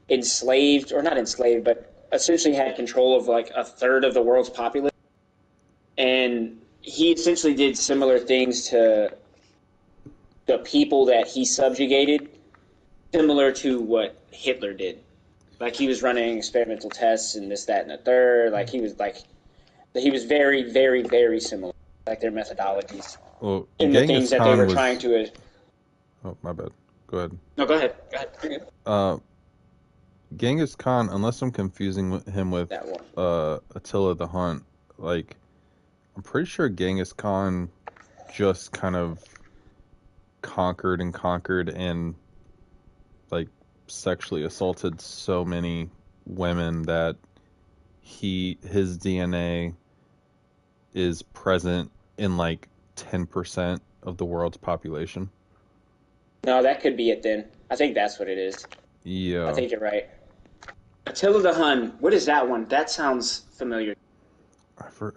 enslaved, or not enslaved, but essentially had control of like a third of the world's population. And he essentially did similar things to the people that he subjugated, similar to what Hitler did. Like, he was running experimental tests and this, that, and the third. Like, he was very, very, very similar, like their methodologies. Well, in the things that they were trying to... Oh, my bad. Go ahead. No, go ahead. Genghis Khan, unless I'm confusing him with Attila the Hun, like, I'm pretty sure Genghis Khan just kind of conquered and like sexually assaulted so many women that his DNA is present in like 10% of the world's population. No, that could be it then. I think that's what it is. I Yeah. think you're right. Attila the Hun. What is that one? That sounds familiar.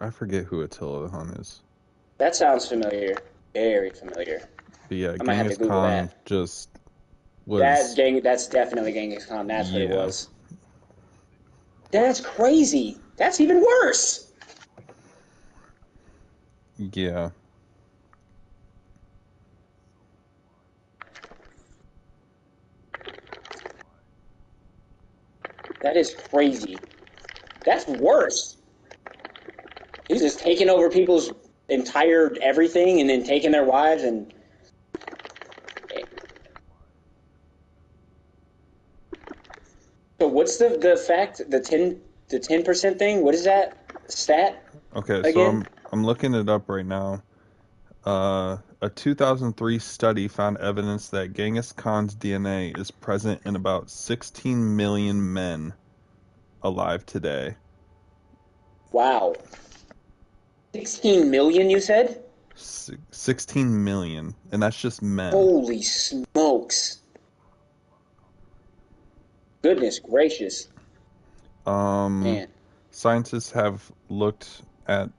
I forget who Attila the Hun is. That sounds familiar. Very familiar. But yeah, I might have to Genghis Google Khan that. just was. That's definitely Genghis Khan. That's what it Yeah. was. That's crazy. That's even worse. Yeah. That is crazy. That's worse. He's just taking over people's entire everything and then taking their wives and. So what's the fact? The 10% thing? What is that stat Okay, so again? I'm looking it up right now. A 2003 study found evidence that Genghis Khan's DNA is present in about 16 million men alive today. Wow. 16 million, you said? 16 million, and that's just men. Holy smokes. Goodness gracious. Um, Man. Scientists have looked at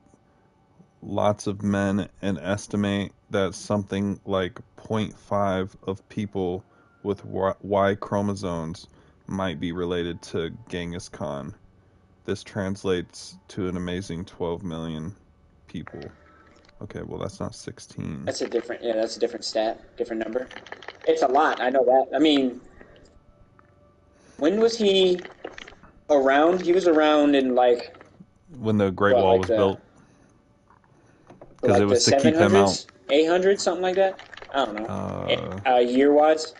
lots of men and estimate that something like zero point 0.5 of people with Y chromosomes might be related to Genghis Khan. This translates to an amazing 12 million people. Okay, well that's not 16. That's a different stat, different number. It's a lot, I know that. I mean, when was he around? He was around in When the Great what, Wall was built, because it the was to keep him out. 700s, 800s, something like that. I don't know. Uh, Year wise,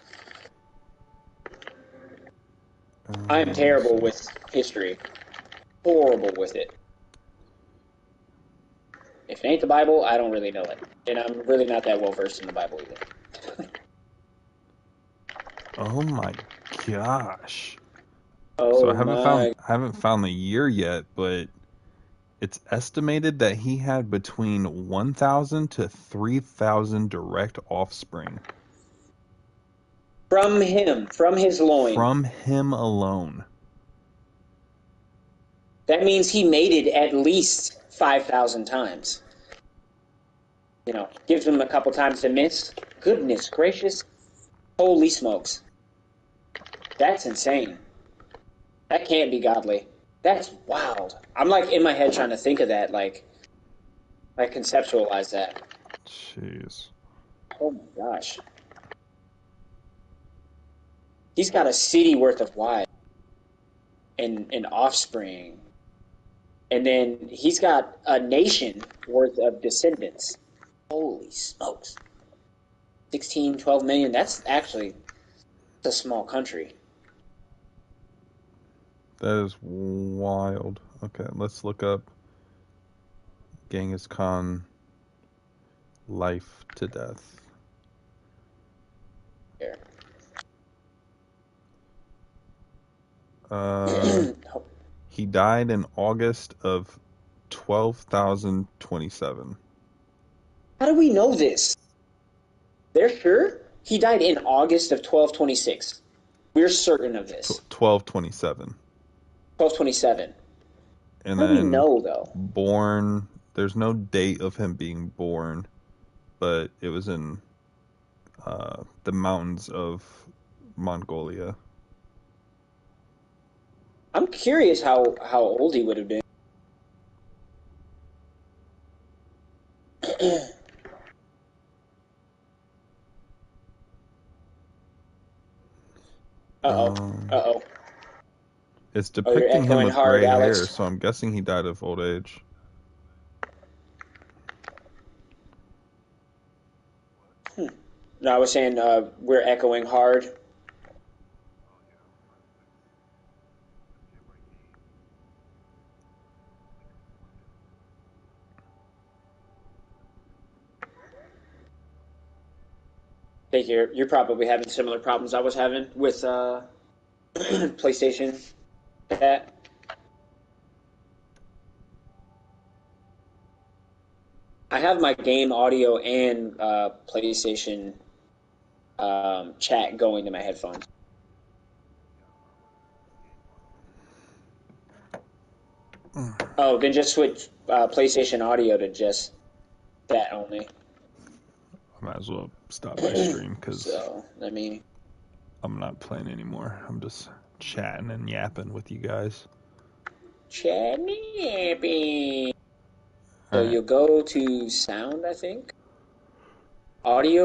I am let me terrible see. with history. Horrible with it. If it ain't the Bible, I don't really know it, and I'm really not that well versed in the Bible either. Oh my gosh. So Oh my! I haven't found the year yet, but it's estimated that he had between 1,000 to 3,000 direct offspring From him, from his loin. from him alone. That means he mated at least 5,000 times. Gives him a couple times to miss. Goodness gracious. Holy smokes. That's insane. That can't be godly. That's wild. I'm in my head trying to think of that, conceptualize that. Jeez. Oh my gosh. He's got a city worth of wives and offspring. And then he's got a nation worth of descendants. Holy smokes. 16, 12 million. That's actually a small country. That is wild. Okay, let's look up Genghis Khan life to death. Here. He died in August of 12,027. How do we know this? They're sure? He died in August of 1226. We're certain of this. 1227. 1227. And How do we then know, though? born, there's no date of him being born, but it was in the mountains of Mongolia. I'm curious how old he would have been. Uh-oh. Um, Uh-oh. it's Oh, you're depicting him echoing with hard, gray hair, Alex. so I'm guessing he died of old age. No, I was saying we're echoing hard. I think you're probably having similar problems I was having with PlayStation. That I have my game audio and PlayStation chat going to my headphones. Oh, then just switch PlayStation Audio to just that only. I might as well stop my stream because So, I'm not playing anymore. I'm just chatting and yapping with you guys. Chatty. So All right. you'll go to sound, I think. Audio.